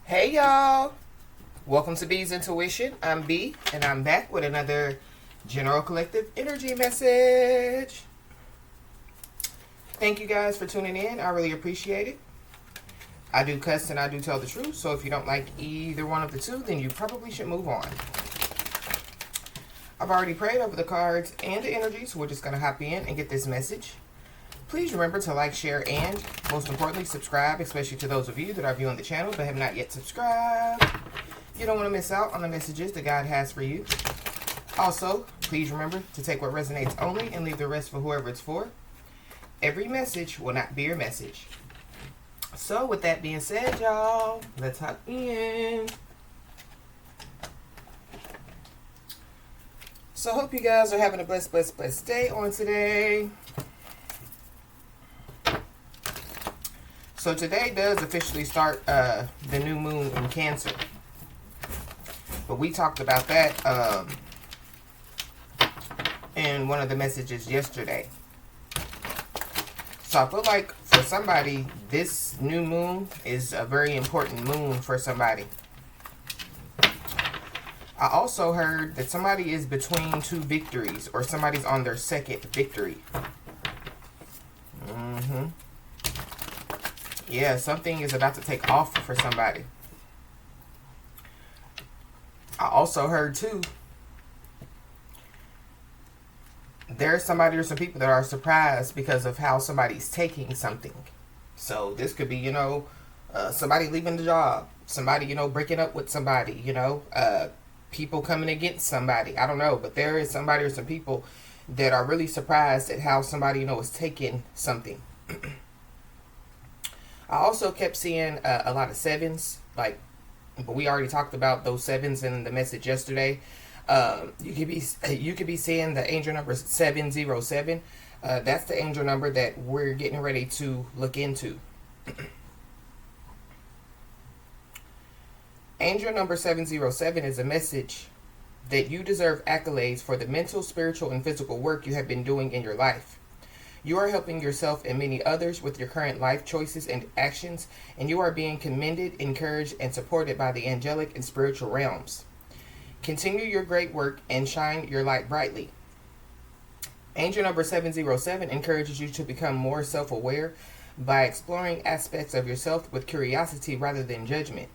Hey y'all, welcome to B's Intuition. I'm B and I'm back with another general collective energy message. Thank you guys for tuning in. I really appreciate it. I do cuss and I do tell the truth, so if you don't like either one of the two, then you probably should move on. I've already prayed over the cards and the energy, so we're just going to hop in and get this message. Please remember to like, share, and most importantly, subscribe, especially to those of you that are viewing the channel but have not yet subscribed. You don't want to miss out on the messages that God has for you. Also, please remember to take what resonates only and leave the rest for whoever it's for. Every message will not be your message. So, with that being said, y'all, let's hop in. So, I hope you guys are having a blessed day on today. So today does officially start the new moon in Cancer. But we talked about that in one of the messages yesterday. So I feel like for somebody, this new moon is a very important moon for somebody. I also heard that somebody is between two victories, or somebody's on their second victory. Yeah, something is about to take off for somebody. I also heard too, there's somebody or some people that are surprised because of how somebody's taking something. So this could be, somebody leaving the job, somebody, breaking up with somebody, people coming against somebody. I don't know, but there is somebody or some people that are really surprised at how somebody, is taking something. I also kept seeing a lot of sevens, but we already talked about those sevens in the message yesterday. You could be seeing the angel number 707. That's the angel number that we're getting ready to look into. Angel number 707 is a message that you deserve accolades for the mental, spiritual, and physical work you have been doing in your life. You are helping yourself and many others with your current life choices and actions, and you are being commended, encouraged, and supported by the angelic and spiritual realms. Continue your great work and shine your light brightly. Angel number 707 encourages you to become more self-aware by exploring aspects of yourself with curiosity rather than judgment.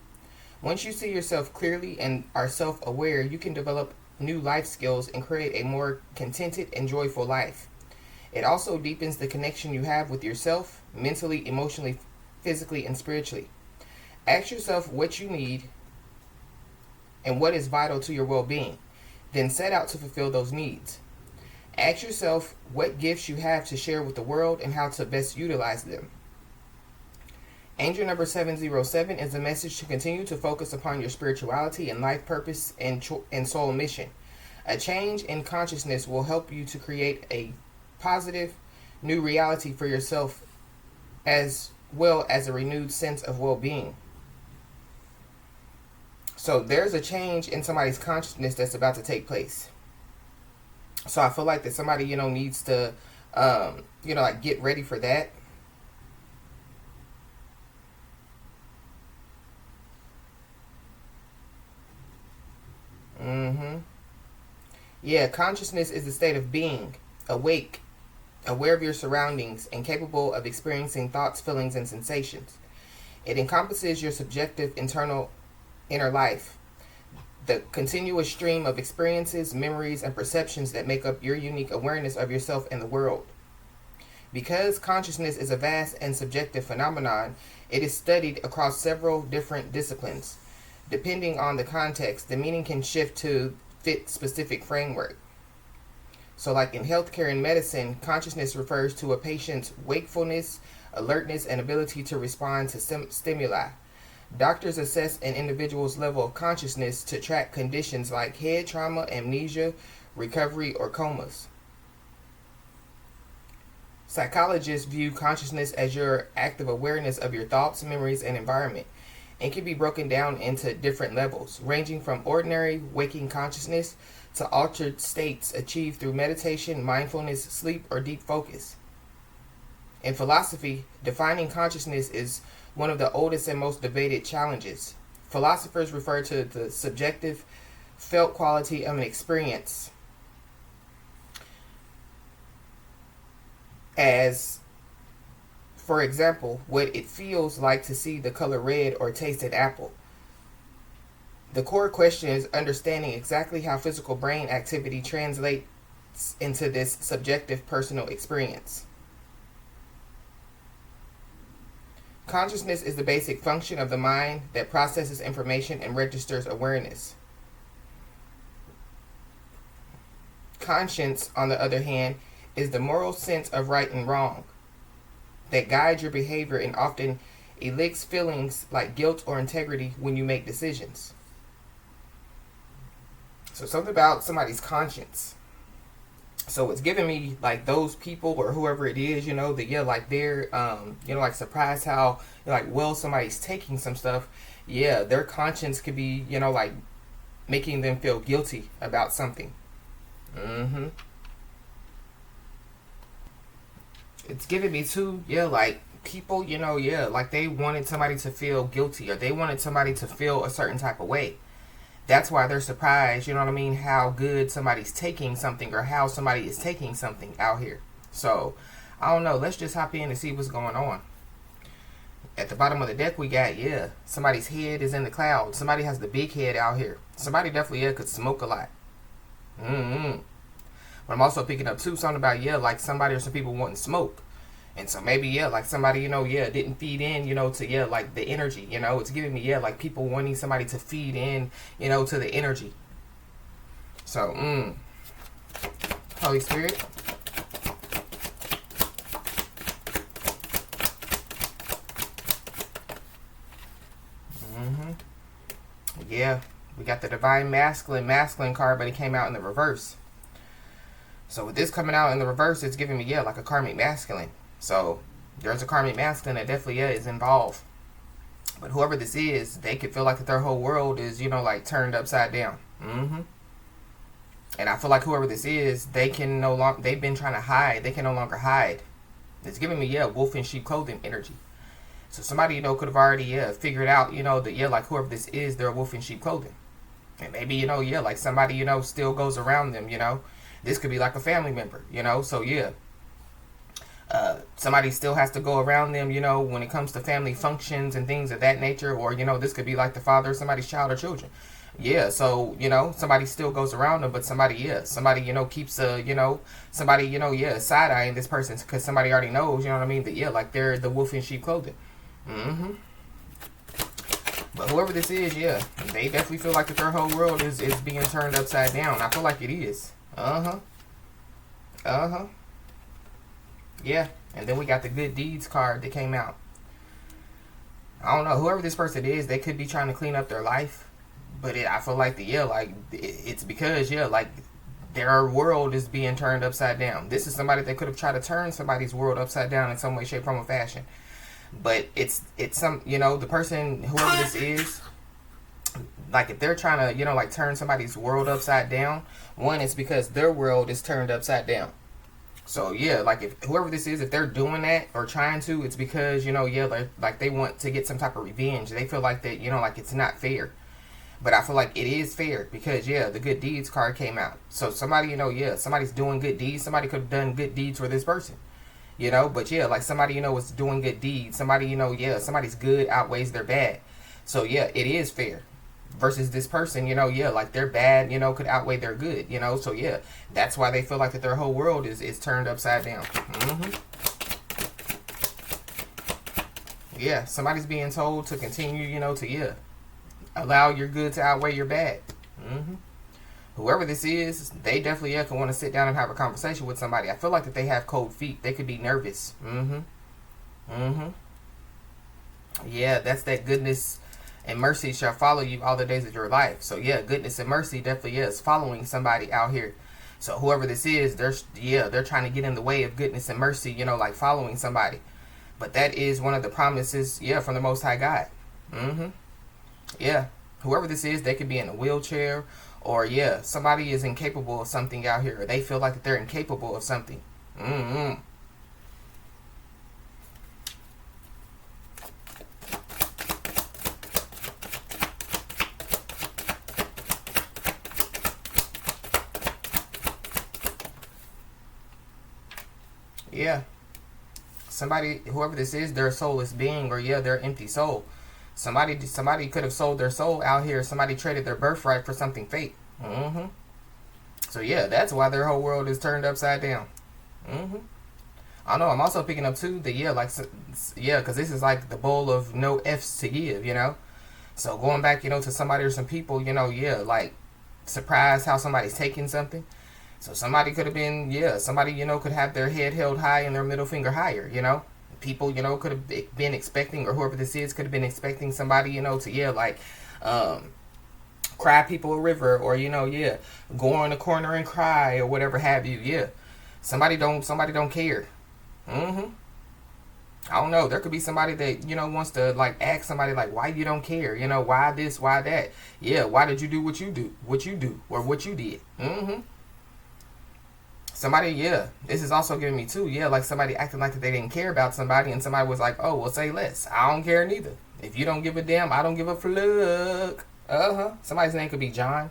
Once you see yourself clearly and are self-aware, you can develop new life skills and create a more contented and joyful life. It also deepens the connection you have with yourself, mentally, emotionally, physically, and spiritually. Ask yourself what you need and what is vital to your well-being. Then set out to fulfill those needs. Ask yourself what gifts you have to share with the world and how to best utilize them. Angel number 707 is a message to continue to focus upon your spirituality and life purpose and soul mission. A change in consciousness will help you to create a positive new reality for yourself, as well as a renewed sense of well-being. So there's a change in somebody's consciousness that's about to take place. So I feel like that somebody, needs to, get ready for that. Yeah, consciousness is the state of being, awake, aware of your surroundings, and capable of experiencing thoughts, feelings, and sensations. It encompasses your subjective inner life, the continuous stream of experiences, memories, and perceptions that make up your unique awareness of yourself and the world. Because consciousness is a vast and subjective phenomenon, it is studied across several different disciplines. Depending on the context, the meaning can shift to fit specific framework. So like in healthcare and medicine, consciousness refers to a patient's wakefulness, alertness, and ability to respond to stimuli. Doctors assess an individual's level of consciousness to track conditions like head trauma, amnesia, recovery, or comas. Psychologists view consciousness as your active awareness of your thoughts, memories, and environment. It can be broken down into different levels, ranging from ordinary waking consciousness to altered states achieved through meditation, mindfulness, sleep, or deep focus. In philosophy, defining consciousness is one of the oldest and most debated challenges. Philosophers refer to the subjective felt quality of an experience as, for example, what it feels like to see the color red or taste an apple. The core question is understanding exactly how physical brain activity translates into this subjective personal experience. Consciousness is the basic function of the mind that processes information and registers awareness. Conscience, on the other hand, is the moral sense of right and wrong that guides your behavior and often elicits feelings like guilt or integrity when you make decisions. So something about somebody's conscience. So it's giving me like those people or whoever it is, that like they're like surprised how like well somebody's taking some stuff. Yeah, their conscience could be, like making them feel guilty about something. It's giving me too, like people, like they wanted somebody to feel guilty or they wanted somebody to feel a certain type of way. That's why they're surprised, how good somebody's taking something or how somebody is taking something out here. So, I don't know. Let's just hop in and see what's going on. At the bottom of the deck, we got, somebody's head is in the clouds. Somebody has the big head out here. Somebody definitely, could smoke a lot. But I'm also picking up, too, something about, like somebody or some people wanting smoke. And so maybe, like somebody, didn't feed in, to, like the energy, it's giving me, like people wanting somebody to feed in, to the energy. So, Holy Spirit. Yeah, we got the Divine Masculine card, but it came out in the reverse. So with this coming out in the reverse, it's giving me, like a Karmic Masculine. So there's a Karmic Masculine that definitely is involved. But whoever this is, they could feel like their whole world is, like turned upside down. And I feel like whoever this is, they've been trying to hide. They can no longer hide. It's giving me, wolf in sheep clothing energy. So somebody, could have already, figured out, that, like whoever this is, they're a wolf in sheep clothing. And maybe, like somebody, still goes around them, This could be like a family member, So, somebody still has to go around them, when it comes to family functions and things of that nature. Or, this could be like the father of somebody's child or children. So, somebody still goes around them, but somebody, keeps, somebody, side-eyeing this person because somebody already knows, that, like they're the wolf in sheep clothing. But whoever this is, they definitely feel like that their whole world is being turned upside down. I feel like it is. Yeah, and then we got the Good Deeds card that came out. I don't know, whoever this person is, they could be trying to clean up their life. But I feel like it's because, like their world is being turned upside down. This is somebody that could have tried to turn somebody's world upside down in some way, shape, form, or fashion. But it's some, the person, whoever this is, like if they're trying to, like turn somebody's world upside down, one, it's because their world is turned upside down. So like if whoever this is, if they're doing that or trying to, it's because, like they want to get some type of revenge. They feel like that, like it's not fair. But I feel like it is fair because, the Good Deeds card came out. So somebody, somebody's doing good deeds. Somebody could have done good deeds for this person. But like somebody, is doing good deeds. Somebody, somebody's good outweighs their bad. So it is fair. Versus this person, like their bad, could outweigh their good, So that's why they feel like that their whole world is turned upside down. Somebody's being told to continue, to allow your good to outweigh your bad. Whoever this is, they definitely can want to sit down and have a conversation with somebody. I feel like that they have cold feet. They could be nervous. That's that goodness and mercy shall follow you all the days of your life. So goodness and mercy definitely is following somebody out here. So whoever this is, they're trying to get in the way of goodness and mercy, like following somebody. But that is one of the promises, from the Most High God. Whoever this is, they could be in a wheelchair, or somebody is incapable of something out here, or they feel like that they're incapable of something. Yeah. Somebody, whoever this is, they're a soulless being, or yeah, they're empty soul. Somebody could have sold their soul out here. Somebody traded their birthright for something fake. Mm-hmm. So yeah, that's why their whole world is turned upside down. Mm-hmm. I know. I'm also picking up too that yeah, like yeah, because this is like the bowl of no F's to give, you know. So going back, you know, to somebody or some people, you know, yeah, like surprised how somebody's taking something. So somebody could have been, yeah, somebody, you know, could have their head held high and their middle finger higher, you know. People, you know, could have been expecting, or whoever this is could have been expecting somebody, you know, to, yeah, like, cry people a river, or, you know, yeah, go in the corner and cry, or whatever have you, yeah. Somebody don't care. Mm-hmm. I don't know. There could be somebody that, you know, wants to, like, ask somebody, like, why you don't care? You know, why this, why that? Yeah, why did you do what you do, or what you did? Mm-hmm. Somebody, yeah, this is also giving me too, yeah, like somebody acting like they didn't care about somebody, and somebody was like, oh, well, say less. I don't care neither. If you don't give a damn, I don't give a fluck. Uh-huh. Somebody's name could be John.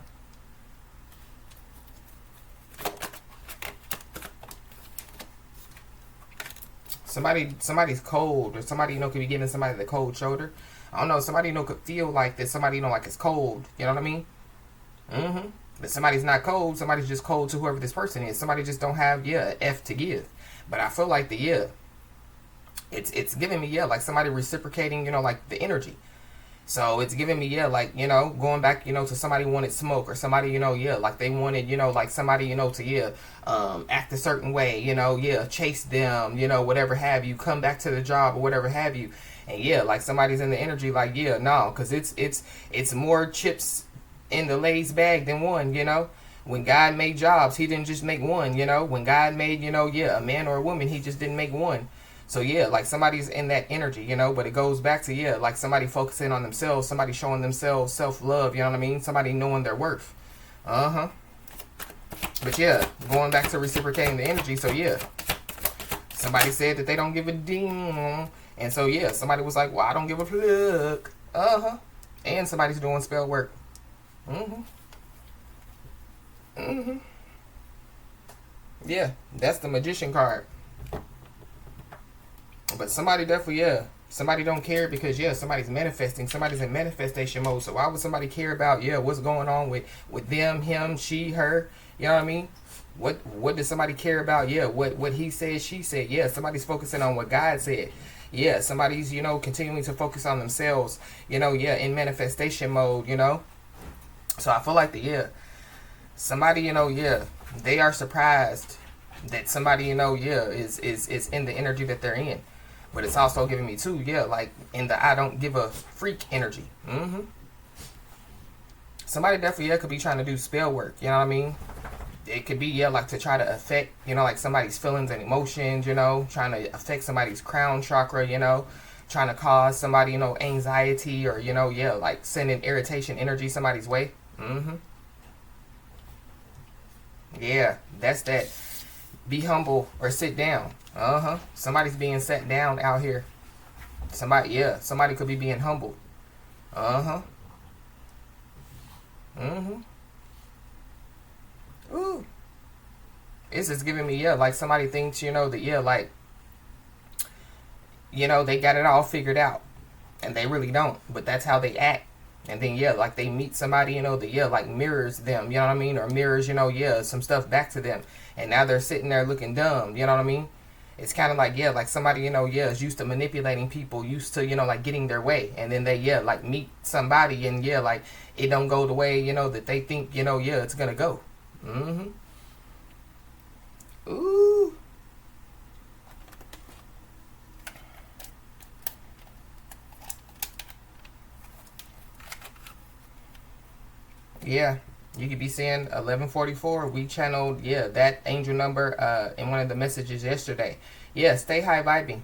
Somebody's cold, or somebody, you know, could be giving somebody the cold shoulder. I don't know, somebody, you know, could feel like that somebody, you know, like it's cold. You know what I mean? Mm-hmm. But somebody's not cold. Somebody's just cold to whoever this person is. Somebody just don't have, yeah, F to give. But I feel like the, yeah, it's giving me, yeah, like somebody reciprocating, you know, like the energy. So it's giving me, yeah, like, you know, going back, you know, to somebody wanted smoke, or somebody, you know, yeah, like they wanted, you know, like somebody, you know, to, yeah, act a certain way, you know, yeah, chase them, you know, whatever have you, come back to the job, or whatever have you. And yeah, like somebody's in the energy, like, yeah, no, because it's more chips in the Lay's bag than one, you know. When God made jobs, he didn't just make one, you know. When God made, you know, yeah, a man or a woman, he just didn't make one. So yeah, like somebody's in that energy, you know, but it goes back to, yeah, like somebody focusing on themselves, somebody showing themselves self-love, you know what I mean? Somebody knowing their worth. Uh-huh. But yeah, going back to reciprocating the energy, so yeah. Somebody said that they don't give a damn. And so yeah, somebody was like, well, I don't give a fluck. Uh-huh. And somebody's doing spell work. Mm-hmm. Mm-hmm. Yeah, that's the magician card. But somebody definitely, yeah, somebody don't care because, yeah, somebody's manifesting. Somebody's in manifestation mode. So why would somebody care about, yeah, what's going on with them, him, she, her? You know what I mean? What does somebody care about? Yeah, what he said, she said. Yeah, somebody's focusing on what God said. Yeah, somebody's, you know, continuing to focus on themselves, you know, yeah, in manifestation mode, you know? So I feel like yeah, somebody, you know, yeah, they are surprised that somebody, you know, yeah, is in the energy that they're in. But it's also giving me too, yeah, like in the I don't give a freak energy. Mm-hmm. Somebody definitely, yeah, could be trying to do spell work, you know what I mean? It could be, yeah, like to try to affect, you know, like somebody's feelings and emotions, you know, trying to affect somebody's crown chakra, you know, trying to cause somebody, you know, anxiety, or, you know, yeah, like sending irritation energy somebody's way. Mm-hmm. Yeah, that's that. Be humble or sit down. Uh-huh. Somebody's being sat down out here. Somebody could be being humbled. Uh-huh. Mm-hmm. Ooh. It's just giving me, yeah, like somebody thinks, you know, that, yeah, like, you know, they got it all figured out. And they really don't. But that's how they act. And then, yeah, like they meet somebody, you know, that, yeah, like mirrors them, you know what I mean? Or mirrors, you know, yeah, some stuff back to them. And now they're sitting there looking dumb, you know what I mean? It's kind of like, yeah, like somebody, you know, yeah, is used to manipulating people, used to, you know, like getting their way. And then they, yeah, like meet somebody and, yeah, like it don't go the way, you know, that they think, you know, yeah, it's going to go. Mm-hmm. Ooh. Yeah, you could be seeing 1144. We channeled, yeah, that angel number in one of the messages yesterday. Yeah, stay high vibing.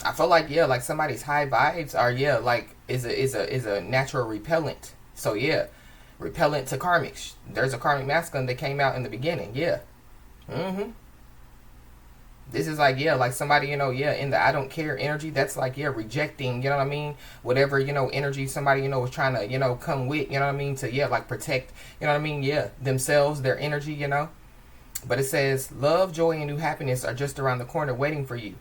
I feel like, yeah, like somebody's high vibes are, yeah, like is a natural repellent. So yeah, repellent to karmics. There's a karmic masculine that came out in the beginning. Yeah. Mm-hmm. This is like, yeah, like somebody, you know, yeah, in the I don't care energy, that's like, yeah, rejecting, you know what I mean? Whatever, you know, energy somebody, you know, was trying to, you know, come with, you know what I mean? To, yeah, like protect, you know what I mean? Yeah, themselves, their energy, you know? But it says, love, joy, and new happiness are just around the corner waiting for you.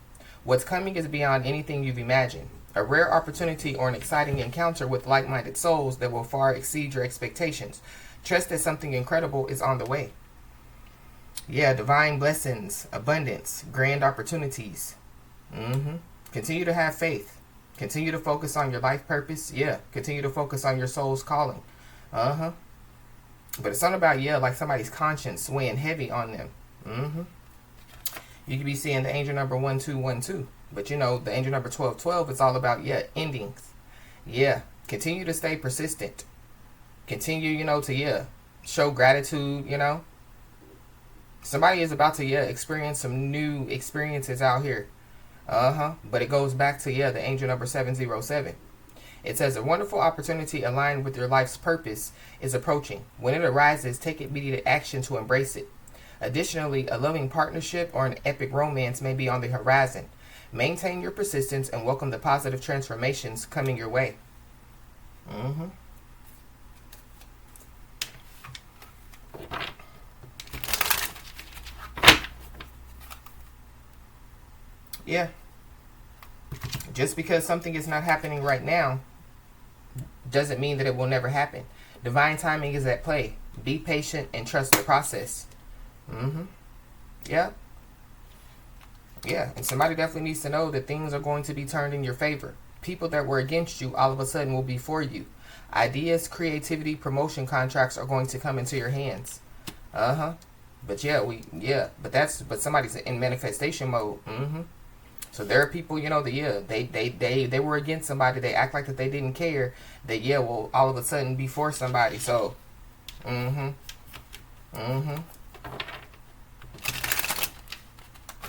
What's coming is beyond anything you've imagined. A rare opportunity or an exciting encounter with like-minded souls that will far exceed your expectations. Trust that something incredible is on the way. Yeah, divine blessings, abundance, grand opportunities. Continue to have faith. Continue to focus on your life purpose. Yeah, continue to focus on your soul's calling. But it's something about, yeah, like somebody's conscience weighing heavy on them. You could be seeing the angel number 1212. But you know, the angel number 1212 is all about, yeah, endings. Yeah, continue to stay persistent. Continue, you know, to, yeah, show gratitude, you know. Somebody is about to, yeah, experience some new experiences out here. But it goes back to, yeah, the angel number 707. It says a wonderful opportunity aligned with your life's purpose is approaching. When it arises, take immediate action to embrace it. Additionally, a loving partnership or an epic romance may be on the horizon. Maintain your persistence and welcome the positive transformations coming your way. Yeah. Just because something is not happening right now doesn't mean that it will never happen. Divine timing is at play. Be patient and trust the process. Yeah. Yeah. And somebody definitely needs to know that things are going to be turned in your favor. People that were against you all of a sudden will be for you. Ideas, creativity, promotion contracts are going to come into your hands. But yeah, but somebody's in manifestation mode. So there are people, you know, that, yeah, they were against somebody. They act like that they didn't care. That, yeah, will all of a sudden be for somebody. So, I'm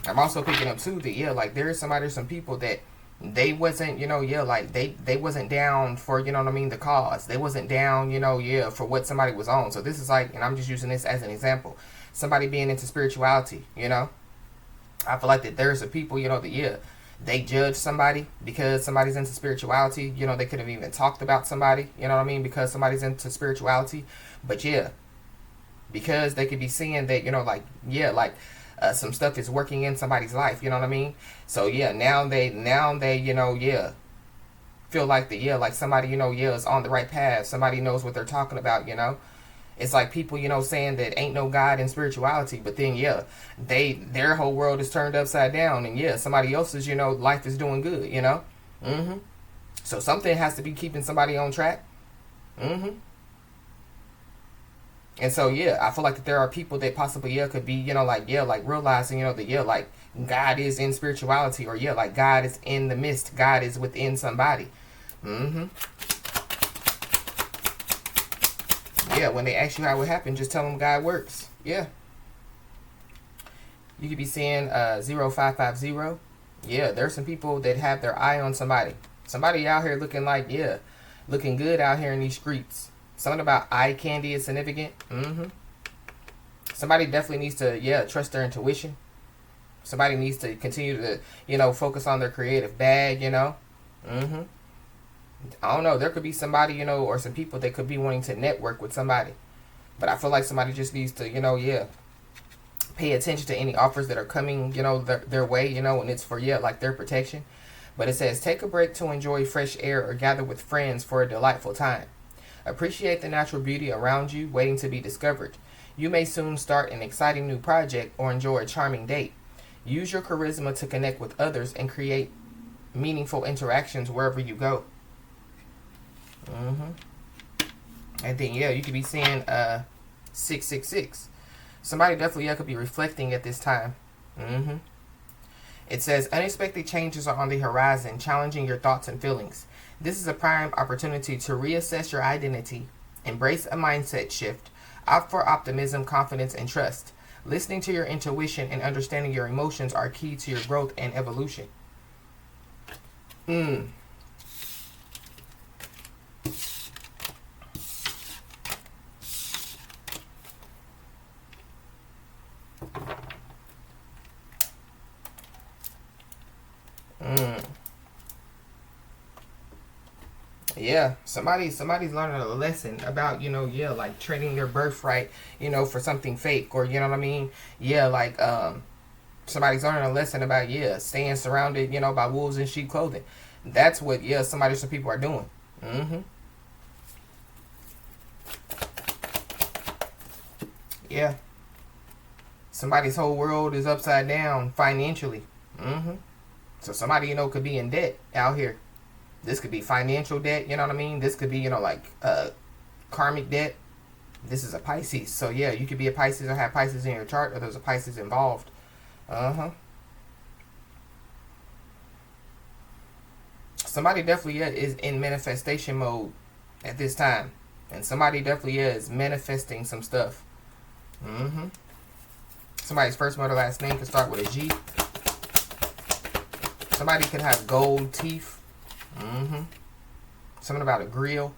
also picking up too that, yeah, like there is somebody or some people that they wasn't, you know, yeah, like they wasn't down for, you know what I mean, the cause. They wasn't down, you know, yeah, for what somebody was on. So this is like, and I'm just using this as an example. Somebody being into spirituality, you know. I feel like that there's a people, you know, that, yeah, they judge somebody because somebody's into spirituality. You know, they could have even talked about somebody, you know what I mean, because somebody's into spirituality. But yeah, because they could be seeing that, you know, like, yeah, like some stuff is working in somebody's life, you know what I mean? So yeah, now they, you know, yeah, feel like that, yeah, like somebody, you know, yeah, is on the right path. Somebody knows what they're talking about, you know. It's like people, you know, saying that ain't no God in spirituality, but then, yeah, their whole world is turned upside down, and yeah, somebody else's, you know, life is doing good, you know. So something has to be keeping somebody on track. And so, yeah, I feel like that there are people that possibly, yeah, could be, you know, like, yeah, like realizing, you know, that, yeah, like God is in spirituality, or yeah, like God is in the midst, God is within somebody. Yeah, when they ask you how it happened, just tell them God works. Yeah. You could be saying 0550. Yeah, there's some people that have their eye on somebody. Somebody out here looking like, yeah, looking good out here in these streets. Something about eye candy is significant. Somebody definitely needs to, yeah, trust their intuition. Somebody needs to continue to, you know, focus on their creative bag, you know. I don't know. There could be somebody, you know, or some people that could be wanting to network with somebody. But I feel like somebody just needs to, you know, yeah, pay attention to any offers that are coming, you know, their way, you know, and it's for, yeah, like their protection. But it says, take a break to enjoy fresh air or gather with friends for a delightful time. Appreciate the natural beauty around you waiting to be discovered. You may soon start an exciting new project or enjoy a charming date. Use your charisma to connect with others and create meaningful interactions wherever you go. And then, yeah, you could be seeing 666. Somebody definitely, yeah, could be reflecting at this time. It says, unexpected changes are on the horizon, challenging your thoughts and feelings. This is a prime opportunity to reassess your identity, embrace a mindset shift, opt for optimism, confidence, and trust. Listening to your intuition and understanding your emotions are key to your growth and evolution. Yeah, somebody's learning a lesson about, yeah, like trading their birthright, for something fake, or you know what I mean? Yeah, like somebody's learning a lesson about, yeah, staying surrounded, by wolves in sheep clothing. That's what, yeah, some people are doing. Mm-hmm. Yeah. Somebody's whole world is upside down financially. Mm-hmm. So somebody, could be in debt out here. This could be financial debt, you know what I mean? This could be, like karmic debt. This is a Pisces. So yeah, you could be a Pisces or have Pisces in your chart, or there's a Pisces involved. Uh-huh. Somebody definitely is in manifestation mode at this time. And somebody definitely is manifesting some stuff. Mm-hmm. Somebody's first, mother, last name can start with a G. Somebody could have gold teeth. Mm-hmm. Something about a grill.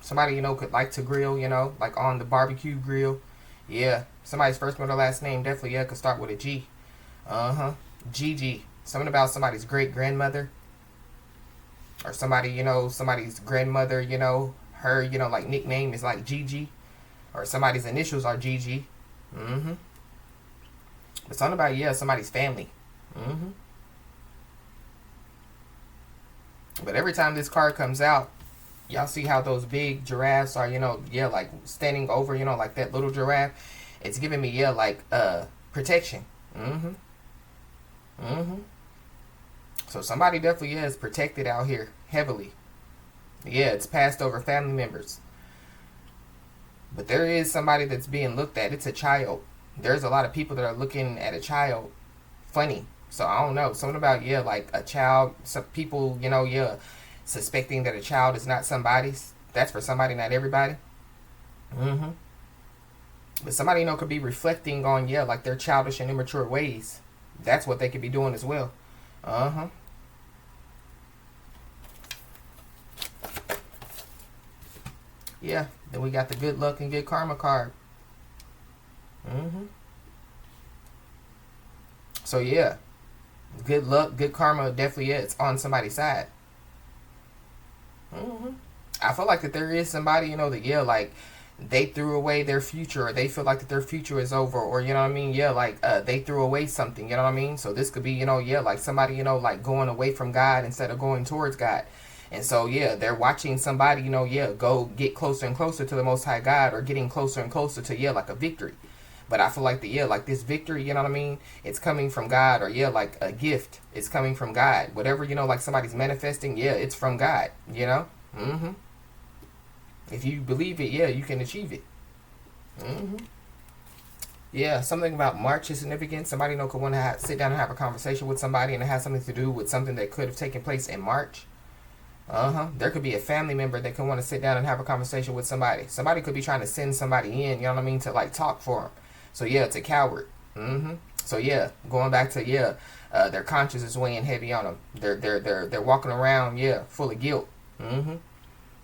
Somebody, could like to grill, like on the barbecue grill. Yeah. Somebody's first, mother, last name definitely, yeah, could start with a G. Uh-huh. Gigi. Something about somebody's great-grandmother. Or somebody, somebody's grandmother, her, like nickname is like Gigi. Or somebody's initials are GG. Mm-hmm. But something about, yeah, somebody's family. Mm-hmm. But every time this card comes out, y'all see how those big giraffes are, yeah, like standing over, like that little giraffe. It's giving me, yeah, like protection. Mm-hmm. Mm-hmm. So somebody definitely is protected out here heavily. Yeah, it's passed over family members. But there is somebody that's being looked at. It's a child. There's a lot of people that are looking at a child funny. So I don't know. Something about, yeah, like a child. Some people, yeah, suspecting that a child is not somebody's. That's for somebody, not everybody. Mm-hmm. But somebody, could be reflecting on, yeah, like their childish and immature ways. That's what they could be doing as well. Uh-huh. Yeah. Then we got the good luck and good karma card. Mm-hmm. So yeah. Good luck, good karma definitely is on somebody's side. Mm-hmm. I feel like that there is somebody, that, yeah, like they threw away their future, or they feel like that their future is over, or you know what I mean, yeah, like they threw away something, you know what I mean. So this could be, yeah, like somebody, like going away from God instead of going towards God. And so yeah, they're watching somebody, yeah, go get closer and closer to the Most High God, or getting closer and closer to, yeah, like a victory. But I feel like yeah, like this victory, you know what I mean, it's coming from God, or yeah, like a gift, it's coming from God. Whatever, like somebody's manifesting, yeah, it's from God, Mm-hmm. If you believe it, yeah, you can achieve it. Mm-hmm. Yeah, something about March is significant. Somebody, could want to sit down and have a conversation with somebody, and it has something to do with something that could have taken place in March. Uh-huh. There could be a family member that could want to sit down and have a conversation with somebody. Somebody could be trying to send somebody in, you know what I mean, to like talk for them. So yeah, it's a coward. Mm-hmm. So yeah, going back to, yeah, their conscience is weighing heavy on them. They're walking around, yeah, full of guilt. Mm-hmm.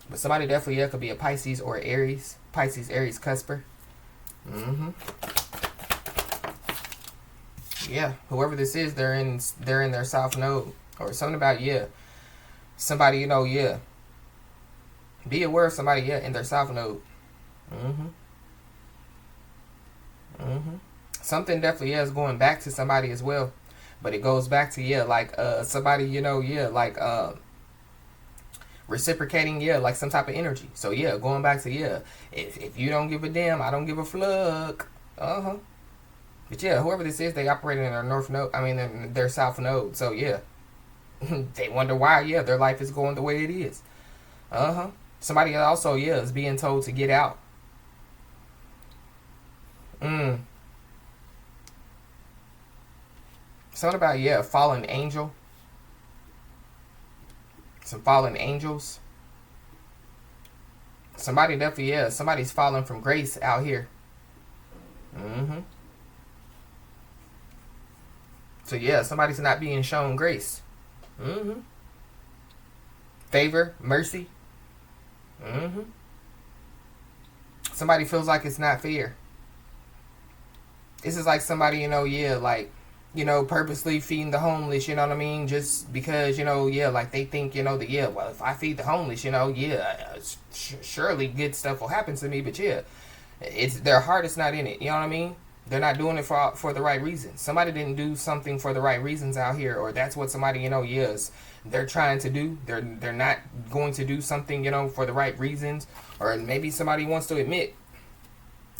But somebody definitely, yeah, could be a Pisces or Aries. Pisces, Aries, Cusper. Mm-hmm. Yeah, whoever this is, they're in their South Node. Or something about, yeah, somebody, yeah. Be aware of somebody, yeah, in their South Node. Mm-hmm. Mm-hmm. Something definitely, yeah, is going back to somebody as well. But it goes back to, yeah, like somebody, yeah, like reciprocating, yeah, like some type of energy. So yeah, going back to, yeah, if you don't give a damn, I don't give a fuck. Uh-huh. But yeah, whoever this is, they operate in their North Node, I mean in their South Node. So yeah. They wonder why, yeah, their life is going the way it is. Uh-huh. Somebody also, yeah, is being told to get out. Something about, yeah, a fallen angel. Some fallen angels. Somebody definitely, yeah, somebody's fallen from grace out here. Mm-hmm. So yeah, somebody's not being shown grace. Mm-hmm. Favor, mercy. Mm-hmm. Somebody feels like it's not fair. This is like somebody, yeah, like you know, purposely feeding the homeless, you know what I mean? Just because, you know, yeah, like they think, you know, that, yeah, well, if I feed the homeless, you know, yeah, surely good stuff will happen to me. But yeah, it's their heart is not in it. You know what I mean? They're not doing it for the right reasons. Somebody didn't do something for the right reasons out here, or that's what somebody, you know, is they're trying to do. They're not going to do something, you know, for the right reasons, or maybe somebody wants to admit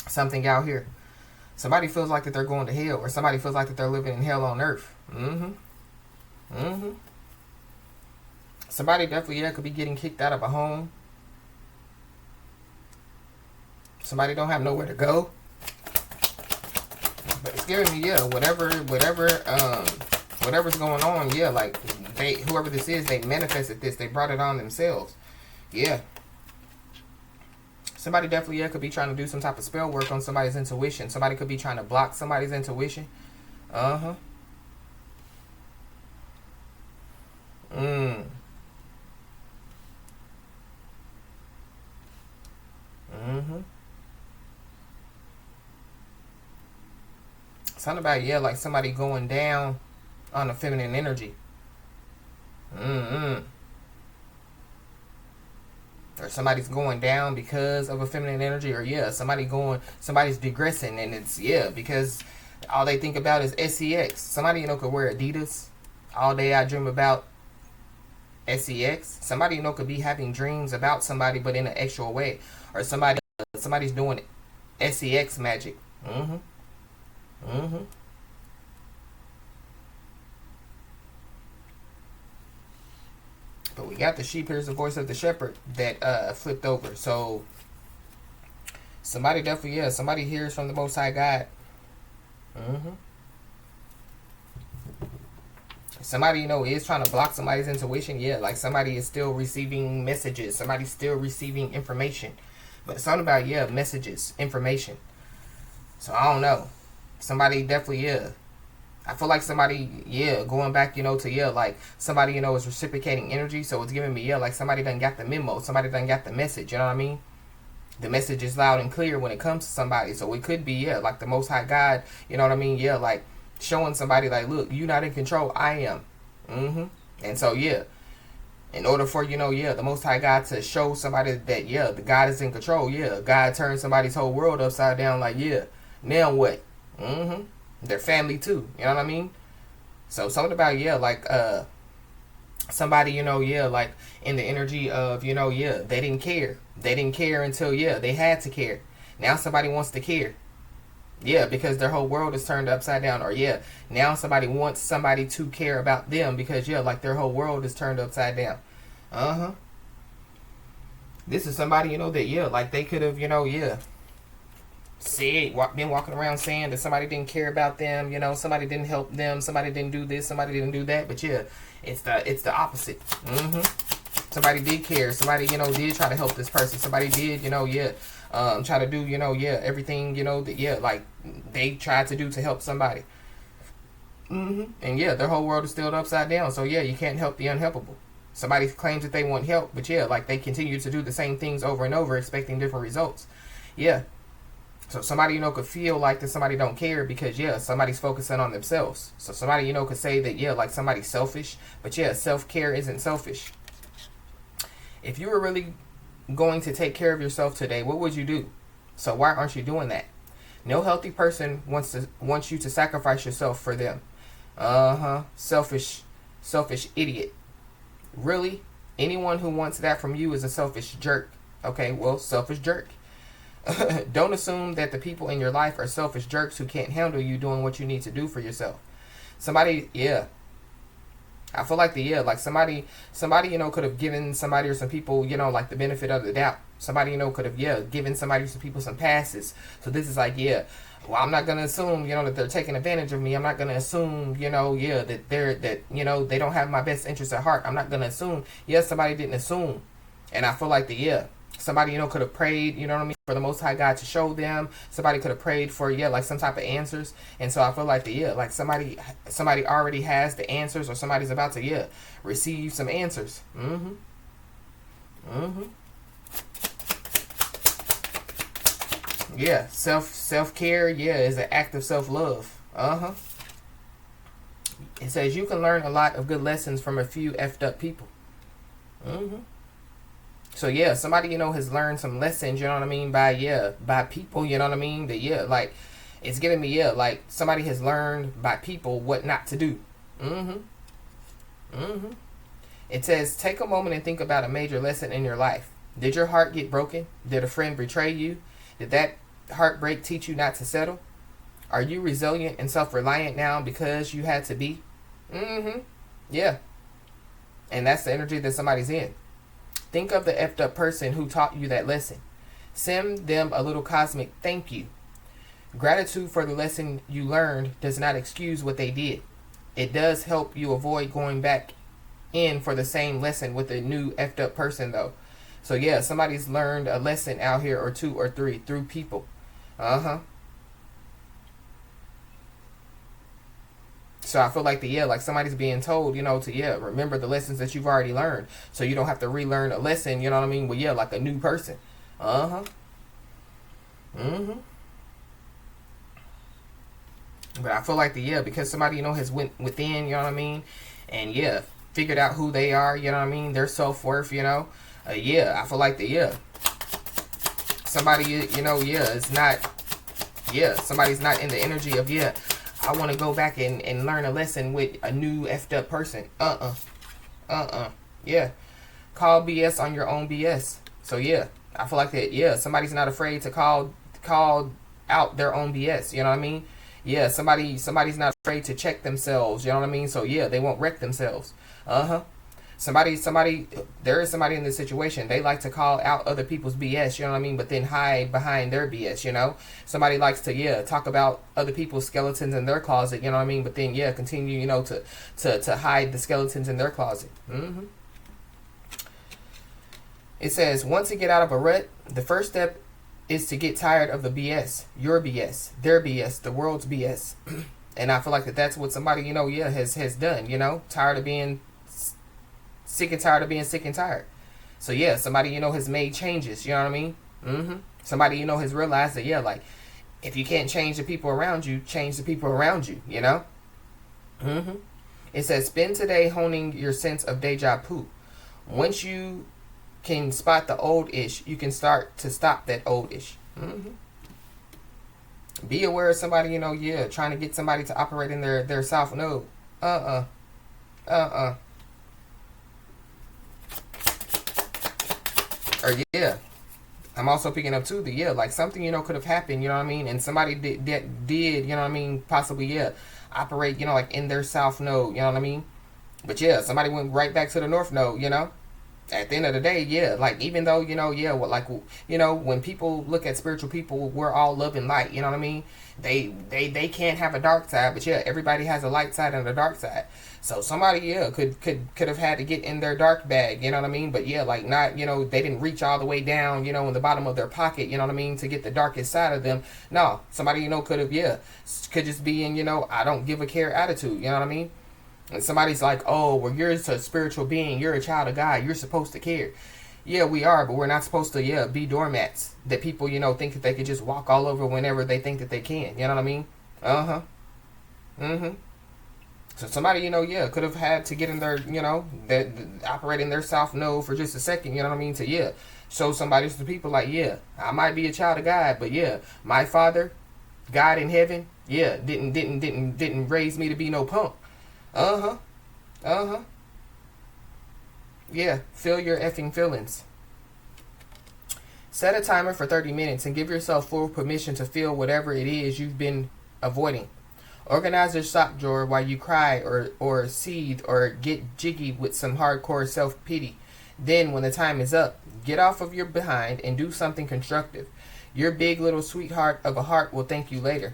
something out here. Somebody feels like that they're going to hell, or somebody feels like that they're living in hell on earth. Somebody definitely, yeah, could be getting kicked out of a home. Somebody don't have nowhere to go. But it's giving me, yeah, whatever's going on, yeah, like whoever this is, they manifested this, they brought it on themselves. Yeah. Somebody definitely, yeah, could be trying to do some type of spell work on somebody's intuition. Somebody could be trying to block somebody's intuition. Uh-huh. Mm. Mm-hmm. Something about, yeah, like somebody going down on the feminine energy. Mm-hmm. Or somebody's going down because of a feminine energy, or yeah, somebody's digressing, and it's, yeah, because all they think about is sex. Somebody, you know, could wear Adidas all day. I dream about sex. Somebody, you know, could be having dreams about somebody, but in an actual way, or somebody's doing sex magic. Mm-hmm. Mm-hmm. But we got the sheep. Here's the voice of the shepherd that flipped over. So somebody definitely, yeah, somebody hears from the Most High God. Mm-hmm. Somebody, you know, is trying to block somebody's intuition. Yeah, like somebody is still receiving messages. Somebody's still receiving information. But it's something about, yeah, messages, information. So I don't know. Somebody definitely, yeah. I feel like somebody, yeah, going back, you know, to, yeah, like somebody, you know, is reciprocating energy. So it's giving me, yeah, like somebody done got the memo. Somebody done got the message. You know what I mean? The message is loud and clear when it comes to somebody. So it could be, yeah, like the Most High God, you know what I mean? Yeah, like showing somebody, like, look, you're not in control. I am. Mm-hmm. And so, yeah, in order for, you know, yeah, the Most High God to show somebody that, yeah, the God is in control. Yeah, God turns somebody's whole world upside down. Like, yeah, now what? Mm-hmm. Their family too. You know what I mean? So something about, yeah, like somebody, you know, yeah, like in the energy of, you know, yeah, they didn't care. They didn't care until, yeah, they had to care. Now somebody wants to care. Yeah, because their whole world is turned upside down. Or yeah, now somebody wants somebody to care about them because, yeah, like their whole world is turned upside down. Uh-huh. This is somebody, you know, that, yeah, like they could have, you know, yeah, been walking around saying that somebody didn't care about them, you know, somebody didn't help them, somebody didn't do this, somebody didn't do that. But yeah, it's the opposite. Mm-hmm. Somebody did care. Somebody, you know, did try to help this person. Somebody did, you know, yeah, try to do, you know, yeah, everything, you know, that, yeah, like they tried to do to help somebody. Mm-hmm. And yeah, their whole world is still upside down. So yeah, you can't help the unhelpable. Somebody claims that they want help, but yeah, like they continue to do the same things over and over, expecting different results. Yeah. So somebody, you know, could feel like that somebody don't care because, yeah, somebody's focusing on themselves. So somebody, you know, could say that, yeah, like somebody's selfish. But yeah, self-care isn't selfish. If you were really going to take care of yourself today, what would you do? So why aren't you doing that? No healthy person wants you to sacrifice yourself for them. Uh-huh. Selfish idiot. Really? Anyone who wants that from you is a selfish jerk. Okay, well, selfish jerk. Don't assume that the people in your life are selfish jerks who can't handle you doing what you need to do for yourself. Somebody, yeah. I feel like like somebody, you know, could have given somebody or some people, you know, like the benefit of the doubt. Somebody, you know, could have, yeah, given somebody or some people some passes. So this is like, yeah, well, I'm not going to assume, you know, that they're taking advantage of me. I'm not going to assume, you know, yeah, that you know, they don't have my best interest at heart. I'm not going to assume. Yes, somebody didn't assume. And I feel like somebody, you know, could have prayed, you know what I mean, for the Most High God to show them. Somebody could have prayed for, yeah, like some type of answers. And so I feel like like somebody already has the answers, or somebody's about to, yeah, receive some answers. Mm-hmm. Mm-hmm. Yeah, self-care, yeah, is an act of self-love. Uh-huh. It says you can learn a lot of good lessons from a few effed up people. So yeah, somebody, has learned some lessons, you know what I mean, by people, you know what I mean? That like it's giving me, like somebody has learned by people what not to do. It says take a moment and think about a major lesson in your life. Did your heart get broken? Did a friend betray you? Did that heartbreak teach you not to settle? Are you resilient and self-reliant now because you had to be? Yeah. And that's the energy that somebody's in. Think of the effed up person who taught you that lesson. Send them a little cosmic thank you. Gratitude for the lesson you learned does not excuse what they did. It does help you avoid going back in for the same lesson with a new effed up person though. So yeah, somebody's learned a lesson out here, or two or three, through people. So I feel like like somebody's being told, to remember the lessons that you've already learned, so you don't have to relearn a lesson. You know what I mean? Well, like a new person. But I feel like because somebody has went within, you know what I mean, and figured out who they are. You know what I mean? Their self-worth. I feel like somebody is not. Somebody's not in the energy of I want to go back and learn a lesson with a new effed up person. Yeah. Call BS on your own BS. So I feel like that. Somebody's not afraid to call out their own BS. You know what I mean? Somebody's not afraid to check themselves. You know what I mean? So they won't wreck themselves. There is somebody in this situation. They like to call out other people's BS, you know what I mean? But then hide behind their BS, Somebody likes to, talk about other people's skeletons in their closet, you know what I mean? But then, continue, to hide the skeletons in their closet. It says, once you get out of a rut, the first step is to get tired of the BS. Your BS, their BS, the world's BS. And I feel like that's what somebody, has done, tired of being sick and tired of being sick and tired. So somebody has made changes, you know what I mean? Somebody has realized that like if you can't change the people around you, change the people around you, It says spend today honing your sense of deja vu. Once you can spot the old ish, you can start to stop that old ish. Be aware of somebody, trying to get somebody to operate in their south node. Or I'm also picking up too the like something could have happened, you know what I mean, and somebody did you know what I mean, possibly operate like in their south node, you know what I mean, but somebody went right back to the north node, at the end of the day, like even though when people look at spiritual people, we're all love and light, you know what I mean, they can't have a dark side, but everybody has a light side and a dark side. So somebody could have had to get in their dark bag, you know what I mean, but like not, they didn't reach all the way down, in the bottom of their pocket, you know what I mean, to get the darkest side of them. No, somebody could have could just be in I don't give a care attitude, you know what I mean. And somebody's like, oh, well, you're a spiritual being, you're a child of God, you're supposed to care. Yeah, we are, but we're not supposed to, be doormats that people, think that they could just walk all over whenever they think that they can. You know what I mean? So somebody, could have had to get in their, that operate in their south node for just a second, you know what I mean? To, show somebody to people like, I might be a child of God, but my Father, God in heaven, didn't raise me to be no punk. Feel your effing feelings. Set a timer for 30 minutes and give yourself full permission to feel whatever it is you've been avoiding. Organize your sock drawer while you cry or seethe or get jiggy with some hardcore self-pity. Then, when the time is up, get off of your behind and do something constructive. Your big little sweetheart of a heart will thank you later.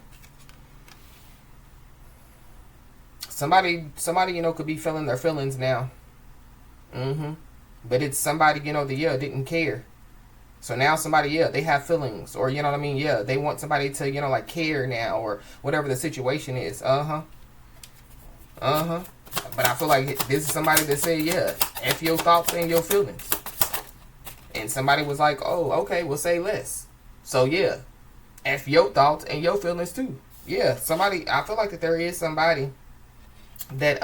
Somebody, could be feeling their feelings now. But it's somebody, that didn't care. So now somebody, they have feelings, or you know what I mean, they want somebody to, like care now, or whatever the situation is. But I feel like this is somebody that said, F your thoughts and your feelings. And somebody was like, oh, okay, well, say less. So F your thoughts and your feelings too. Somebody, I feel like that there is somebody that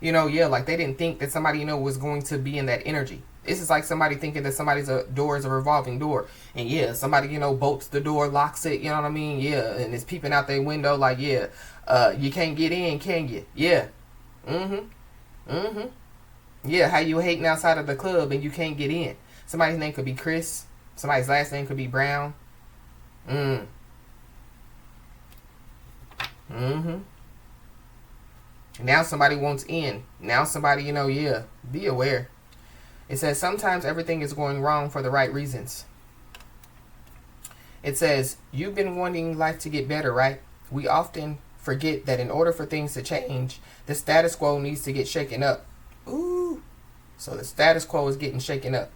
yeah, like they didn't think that somebody, was going to be in that energy. This is like somebody thinking that somebody's door is a revolving door, and yeah, somebody, bolts the door, locks it, you know what I mean? Yeah, and is peeping out their window like, yeah, you can't get in, can you? Yeah. Yeah, how you hating outside of the club and you can't get in? Somebody's name could be Chris. Somebody's last name could be Brown. Mm. Mm-hmm. Now somebody wants in. Now somebody, yeah, be aware. It says sometimes everything is going wrong for the right reasons. It says, you've been wanting life to get better, right? We often forget that in order for things to change, the status quo needs to get shaken up. Ooh. So the status quo is getting shaken up.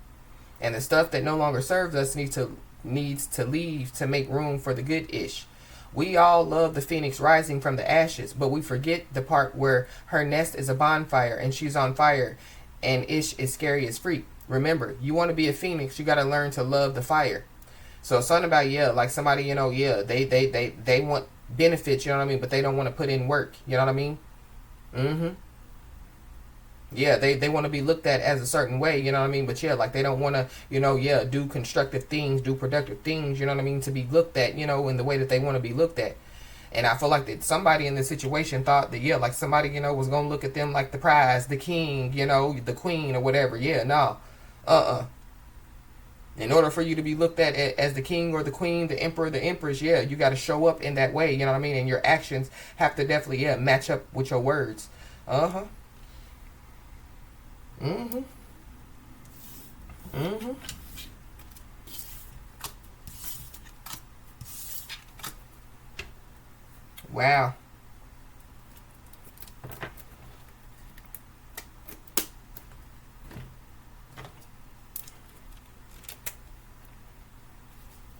And the stuff that no longer serves us needs to leave to make room for the good-ish. We all love the phoenix rising from the ashes, but we forget the part where her nest is a bonfire and she's on fire and ish is scary as freak. Remember, you want to be a phoenix, you got to learn to love the fire. So something about, yeah, like somebody, yeah, they want benefits, you know what I mean, but they don't want to put in work, you know what I mean? Mm-hmm. Yeah, they want to be looked at as a certain way, you know what I mean? But yeah, like they don't want to, yeah, do constructive things, do productive things, you know what I mean, to be looked at, in the way that they want to be looked at. And I feel like that somebody in this situation thought that, yeah, like somebody, was going to look at them like the prize, the king, the queen or whatever. Yeah, no. In order for you to be looked at as the king or the queen, the emperor, the empress, yeah, you got to show up in that way, you know what I mean? And your actions have to definitely, yeah, match up with your words. Uh-huh. Mm-hmm. Mm-hmm. Wow.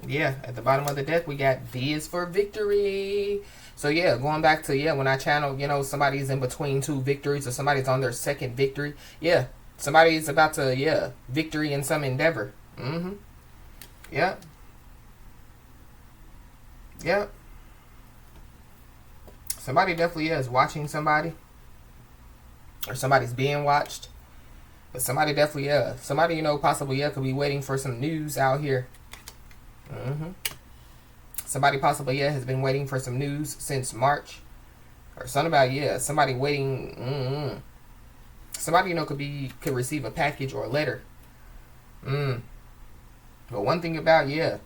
Yeah, at the bottom of the deck, we got V is for victory. So yeah, going back to, yeah, when I channel, somebody's in between two victories or somebody's on their second victory. Yeah, somebody's about to, yeah, victory in some endeavor. Mm-hmm. Yep. Yep. Somebody definitely is watching somebody. Or somebody's being watched. But somebody definitely, yeah. Somebody, possibly, yeah, could be waiting for some news out here. Mm-hmm. Somebody possibly, yeah, has been waiting for some news since March. Or something about, yeah, somebody waiting. Mm-hmm. Somebody, could receive a package or a letter. But one thing about, yeah,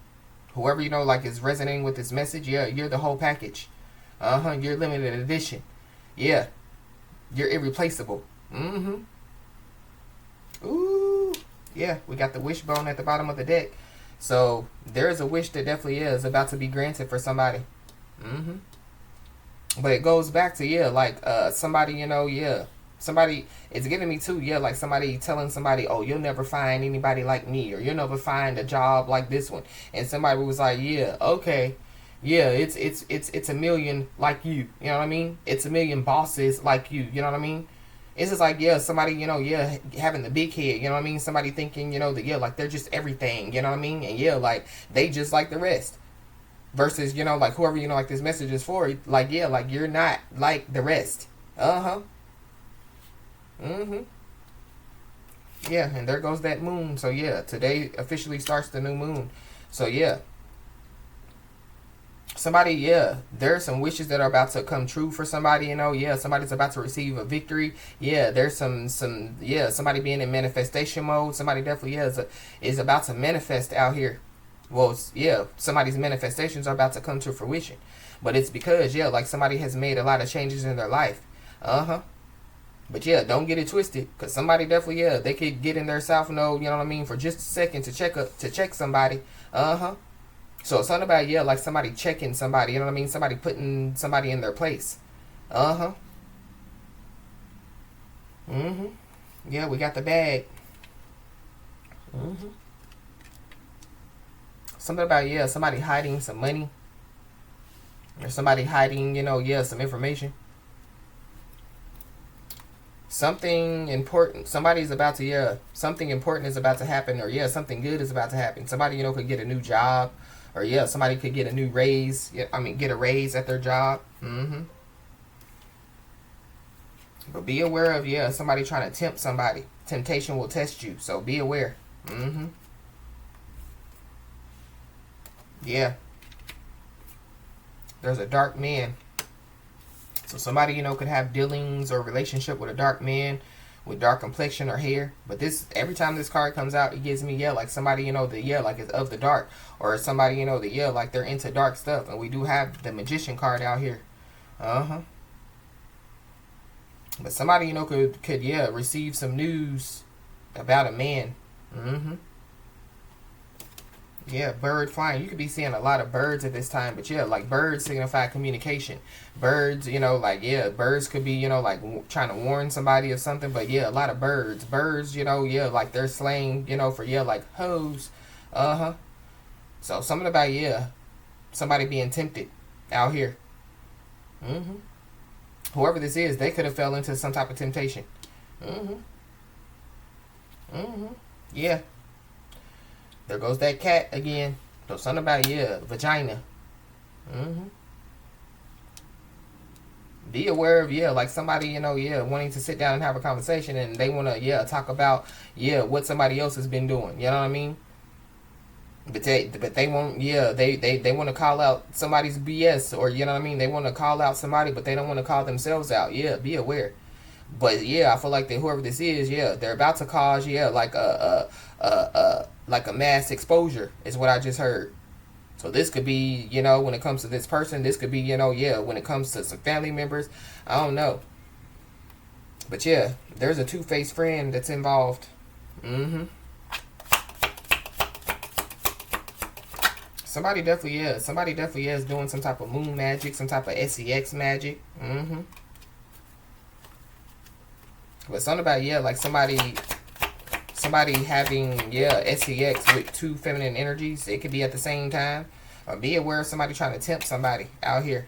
whoever, like is resonating with this message, yeah, you're the whole package. You're limited edition. Yeah. You're irreplaceable. Mm-hmm. Ooh. Yeah, we got the wishbone at the bottom of the deck. So there is a wish that definitely is about to be granted for somebody. Mm-hmm. But it goes back to, yeah, like somebody, yeah. Somebody, it's giving me too, yeah, like somebody telling somebody, oh, you'll never find anybody like me, or you'll never find a job like this one. And somebody was like, yeah, okay. Yeah, it's a million like you. You know what I mean? It's a million bosses like you know what I mean? It's just like, yeah, somebody, yeah, having the big head, you know what I mean? Somebody thinking, that, yeah, like they're just everything, you know what I mean? And yeah, like they just like the rest. Versus, like whoever, like this message is for, like, yeah, like you're not like the rest. Uh-huh. Mm-hmm. Yeah, and there goes that moon. So yeah, today officially starts the new moon. So yeah. Somebody, yeah, there are some wishes that are about to come true for somebody, yeah, somebody's about to receive a victory. Yeah, there's yeah, somebody being in manifestation mode. Somebody definitely, yeah, is about to manifest out here. Well, yeah, somebody's manifestations are about to come to fruition. But it's because, yeah, like somebody has made a lot of changes in their life. Uh-huh. But yeah, don't get it twisted, because somebody definitely, yeah, they could get in their south node, you know what I mean, for just a second to check somebody. Uh-huh. So it's something about, yeah, like somebody checking somebody, you know what I mean? Somebody putting somebody in their place. Uh-huh. Mm-hmm. Yeah, we got the bag. Mm-hmm. Something about, yeah, somebody hiding some money. Or somebody hiding, yeah, some information. Something important. Somebody's about to, yeah, something important is about to happen. Or, yeah, something good is about to happen. Somebody, could get a new job. Or, yeah, somebody could get a new raise. Yeah, I mean, get a raise at their job. Mm-hmm. But be aware of, yeah, somebody trying to tempt somebody. Temptation will test you, so be aware. Yeah. There's a dark man. So somebody, you know, could have dealings or relationship with a dark man with dark complexion or hair. But this, every time this card comes out, it gives me, yeah, like somebody, you know, the, yeah, like it's of the dark. Or somebody, you know, the, yeah, like they're into dark stuff. And we do have the Magician card out here. But somebody, you know, could yeah, receive some news about a man. Yeah, bird flying. You could be seeing a lot of birds at this time. But yeah, like birds signify communication. Birds, you know, like, yeah, birds could be, you know, like trying to warn somebody of something. But yeah, a lot of birds. Birds, you know, yeah, like they're slang, you know, for, yeah, like hoes. So something about, yeah, somebody being tempted out here. Whoever this is, they could have fell into some type of temptation. Yeah. There goes that cat again. So something about, yeah, vagina. Be aware of, yeah, like somebody, you know, yeah, wanting to sit down and have a conversation, and they want to, yeah, talk about, yeah, what somebody else has been doing. You know what I mean? But they won't, yeah, they want to call out somebody's BS, or, you know what I mean? They want to call out somebody, but they don't want to call themselves out. Yeah, be aware. But yeah, I feel like that whoever this is, yeah, they're about to cause, yeah, like a mass exposure is what I just heard. So this could be, you know, when it comes to this person, this could be, you know, yeah, when it comes to some family members, I don't know. But yeah, there's a two-faced friend that's involved. Somebody definitely is doing some type of moon magic, some type of sex magic. But something about, yeah, like somebody having, yeah, sex with two feminine energies. It could be at the same time. Or be aware of somebody trying to tempt somebody out here.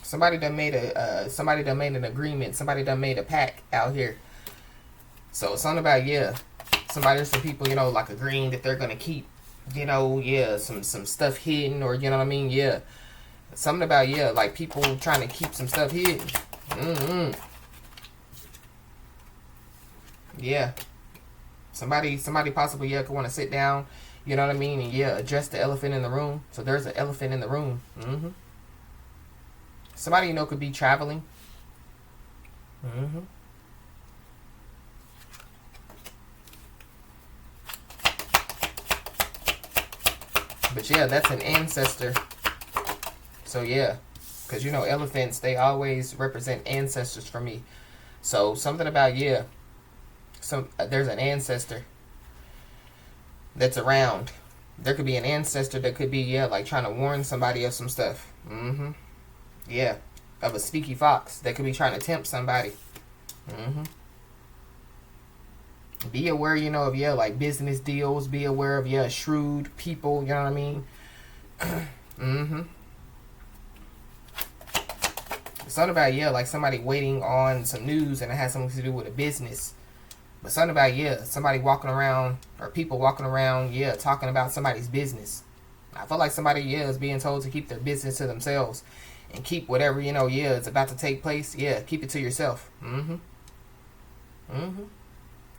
Somebody done made an agreement. Somebody done made a pact out here. So something about, yeah, somebody or some people, you know, like agreeing that they're gonna keep, you know, yeah, some stuff hidden, or, you know what I mean, yeah. Something about, yeah, like people trying to keep some stuff hidden. Yeah. Somebody possibly, yeah, could want to sit down, you know what I mean, and yeah, address the elephant in the room. So there's an elephant in the room. Somebody, you know, could be traveling. But yeah, that's an ancestor. So yeah, because, you know, elephants, they always represent ancestors for me. So something about, yeah, there's an ancestor that's around. There could be an ancestor that could be, yeah, like trying to warn somebody of some stuff. Yeah, of a sneaky fox that could be trying to tempt somebody. Be aware, you know, of, yeah, like business deals. Be aware of, yeah, shrewd people, you know what I mean? Something about, yeah, like somebody waiting on some news, and it has something to do with a business. But something about, yeah, somebody walking around, or people walking around, yeah, talking about somebody's business. I feel like somebody, yeah, is being told to keep their business to themselves, and keep whatever, you know, yeah, is about to take place, yeah, keep it to yourself.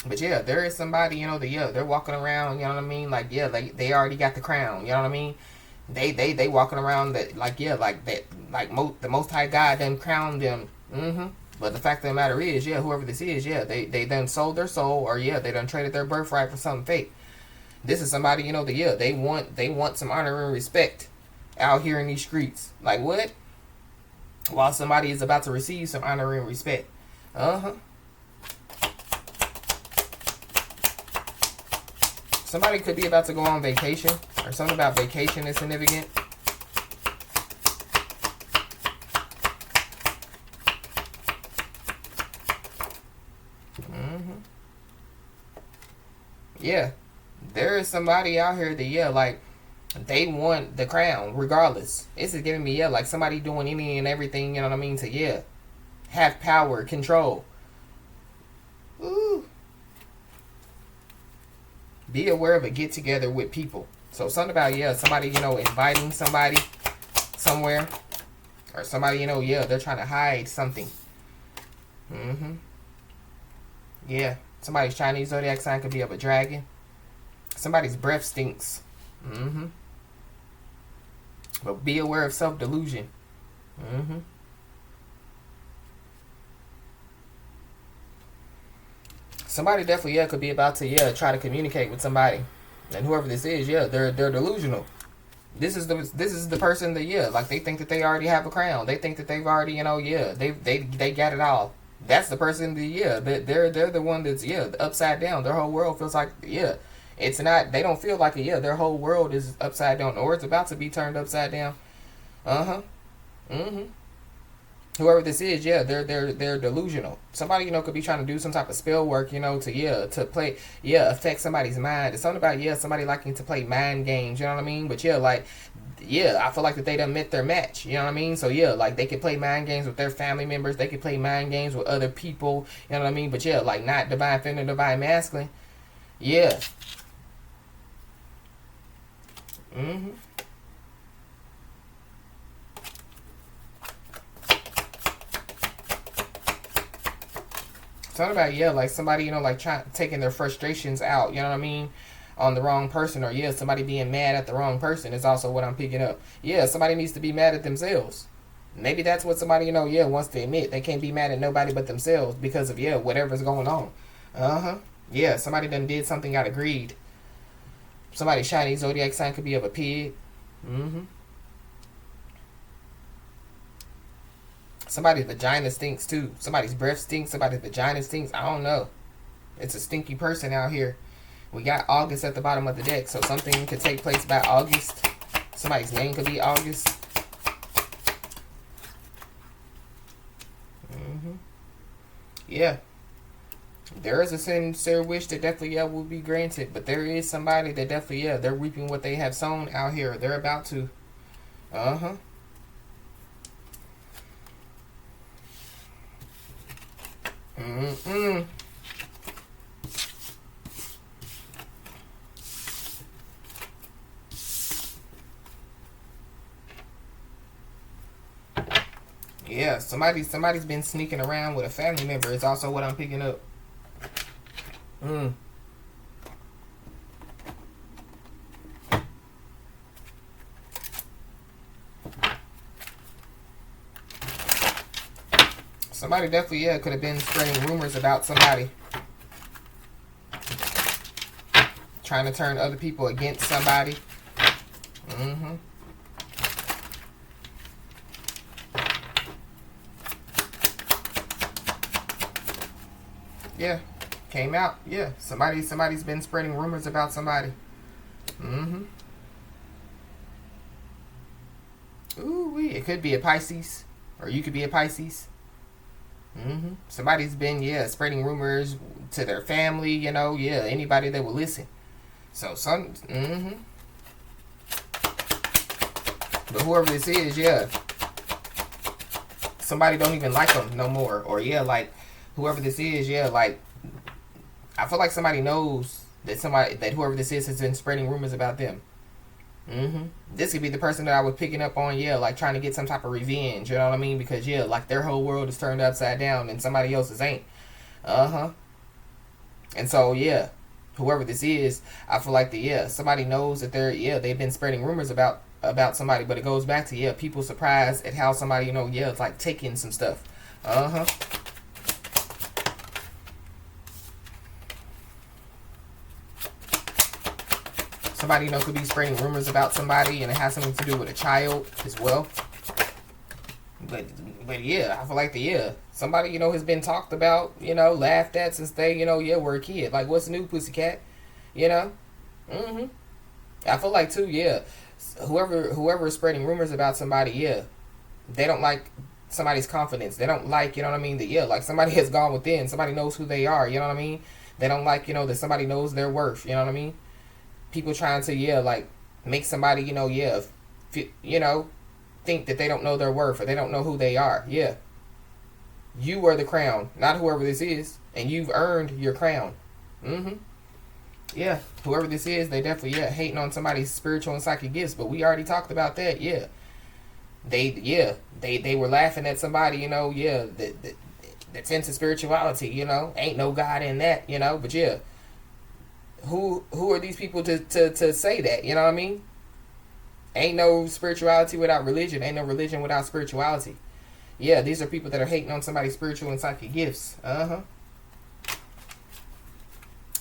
But yeah, there is somebody, you know, they're walking around, you know what I mean, like, yeah, they already got the crown, you know what I mean. They walking around that, like, yeah, like that, like the Most High God done crowned them. But the fact of the matter is, yeah, whoever this is, yeah, they done sold their soul, or yeah, they done traded their birthright for something fake. This is somebody, you know, yeah, they want some honor and respect out here in these streets. Like what? While somebody is about to receive some honor and respect. Somebody could be about to go on vacation, or something about vacation is significant. Yeah, there is somebody out here that, yeah, like they want the crown regardless. This is giving me, yeah, like somebody doing any and everything, you know what I mean, to, yeah, have power, control. Ooh. Be aware of a get together with people. So something about, yeah, somebody, you know, inviting somebody somewhere. Or somebody, yeah, they're trying to hide something. Yeah. Somebody's Chinese zodiac sign could be of a dragon. Somebody's breath stinks. But be aware of self-delusion. Somebody definitely, yeah, could be about to, yeah, try to communicate with somebody. And whoever this is, yeah, they're delusional. This is the person that, yeah, like they think that they already have a crown. They think that they've already, yeah, they got it all. That's the person that, yeah, they're the one that's, yeah, upside down. Their whole world feels like, yeah, it's not, they don't feel like it, yeah, their whole world is upside down or it's about to be turned upside down. Whoever this is, yeah, they're delusional. Somebody, could be trying to do some type of spell work, to play, yeah, affect somebody's mind. It's something about, yeah, somebody liking to play mind games, you know what I mean? But yeah, like, yeah, I feel like that they done met their match, you know what I mean? So yeah, like they could play mind games with their family members, they could play mind games with other people, you know what I mean? But yeah, like not divine feminine, divine masculine. Yeah. Something about, yeah, like somebody, like taking their frustrations out, you know what I mean, on the wrong person, or yeah, somebody being mad at the wrong person is also what I'm picking up. Yeah, somebody needs to be mad at themselves. Maybe that's what somebody, yeah, wants to admit. They can't be mad at nobody but themselves because of, yeah, whatever's going on. Yeah, somebody done did something out of greed. Somebody's Chinese zodiac sign could be of a pig. Somebody's vagina stinks too. Somebody's breath stinks. Somebody's vagina stinks. I don't know. It's a stinky person out here. We got August at the bottom of the deck, so something could take place by August. Somebody's name could be August. Yeah. There is a sincere wish that definitely, yeah, will be granted. But there is somebody that definitely, yeah, they're reaping what they have sown out here. They're about to. Yeah, somebody's been sneaking around with a family member. It's also what I'm picking up. Somebody definitely, yeah, could have been spreading rumors about somebody. Trying to turn other people against somebody. Yeah, came out. Yeah, somebody's been spreading rumors about somebody. Ooh, it could be a Pisces, or you could be a Pisces. Somebody's been, yeah, spreading rumors to their family, yeah, anybody that will listen. So but whoever this is, yeah, somebody don't even like them no more, or yeah, like whoever this is, yeah, like I feel like somebody knows that whoever this is has been spreading rumors about them. This could be the person that I was picking up on, yeah, like trying to get some type of revenge, you know what I mean? Because, yeah, like their whole world is turned upside down and somebody else's ain't. And so, yeah, whoever this is, I feel like somebody knows that they've been spreading rumors about somebody, but it goes back to, yeah, people surprised at how somebody, yeah, it's like taking some stuff. Somebody, could be spreading rumors about somebody, and it has something to do with a child as well. But yeah, I feel like somebody, has been talked about, laughed at since they, were a kid. Like, what's new, pussycat? I feel like too, yeah, whoever is spreading rumors about somebody, yeah, they don't like somebody's confidence. They don't like, that, like somebody has gone within. Somebody knows who they are, you know what I mean? They don't like, that somebody knows their worth, you know what I mean? People trying to, yeah, like make somebody, think that they don't know their worth or they don't know who they are. Yeah. You are the crown, not whoever this is. And you've earned your crown. Yeah. Whoever this is, they definitely, yeah, hating on somebody's spiritual and psychic gifts. But we already talked about that. Yeah. They were laughing at somebody, that's into spirituality, ain't no God in that, but yeah, who are these people to say that, you know what I mean? Ain't no spirituality without religion, ain't no religion without spirituality. Yeah, these are people that are hating on somebody's spiritual and psychic gifts.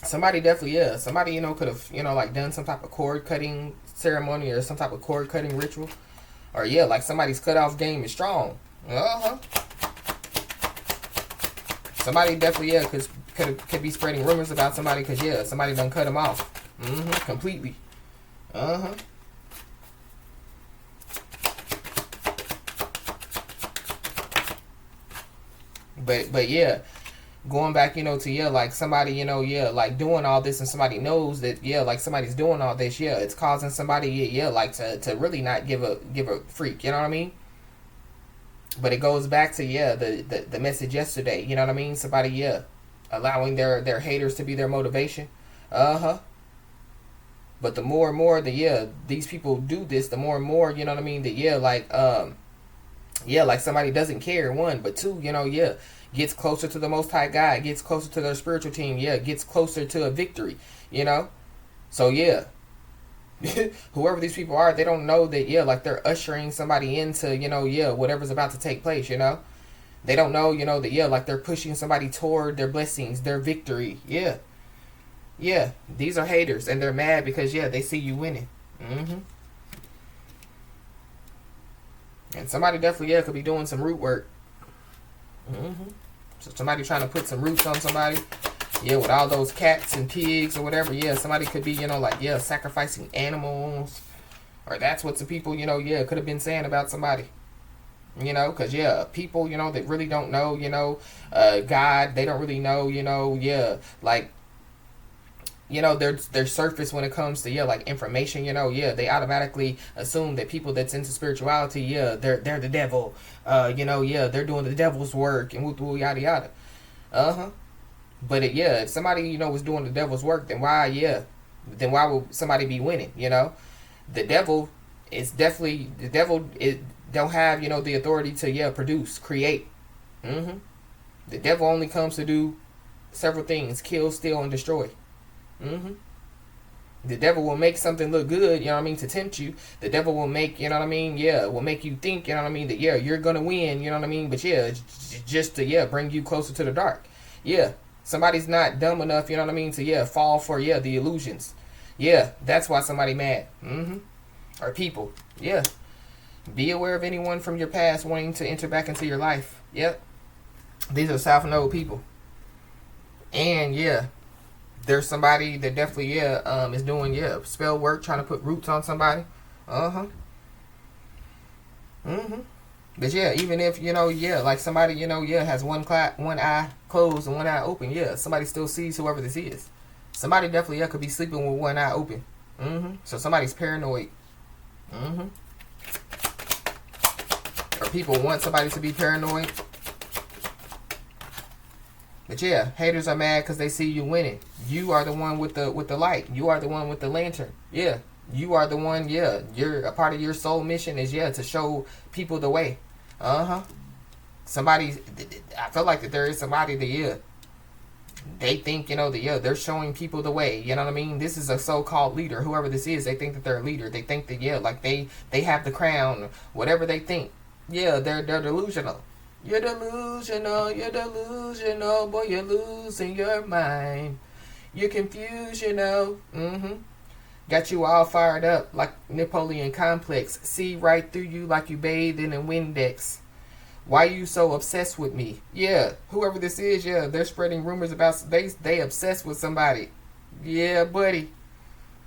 Somebody definitely, somebody, could have, like done some type of cord cutting ceremony or some type of cord cutting ritual. Or yeah, like somebody's cutoff game is strong. Somebody definitely, could be spreading rumors about somebody because, yeah, somebody done cut them off. Completely. But yeah, going back, to, yeah, like somebody, yeah, like doing all this and somebody knows that, yeah, like somebody's doing all this, yeah, it's causing somebody, yeah, like to really not give a freak, you know what I mean? But it goes back to, yeah, the message yesterday, you know what I mean? Somebody, yeah, allowing their haters to be their motivation. But the more and more that, yeah, these people do this, the more and more, you know what I mean, that, yeah, like somebody doesn't care, one, but two, yeah, gets closer to the Most High God, gets closer to their spiritual team, yeah, gets closer to a victory, So, yeah, whoever these people are, they don't know that, yeah, like they're ushering somebody into, yeah, whatever's about to take place, They don't know, that, yeah, like they're pushing somebody toward their blessings, their victory, yeah. Yeah, these are haters, and they're mad because, yeah, they see you winning. And somebody definitely, yeah, could be doing some root work. So somebody trying to put some roots on somebody, yeah, with all those cats and pigs or whatever, yeah, somebody could be, like, yeah, sacrificing animals, or that's what some people, yeah, could have been saying about somebody, because, yeah, people, that really don't know, God, they don't really know, yeah, like, their surface when it comes to, yeah, like information, yeah, they automatically assume that people that's into spirituality, yeah, they're the devil, yeah, they're doing the devil's work and woo yada yada. But if somebody, was doing the devil's work, then why would somebody be winning, The devil is definitely, it don't have, the authority to, yeah, produce, create. The devil only comes to do several things: kill, steal, and destroy. The devil will make something look good, to tempt you. The devil will make, yeah, will make you think, that, yeah, you're gonna win, but yeah, just to, yeah, bring you closer to the dark. Yeah, somebody's not dumb enough, to, yeah, fall for, yeah, the illusions. Yeah, that's why somebody mad. Or people. Yeah. Be aware of anyone from your past wanting to enter back into your life. Yep. These are South Node people. And yeah, there's somebody that definitely, yeah, is doing, yeah, spell work, trying to put roots on somebody. But yeah, even if, yeah, like somebody, yeah, has one eye closed and one eye open, yeah, somebody still sees whoever this is. Somebody definitely, yeah, could be sleeping with one eye open. So somebody's paranoid. Or people want somebody to be paranoid. But yeah, haters are mad because they see you winning. You are the one with the light. You are the one with the lantern. Yeah, you are the one. Yeah, you're a part of your soul mission is, yeah, to show people the way. Somebody, I feel like that there is somebody that, yeah, they think, that, yeah, they're showing people the way. You know what I mean? This is a so-called leader. Whoever this is, they think that they're a leader. They think that, yeah, like they have the crown. Whatever they think. Yeah, they're delusional. You're delusional, boy, you're losing your mind. You're confusional, Got you all fired up like Napoleon Complex. See right through you like you bathed in a Windex. Why you so obsessed with me? Yeah, whoever this is, yeah, they're spreading rumors about, they obsessed with somebody. Yeah, buddy.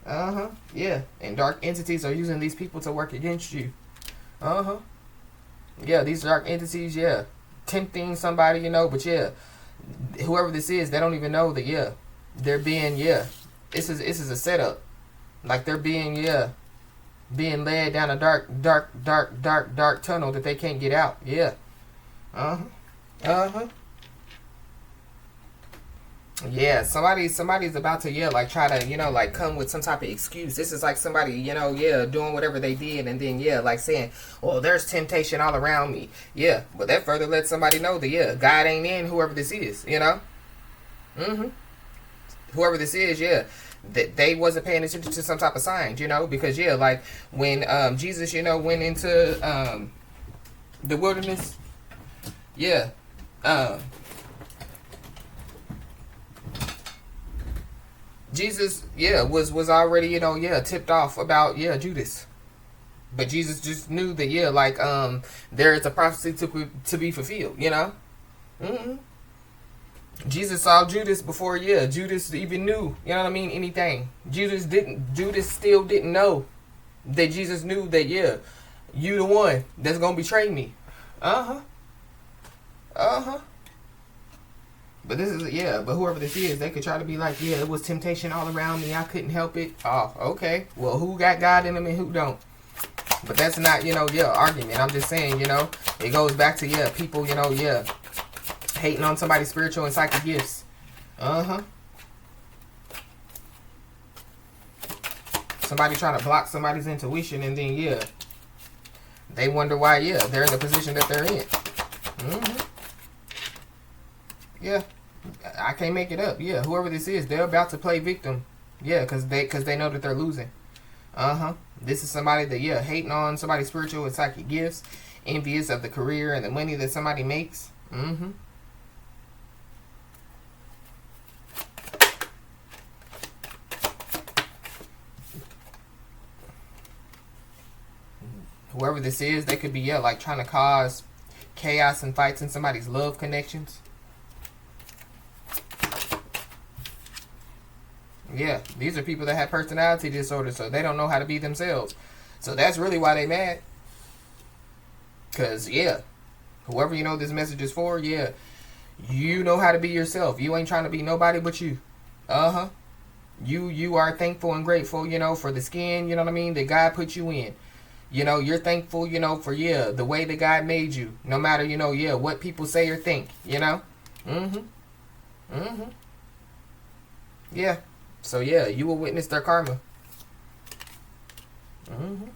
Yeah, and dark entities are using these people to work against you. Yeah, these dark entities, yeah, tempting somebody, but yeah, whoever this is, they don't even know that, yeah, they're being, yeah, this is a setup. Like they're being, yeah, being led down a dark tunnel that they can't get out. Yeah. Yeah, somebody's about to, yeah, like try to, like come with some type of excuse. This is like somebody, yeah, doing whatever they did, and then, yeah, like saying, well, there's temptation all around me. Yeah, but that further lets somebody know that, yeah, God ain't in whoever this is. Mm-hmm. Whoever this is, yeah, that they wasn't paying attention to some type of signs, because, yeah, like when Jesus, went into the wilderness, yeah, Jesus, yeah, was already, yeah, tipped off about, yeah, Judas. But Jesus just knew that, yeah, like there is a prophecy to be fulfilled. Mm-hmm. Jesus saw Judas before, yeah, Judas even knew, anything. Judas still didn't know that Jesus knew that, yeah, you the one that's gonna betray me. Uh-huh. Uh-huh. But this is, yeah, but whoever this is, they could try to be like, yeah, it was temptation all around me, I couldn't help it. Oh, okay. Well, who got God in them and who don't? But that's not, yeah, argument. I'm just saying, it goes back to, yeah, people, yeah, hating on somebody's spiritual and psychic gifts. Uh-huh. Somebody trying to block somebody's intuition, and then, yeah, they wonder why, yeah, they're in the position that they're in. Mm-hmm. Yeah. I can't make it up. Yeah, whoever this is, they're about to play victim. Yeah, because they know that they're losing. Uh-huh. This is somebody that, yeah, hating on somebody's spiritual and psychic gifts, envious of the career and the money that somebody makes. Mm-hmm. Whoever this is, they could be, yeah, like trying to cause chaos and fights in somebody's love connections. Yeah, these are people that have personality disorder, so they don't know how to be themselves. So that's really why they mad. Because, yeah, whoever this message is for, yeah, you know how to be yourself. You ain't trying to be nobody but you. Uh-huh. You are thankful and grateful, for the skin, that God put you in. You're thankful, for, yeah, the way that God made you. No matter, yeah, what people say or think, Mm-hmm. Mm-hmm. Yeah. So, yeah, you will witness their karma. Mm-hmm.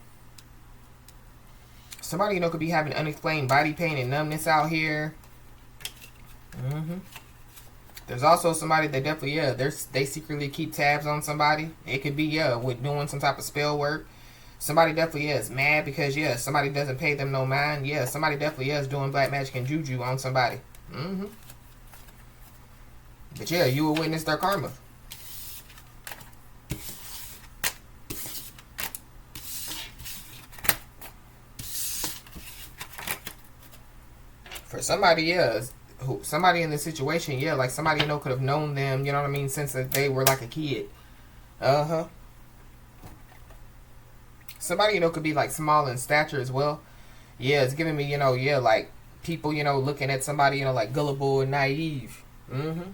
Somebody, could be having unexplained body pain and numbness out here. Mm-hmm. There's also somebody that definitely, yeah, they secretly keep tabs on somebody. It could be, yeah, with doing some type of spell work. Somebody definitely is mad because, yeah, somebody doesn't pay them no mind. Yeah, somebody definitely is doing black magic and juju on somebody. Mm-hmm. But, yeah, you will witness their karma. For somebody, yeah, somebody in this situation, yeah, like somebody, could have known them, since they were like a kid. Uh-huh. Somebody, could be like small in stature as well. Yeah, it's giving me, yeah, like people, looking at somebody, like gullible and naive. Mm-hmm.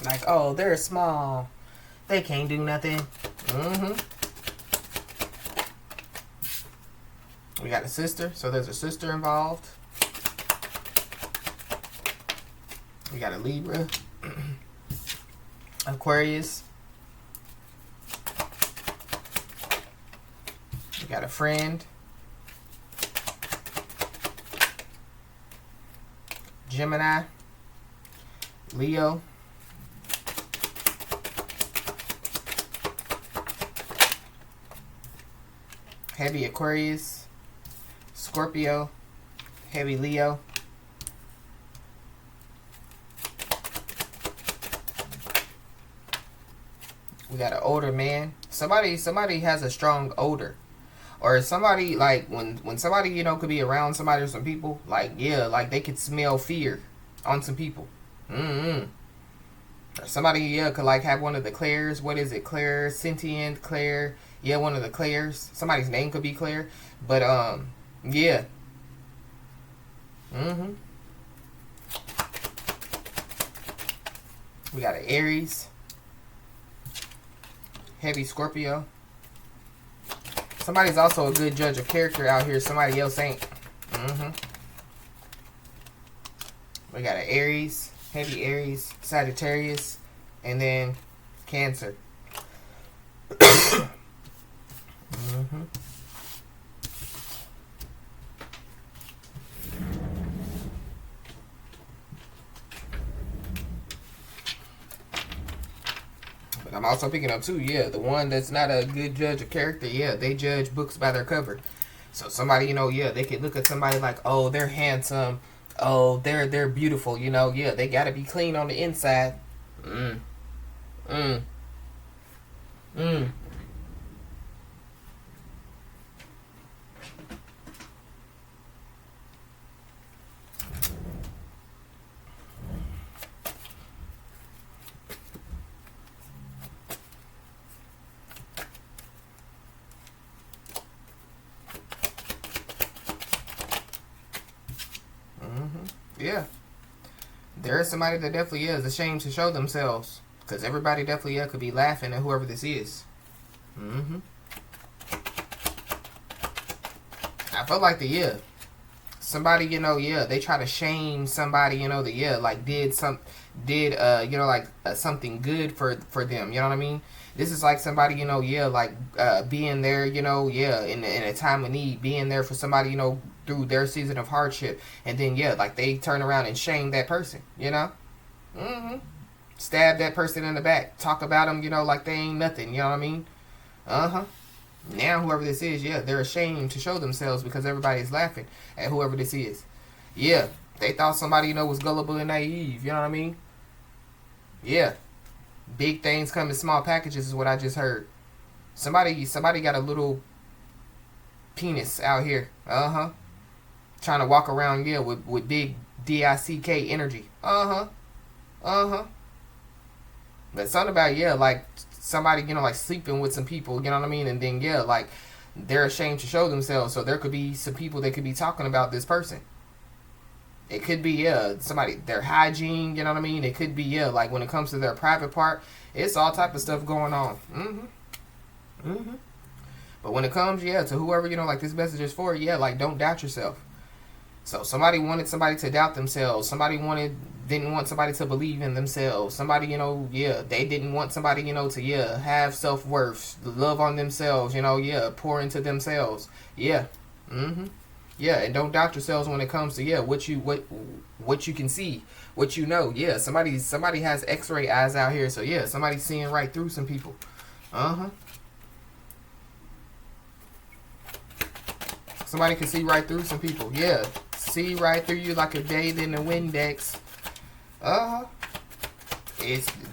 Like, oh, they're small. They can't do nothing. Mm-hmm. We got a sister, so there's a sister involved. We got a Libra. Aquarius. We got a friend. Gemini. Leo. Heavy Aquarius. Scorpio, heavy Leo. We got an older man. Somebody has a strong odor. Or somebody, like, when somebody, could be around somebody or some people, like, yeah, like they could smell fear on some people. Mm-hmm. Or somebody, yeah, could, like, have one of the Claires. What is it? Claire, sentient, Claire. Yeah, one of the Claires. Somebody's name could be Claire. But, yeah. Mm-hmm. We got an Aries. Heavy Scorpio. Somebody's also a good judge of character out here. Somebody else ain't. We got an Aries, heavy Aries, Sagittarius, and then Cancer. But I'm also picking up too, yeah, the one that's not a good judge of character, yeah, they judge books by their cover. So somebody, you know, yeah, they could look at somebody like, oh, they're handsome, oh, they're beautiful, you know, yeah, they gotta be clean on the inside. Mm. Mm. Mm. Yeah. There is somebody that definitely is ashamed to show themselves. Because everybody definitely could be laughing at whoever this is. I feel like somebody, you know, they try to shame somebody, you know, like did you know, like something good for them, you know what I mean? This is like somebody, you know, like being there, you know, in a time of need, being there for somebody, you know, through their season of hardship, and then like they turn around and shame that person, you know? Stab that person in the back, talk about them, you know, like they ain't nothing, you know what I mean? Now whoever this is, they're ashamed to show themselves because everybody's laughing at whoever this is. Yeah, they thought somebody, you know, was gullible and naive, you know what I mean? Yeah. Big things come in small packages is what I just heard. Somebody got a little penis out here. Trying to walk around, with big DICK energy. But something about, like somebody, you know, like sleeping with some people, you know what I mean? And then, like they're ashamed to show themselves. So there could be some people that could be talking about this person. It could be, somebody, their hygiene, you know what I mean? It could be, like when it comes to their private part, it's all type of stuff going on. But when it comes, to whoever, you know, like this message is for, like don't doubt yourself. So somebody wanted somebody to doubt themselves. Somebody didn't want somebody to believe in themselves. Somebody, you know, they didn't want somebody, you know, to, have self-worth, love on themselves, you know, pour into themselves. And don't doubt yourselves when it comes to, what you can see, what you know. Somebody has X-ray eyes out here, so somebody's seeing right through some people. Somebody can see right through some people. See right through you like a bathed in the Windex.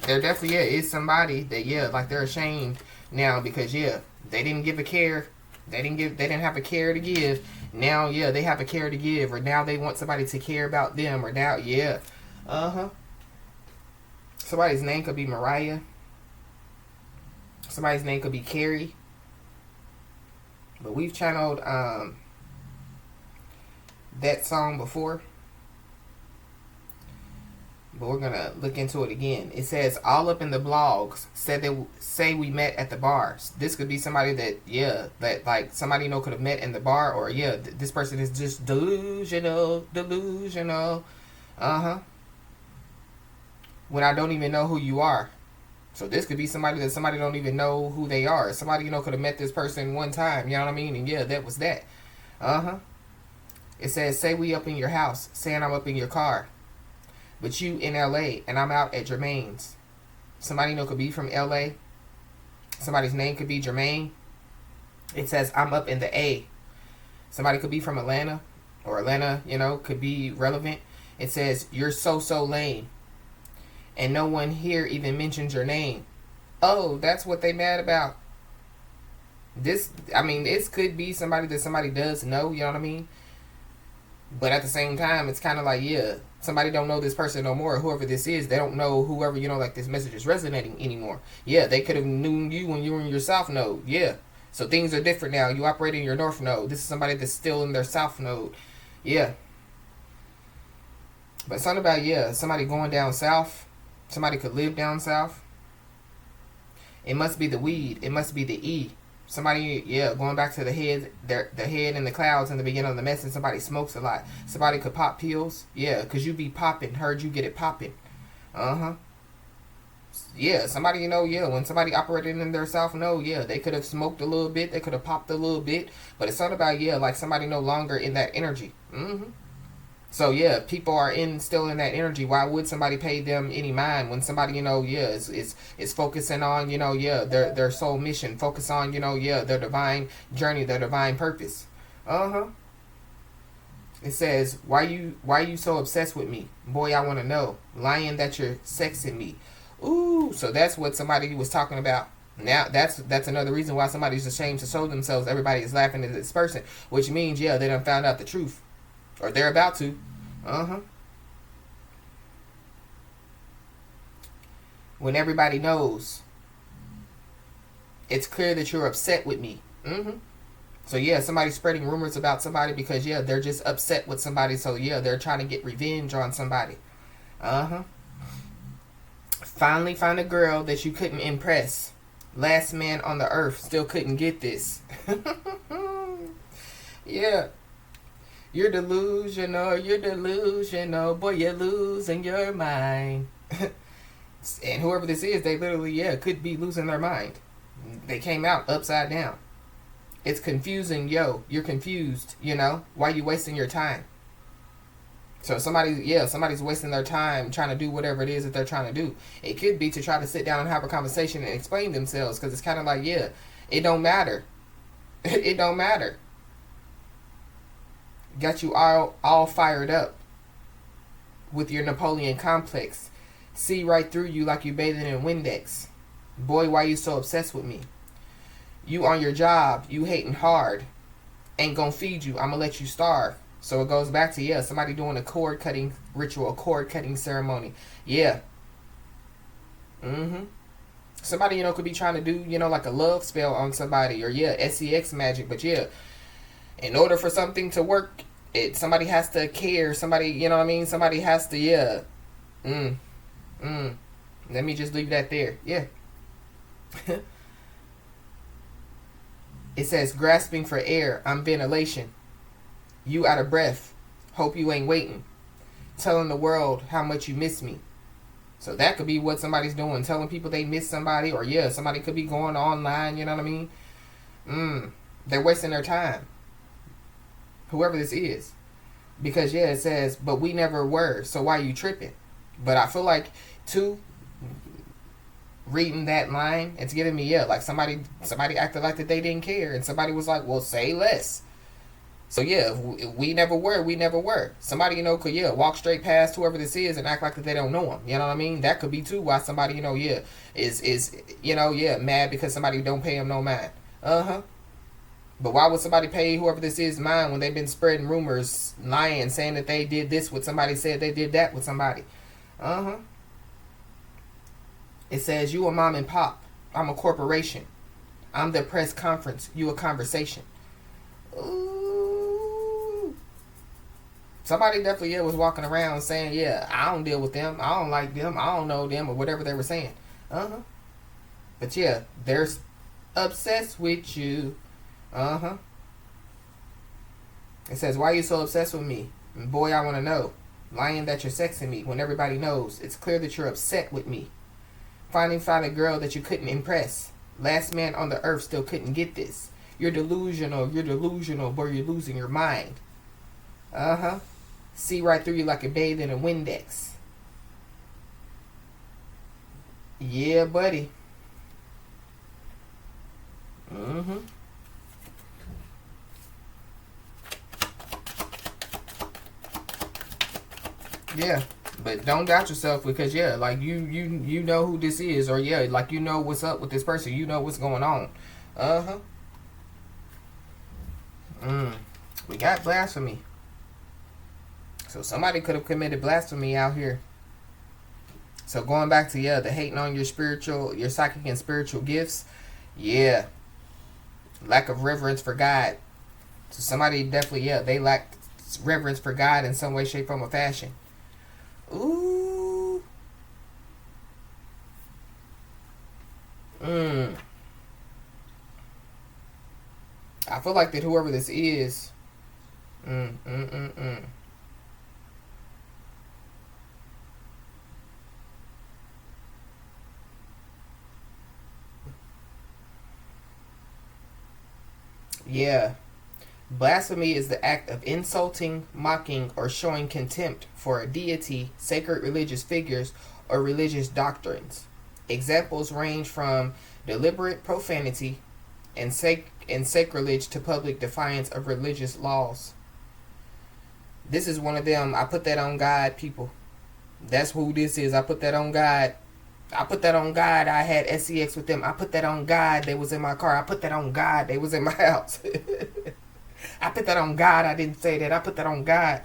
There definitely is somebody that like they're ashamed now because they didn't give a care. They didn't have a care to give. Now they have a care to give, or now they want somebody to care about them, or now somebody's name could be Mariah. Somebody's name could be Carrie. But we've channeled that song before, but we're gonna look into it again. It says all up in the blogs say we met at the bars. This could be somebody that that like somebody, you know, could have met in the bar, or this person is just delusional. When I don't even know who you are. So this could be somebody that somebody don't even know who they are. Somebody, you know, could have met this person one time, you know what I mean? And that was that. It says, say we up in your house, saying I'm up in your car. But you in LA and I'm out at Jermaine's. Somebody, you know, could be from LA. Somebody's name could be Jermaine. It says I'm up in the A. Somebody could be from Atlanta, or Atlanta, you know, could be relevant. It says you're so lame. And no one here even mentions your name. Oh, that's what they mad about. This could be somebody that somebody does know, you know what I mean? But at the same time, it's kind of like, somebody don't know this person no more. Whoever this is, they don't know whoever, you know, like this message is resonating anymore. They could have known you when you were in your south node. So things are different now. You operate in your north node. This is somebody that's still in their south node. But something about, somebody going down south. Somebody could live down south. It must be the weed. It must be the E. Somebody, yeah, going back to the head, the head in the clouds in the beginning of the message. Somebody smokes a lot. Somebody could pop pills. Yeah, because you be popping. Heard you get it popping. Uh-huh. Yeah, somebody, yeah, when somebody operated in their self, no, yeah, they could have smoked a little bit. They could have popped a little bit. But it's not about, yeah, like somebody no longer in that energy. Mm-hmm. So yeah, people are still in that energy. Why would somebody pay them any mind when somebody, yeah, is focusing on, yeah, their soul mission, focus on, yeah, their divine journey, their divine purpose. Uh-huh. It says, why you so obsessed with me? Boy, I wanna know. Lying that you're sexing me. Ooh, so that's what somebody was talking about. Now that's another reason why somebody's ashamed to show themselves. Everybody is laughing at this person, which means, yeah, they done found out the truth. Or they're about to. Uh-huh. When everybody knows, it's clear that you're upset with me. Mm-hmm. So yeah, somebody's spreading rumors about somebody because, yeah, they're just upset with somebody. So yeah, they're trying to get revenge on somebody. Uh-huh. Finally found a girl that you couldn't impress. Last man on the earth still couldn't get this. Yeah. You're delusional, boy, you're losing your mind. And whoever this is, they literally, yeah, could be losing their mind. They came out upside down. It's confusing, yo. You're confused, Why you wasting your time? So somebody's wasting their time trying to do whatever it is that they're trying to do. It could be to try to sit down and have a conversation and explain themselves, because it's kind of like, yeah, it don't matter. It don't matter. Got you all fired up with your Napoleon complex. See right through you like you bathing in Windex. Boy, why you so obsessed with me? You on your job, you hating hard. Ain't gonna feed you, I'ma let you starve. So it goes back to, yeah, somebody doing a cord cutting ritual, a cord cutting ceremony. Yeah. Mm-hmm. Somebody, could be trying to do, like a love spell on somebody, or yeah, sex magic. But yeah, in order for something to work, somebody has to care. Somebody, you know what I mean? Somebody has to, yeah. Let me just leave that there. Yeah. It says, grasping for air, I'm ventilation. You out of breath. Hope you ain't waiting. Telling the world how much you miss me. So that could be what somebody's doing. Telling people they miss somebody. Or yeah, somebody could be going online, you know what I mean? They're wasting their time. Whoever this is. Because yeah, it says, but we never were. So why you tripping? But I feel like, too, reading that line, it's giving me, yeah, like somebody acted like that they didn't care. And somebody was like, well, say less. So yeah, we never were. Somebody, could, yeah, walk straight past whoever this is and act like that they don't know him. You know what I mean? That could be too why somebody, yeah, is mad because somebody don't pay him no mind. Uh-huh. But why would somebody pay whoever this is mind when they've been spreading rumors, lying, saying that they did this with somebody, said they did that with somebody? Uh-huh. It says, you a mom and pop. I'm a corporation. I'm the press conference. You a conversation. Ooh. Somebody definitely, yeah, was walking around saying, yeah, I don't deal with them. I don't like them. I don't know them, or whatever they were saying. Uh-huh. But yeah, they're obsessed with you. Uh-huh. It says, why are you so obsessed with me? And boy, I want to know. Lying that you're sexing me when everybody knows. It's clear that you're upset with me. Finally found a girl that you couldn't impress. Last man on the earth still couldn't get this. You're delusional, boy, you're losing your mind. Uh-huh. See right through you like a bathe in a Windex. Yeah, buddy. Mm-hmm. Yeah, but don't doubt yourself, because yeah, like you know who this is, or yeah, like you know what's up with this person, you know what's going on. Uh-huh. We got blasphemy. So somebody could have committed blasphemy out here. So going back to, yeah, the hating on your psychic and spiritual gifts. Yeah. Lack of reverence for God. So somebody definitely, yeah, they lack reverence for God in some way, shape, form, or fashion. Ooh. I feel like that whoever this is, mm, mm, mm, mm. Yeah. Blasphemy is the act of insulting, mocking, or showing contempt for a deity, sacred religious figures, or religious doctrines. Examples range from deliberate profanity and sacrilege to public defiance of religious laws. This is one of them. I put that on God, people. That's who this is. I put that on God. I put that on God. I had SCX with them. I put that on God. They was in my car. I put that on God. They was in my house. I put that on God. I didn't say that. I put that on God.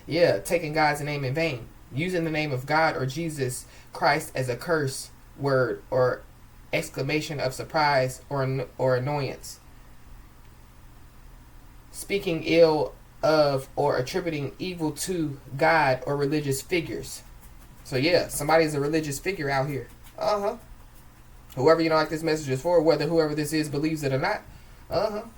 Yeah, taking God's name in vain. Using the name of God or Jesus Christ as a curse word or exclamation of surprise or annoyance. Speaking ill of or attributing evil to God or religious figures. So yeah, somebody's a religious figure out here. Whoever like this message is for, whether whoever this is believes it or not.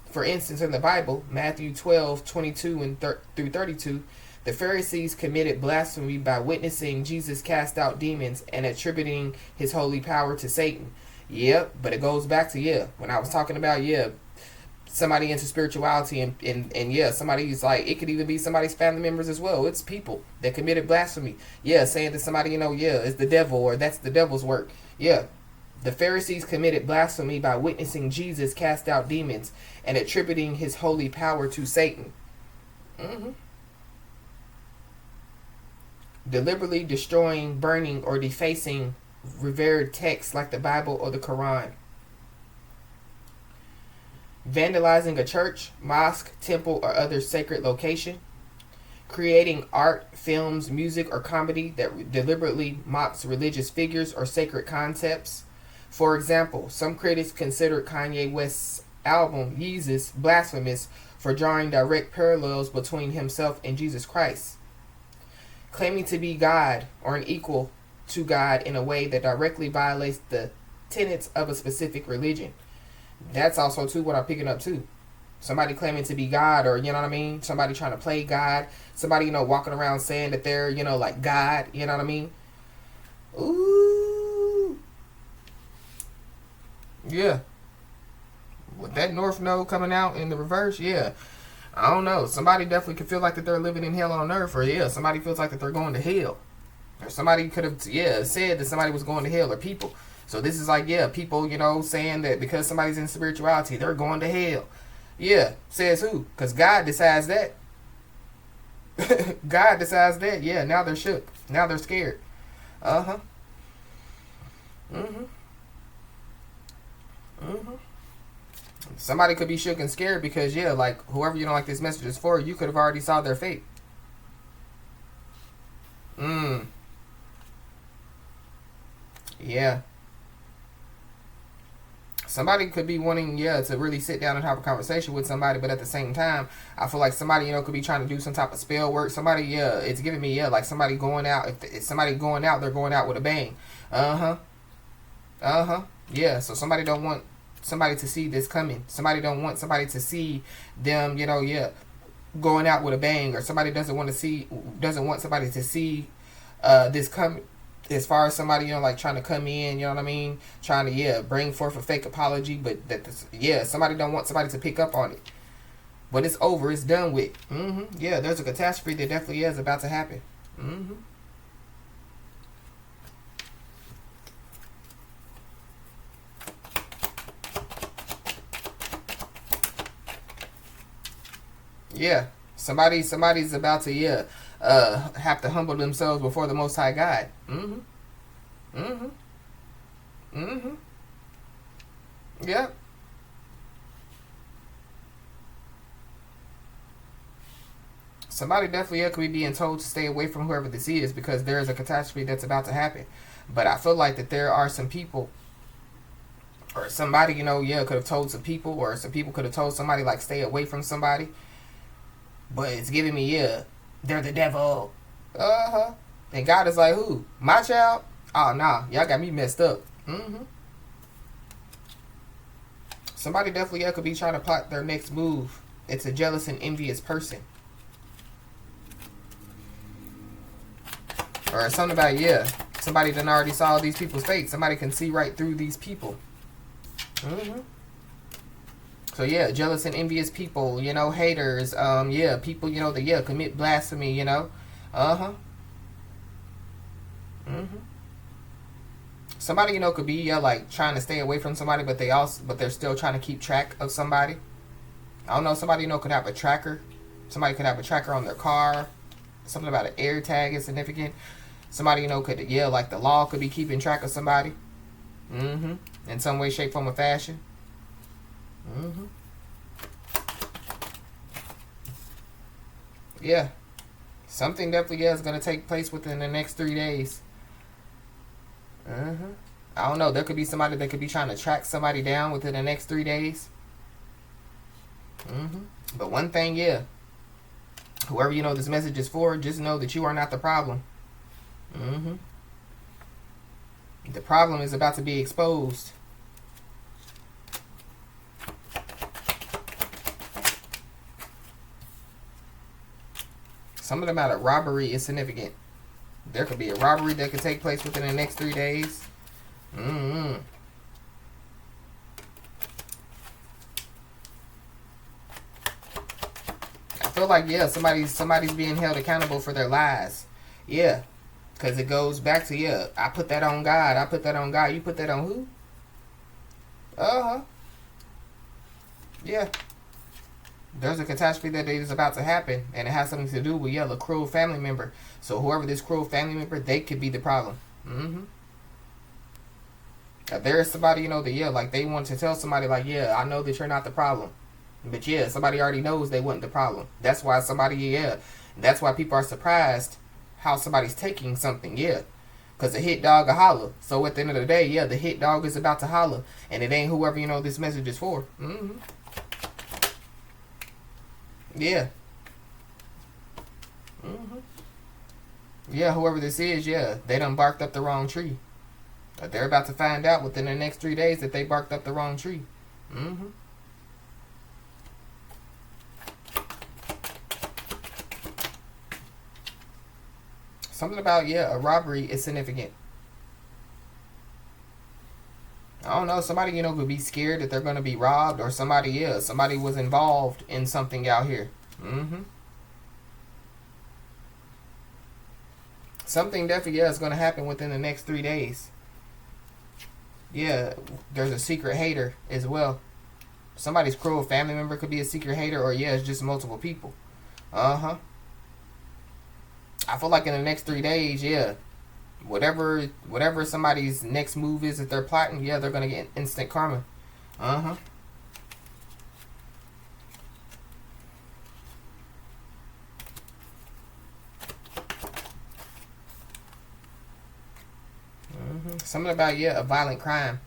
For instance, in the Bible, Matthew 12:22 and through 32, the Pharisees committed blasphemy by witnessing Jesus cast out demons and attributing his holy power to Satan. Yep, but it goes back to, when I was talking about, somebody into spirituality and somebody's like, it could even be somebody's family members as well. It's people that committed blasphemy. Saying that somebody, is the devil or that's the devil's work. The Pharisees committed blasphemy by witnessing Jesus cast out demons and attributing his holy power to Satan. Deliberately destroying, burning, or defacing revered texts like the Bible or the Quran. Vandalizing a church, mosque, temple, or other sacred location. Creating art, films, music, or comedy that deliberately mocks religious figures or sacred concepts. For example, some critics considered Kanye West's album Yeezus blasphemous for drawing direct parallels between himself and Jesus Christ. Claiming to be God or an equal to God in a way that directly violates the tenets of a specific religion. That's also too what I'm picking up too. Somebody claiming to be God, or somebody trying to play God. Somebody, walking around saying that they're, like God, you know what I mean? Ooh. Yeah. With that North Node coming out in the reverse, I don't know. Somebody definitely could feel like that they're living in hell on earth, or somebody feels like that they're going to hell. Or somebody could have, said that somebody was going to hell, or people. So this is like, people, saying that because somebody's in spirituality, they're going to hell. Says who? Because God decides that. God decides that. Now they're shook. Now they're scared. Somebody could be shook and scared because, like, whoever like this message is for, you could have already saw their fate. Yeah. Somebody could be wanting, to really sit down and have a conversation with somebody, but at the same time, I feel like somebody, could be trying to do some type of spell work. Somebody, it's giving me, like somebody going out. If somebody going out, they're going out with a bang. So somebody don't want somebody to see this coming. Somebody don't want somebody to see them, going out with a bang, or somebody doesn't want somebody to see this coming. As far as somebody, like trying to come in, you know what I mean? Trying to, bring forth a fake apology, but somebody don't want somebody to pick up on it. But it's over, it's done with. There's a catastrophe that definitely is about to happen. Somebody's about to, have to humble themselves before the Most High God. Yeah. Somebody definitely could be being told to stay away from whoever this is because there is a catastrophe that's about to happen. But I feel like that there are some people, or somebody, could have told some people, or some people could have told somebody, like, stay away from somebody. But it's giving me, they're the devil. And God is like, who? My child? Oh, nah. Y'all got me messed up. Somebody definitely, yeah, could be trying to plot their next move. It's a jealous and envious person. Or something about, yeah, somebody done already saw these people's fate. Somebody can see right through these people. So yeah, jealous and envious people, you know, haters, yeah, people, you know, that, yeah, commit blasphemy, you know. Somebody, you know, could be, yeah, like trying to stay away from somebody, but they're still trying to keep track of somebody. I don't know, somebody, you know, could have a tracker. Somebody could have a tracker on their car. Something about an air tag is significant. Somebody, you know, could, yeah, like the law could be keeping track of somebody. In some way, shape, form, or fashion. Yeah. Something definitely, yeah, is going to take place within the next 3 days. I don't know. There could be somebody that could be trying to track somebody down within the next 3 days. But one thing, yeah. Whoever, you know, this message is for, just know that you are not the problem. The problem is about to be exposed. Something about a robbery is significant. There could be a robbery that could take place within the next 3 days. I feel like, yeah, somebody's being held accountable for their lies. Yeah. Because it goes back to, yeah, I put that on God. I put that on God. You put that on who? Yeah. There's a catastrophe that is about to happen, and it has something to do with, yeah, a cruel family member. So whoever this cruel family member, they could be the problem. There is somebody, you know, that, yeah, like they want to tell somebody, like, yeah, I know that you're not the problem. But yeah, somebody already knows they wasn't the problem. That's why that's why people are surprised how somebody's taking something, yeah. Because the hit dog will holler. So at the end of the day, yeah, the hit dog is about to holler. And it ain't whoever, you know, this message is for. Yeah. Yeah, whoever this is, yeah, they done barked up the wrong tree. But they're about to find out within the next 3 days that they barked up the wrong tree. Something about, yeah, a robbery is significant. I don't know, somebody, you know, could be scared that they're going to be robbed, or somebody was involved in something out here. Something definitely, yeah, is going to happen within the next 3 days. Yeah, there's a secret hater as well. Somebody's cruel family member could be a secret hater, or yeah, it's just multiple people. I feel like in the next 3 days, yeah, whatever somebody's next move is that they're plotting, yeah, they're gonna get instant karma. Something about, yeah, a violent crime.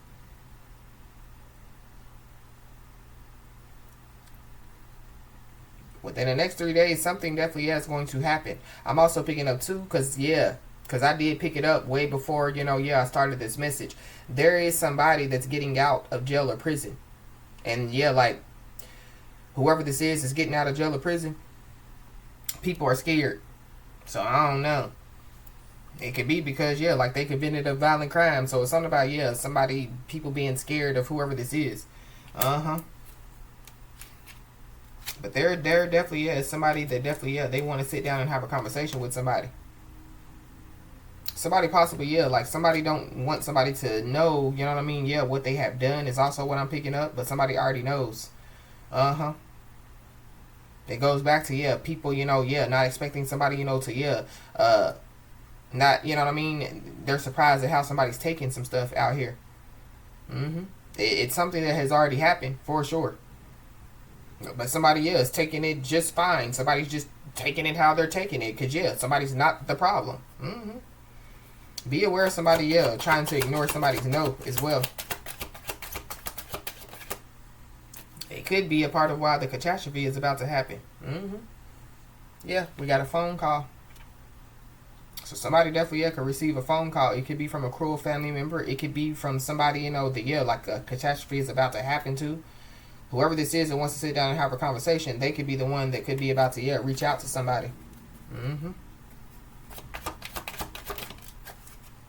Within the next 3 days, something definitely is going to happen. I'm also picking up too, because I did pick it up way before, you know, yeah, I started this message. There is somebody that's getting out of jail or prison. And yeah, like, whoever this is getting out of jail or prison, people are scared. So I don't know. It could be because, yeah, like they committed a violent crime. So it's something about, yeah, people being scared of whoever this is. But there definitely is somebody that definitely, yeah, they want to sit down and have a conversation with somebody. Somebody possibly, yeah, like somebody don't want somebody to know, you know what I mean? Yeah, what they have done is also what I'm picking up, but somebody already knows. It goes back to, yeah, people, you know, yeah, not expecting somebody, you know, to, yeah, not, you know what I mean? They're surprised at how somebody's taking some stuff out here. It's something that has already happened, for sure. But somebody is taking it just fine. Somebody's just taking it how they're taking it. Because, yeah, somebody's not the problem. Be aware of somebody, yeah, trying to ignore somebody's no as well. It could be a part of why the catastrophe is about to happen. Yeah, we got a phone call. So somebody definitely, yeah, could receive a phone call. It could be from a cruel family member. It could be from somebody, you know, that, yeah, like a catastrophe is about to happen to. whoever this is that wants to sit down and have a conversation, they could be the one that could be about to, yeah, reach out to somebody.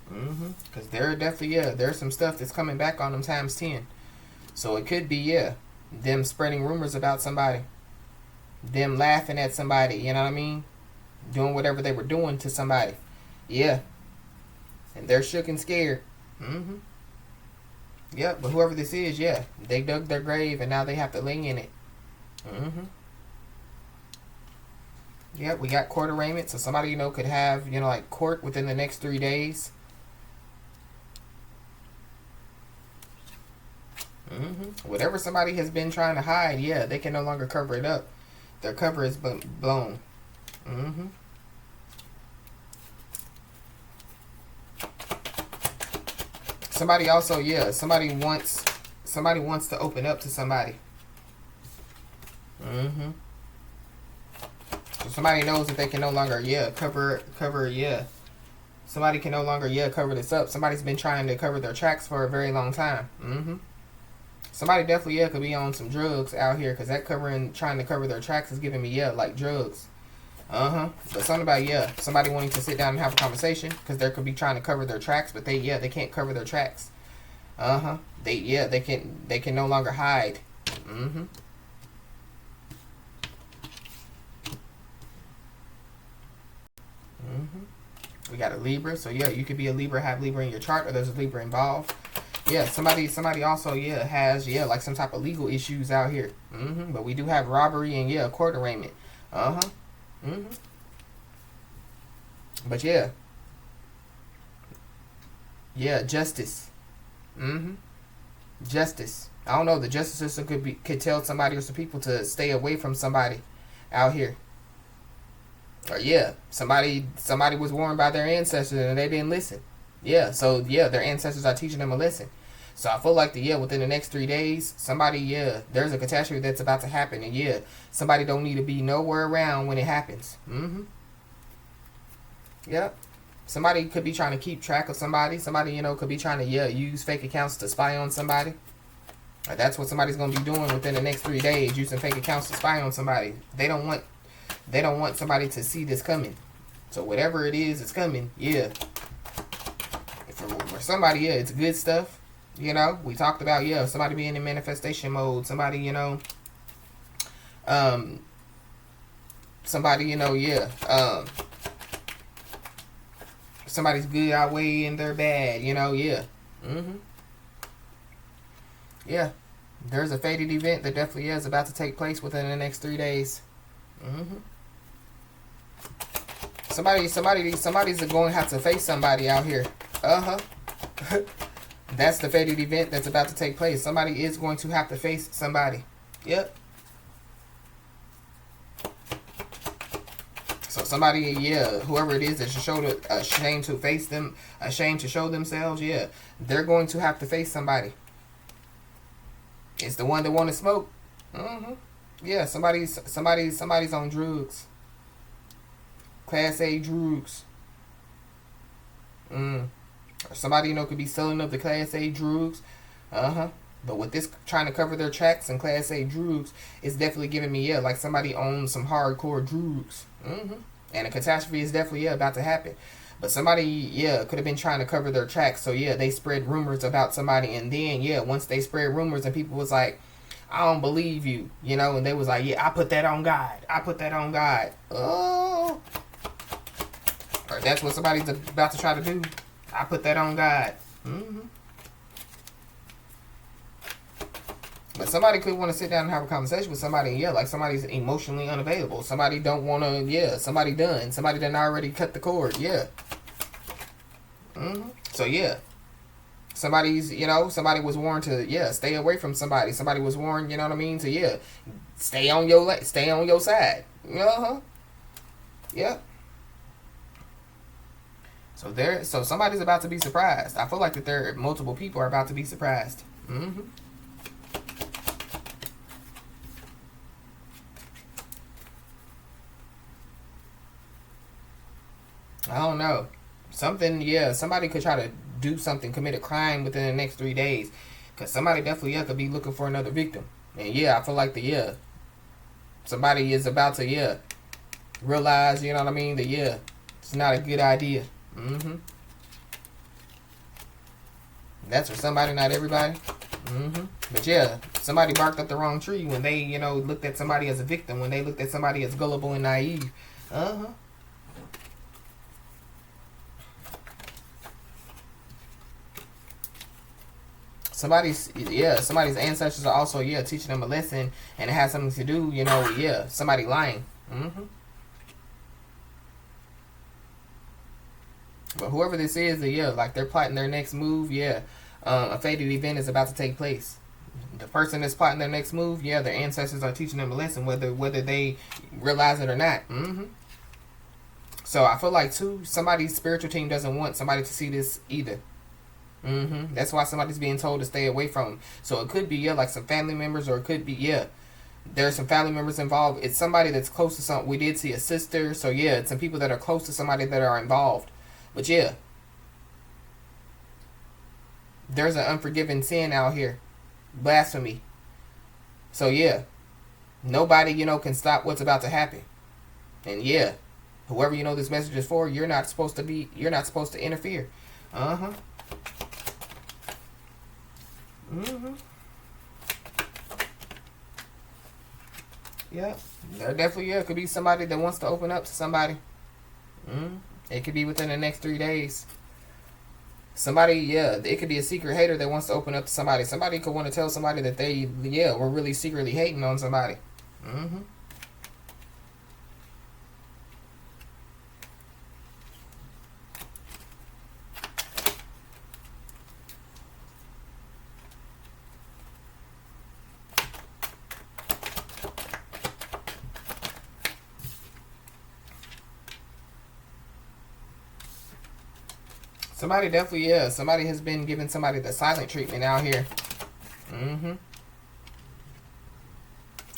Because there definitely, yeah, there's some stuff that's coming back on them times 10. So it could be, yeah, them spreading rumors about somebody. Them laughing at somebody, you know what I mean? Doing whatever they were doing to somebody. Yeah. And they're shook and scared. Yep, but whoever this is, yeah, they dug their grave and now they have to lay in it. Yep, we got court arraignment. So somebody, could have, like court within the next 3 days. Whatever somebody has been trying to hide, yeah, they can no longer cover it up. Their cover is blown. Somebody also, yeah, somebody wants to open up to somebody. So somebody knows that they can no longer, yeah, cover, yeah. Somebody can no longer, yeah, cover this up. Somebody's been trying to cover their tracks for a very long time. Somebody definitely, yeah, could be on some drugs out here, because that trying to cover their tracks is giving me, yeah, like drugs. But something about, yeah, somebody wanting to sit down and have a conversation, because they could be trying to cover their tracks, but they can't cover their tracks. They can no longer hide. We got a Libra, so yeah, you could be a Libra, have Libra in your chart, or there's a Libra involved. Yeah, somebody also, yeah, has, yeah, like some type of legal issues out here. But we do have robbery and, yeah, court arraignment. But yeah. Yeah, justice. Justice. I don't know, the justice system could tell somebody or some people to stay away from somebody out here. Or yeah, somebody was warned by their ancestors and they didn't listen. Yeah, so yeah, their ancestors are teaching them a lesson. So I feel like within the next 3 days, somebody, yeah, there's a catastrophe that's about to happen, and yeah, somebody don't need to be nowhere around when it happens. Yep. Somebody could be trying to keep track of somebody. Somebody, could be trying to, yeah, use fake accounts to spy on somebody. That's what somebody's gonna be doing within the next 3 days, using fake accounts to spy on somebody. They don't want somebody to see this coming. So whatever it is, it's coming. Yeah. For somebody, yeah, it's good stuff. We talked about, yeah, somebody being in manifestation mode. Somebody, yeah, somebody's good outweighing their bad, yeah. Yeah. There's a fated event that definitely is about to take place within the next 3 days. Somebody's going to have to face somebody out here. That's the fated event that's about to take place. Somebody is going to have to face somebody. Yep. So somebody, yeah, whoever it is that's ashamed to face them, ashamed to show themselves, yeah, they're going to have to face somebody. It's the one that want to smoke. Yeah, somebody's on drugs. Class A drugs. Or somebody, could be selling up the Class A drugs. But with this trying to cover their tracks and Class A drugs, it's definitely giving me, yeah, like somebody owns some hardcore drugs. And a catastrophe is definitely, yeah, about to happen. But somebody, yeah, could have been trying to cover their tracks. So, yeah, they spread rumors about somebody. And then, yeah, once they spread rumors and people was like, I don't believe you, and they was like, yeah, I put that on God. I put that on God. Oh. Or that's what somebody's about to try to do. I put that on God. But somebody could want to sit down and have a conversation with somebody, yeah, like somebody's emotionally unavailable. Somebody don't want to, yeah, somebody done. Somebody done already cut the cord, yeah. So, yeah. Somebody was warned to, yeah, stay away from somebody. Somebody was warned, you know what I mean, to, yeah, stay on your side. Yeah. So somebody's about to be surprised. I feel like that multiple people are about to be surprised. I don't know. Somebody could try to do something, commit a crime within the next 3 days. Because somebody definitely could be looking for another victim. And yeah, I feel like somebody is about to realize, you know what I mean, that it's not a good idea. That's for somebody, not everybody. But yeah, somebody barked up the wrong tree when they, looked at somebody as a victim, when they looked at somebody as gullible and naive. Somebody's ancestors are also teaching them a lesson, and it has something to do, somebody lying. But whoever this is, like they're plotting their next move. A fated event is about to take place. The person that's plotting their next move, their ancestors are teaching them a lesson, whether they realize it or not. So I feel like too, somebody's spiritual team doesn't want somebody to see this either. That's why somebody's being told to stay away from them. So it could be like some family members, or it could be there's some family members involved. It's somebody that's close to something. We did see a sister, so it's some people that are close to somebody that are involved. But there's an unforgiven sin out here, blasphemy. So nobody can stop what's about to happen. And whoever this message is for, you're not supposed to interfere. Yeah, there definitely could be somebody that wants to open up to somebody. It could be within the next 3 days. Somebody, it could be a secret hater that wants to open up to somebody. Somebody could want to tell somebody that they, were really secretly hating on somebody. Somebody definitely, somebody has been giving somebody the silent treatment out here.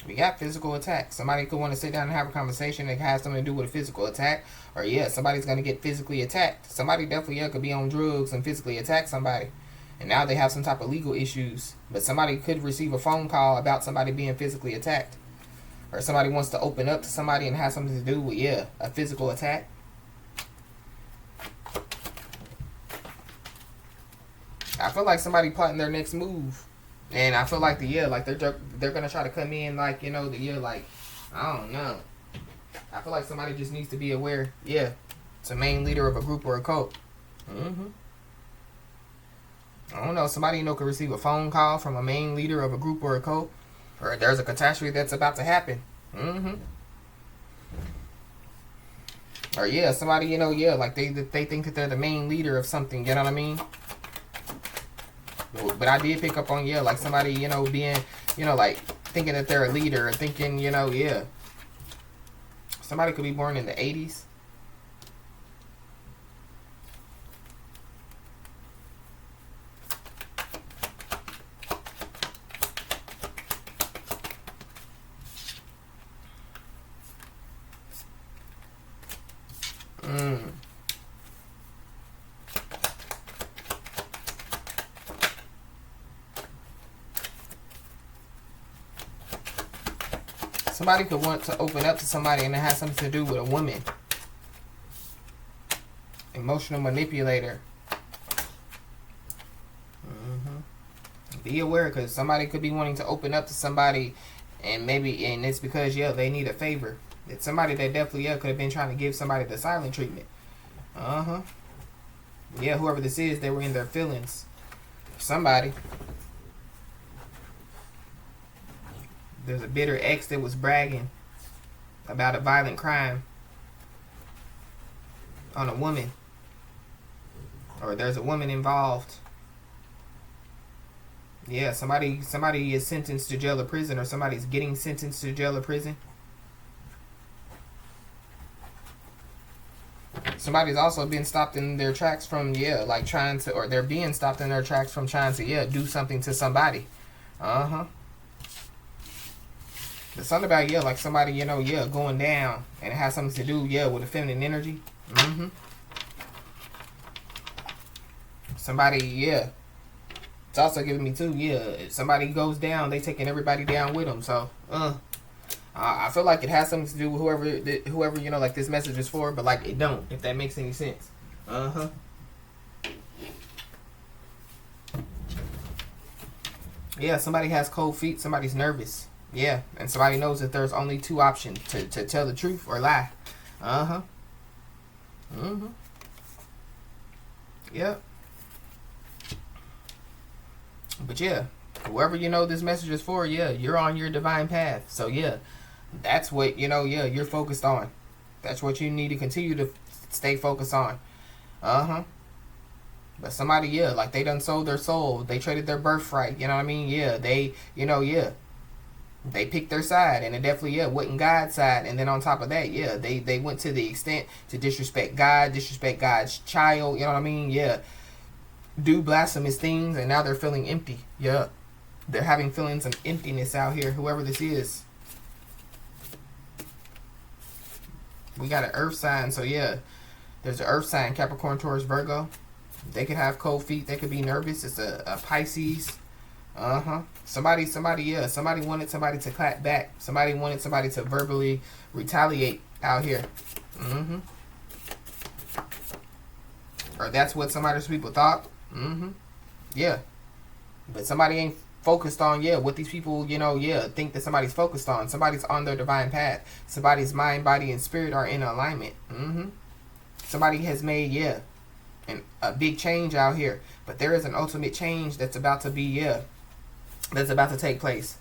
We got physical attack. Somebody could want to sit down and have a conversation that has something to do with a physical attack. Or somebody's going to get physically attacked. Somebody definitely could be on drugs and physically attack somebody. And now they have some type of legal issues. But somebody could receive a phone call about somebody being physically attacked. Or somebody wants to open up to somebody and have something to do with, a physical attack. I feel like somebody plotting their next move, and I feel like they're gonna try to come in like like I don't know. I feel like somebody just needs to be aware. It's a main leader of a group or a cult. I don't know. Somebody could receive a phone call from a main leader of a group or a cult, or there's a catastrophe that's about to happen. Or somebody like they think that they're the main leader of something. You know what I mean? But I did pick up on like somebody being like thinking that they're a leader, or thinking somebody could be born in the 80s. Somebody could want to open up to somebody, and it has something to do with a woman. Emotional manipulator. Be aware, because somebody could be wanting to open up to somebody, and it's because they need a favor. It's somebody that definitely could have been trying to give somebody the silent treatment. Whoever this is, they were in their feelings. Somebody. There's a bitter ex that was bragging about a violent crime on a woman. Or there's a woman involved. Somebody is sentenced to jail or prison, or somebody's getting sentenced to jail or prison. Somebody's also been stopped in their tracks from like trying to, or they're being stopped in their tracks from trying to do something to somebody. There's something about like somebody going down, and it has something to do with a feminine energy. Somebody It's also giving me too, yeah, if somebody goes down, they taking everybody down with them. So, I feel like it has something to do with whoever you know, like this message is for, but like it don't, if that makes any sense. Yeah, somebody has cold feet, somebody's nervous. Yeah, and somebody knows that there's only two options, to tell the truth or lie. Yep. But yeah, whoever you know this message is for, yeah, you're on your divine path. So yeah, that's what, you know, yeah, you're focused on. That's what you need to continue to stay focused on. But somebody, yeah, like they done sold their soul. They traded their birthright. You know what I mean? Yeah, they, you know, yeah, they picked their side, and it definitely, yeah, wasn't God's side. And then on top of that, yeah, they went to the extent to disrespect God, disrespect God's child. You know what I mean? Yeah, do blasphemous things, and now they're feeling empty. Yeah, they're having feelings of emptiness out here. Whoever this is, we got an earth sign. So yeah, there's an earth sign: Capricorn, Taurus, Virgo. They could have cold feet. They could be nervous. It's a Pisces. Somebody, yeah. Somebody wanted somebody to clap back. Somebody wanted somebody to verbally retaliate out here. Or that's what some other people thought. Yeah. But somebody ain't focused on, yeah, what these people, you know, yeah, think that somebody's focused on. Somebody's on their divine path. Somebody's mind, body, and spirit are in alignment. Somebody has made, yeah, a big change out here, but there is an ultimate change that's about to be, yeah, that's about to take place.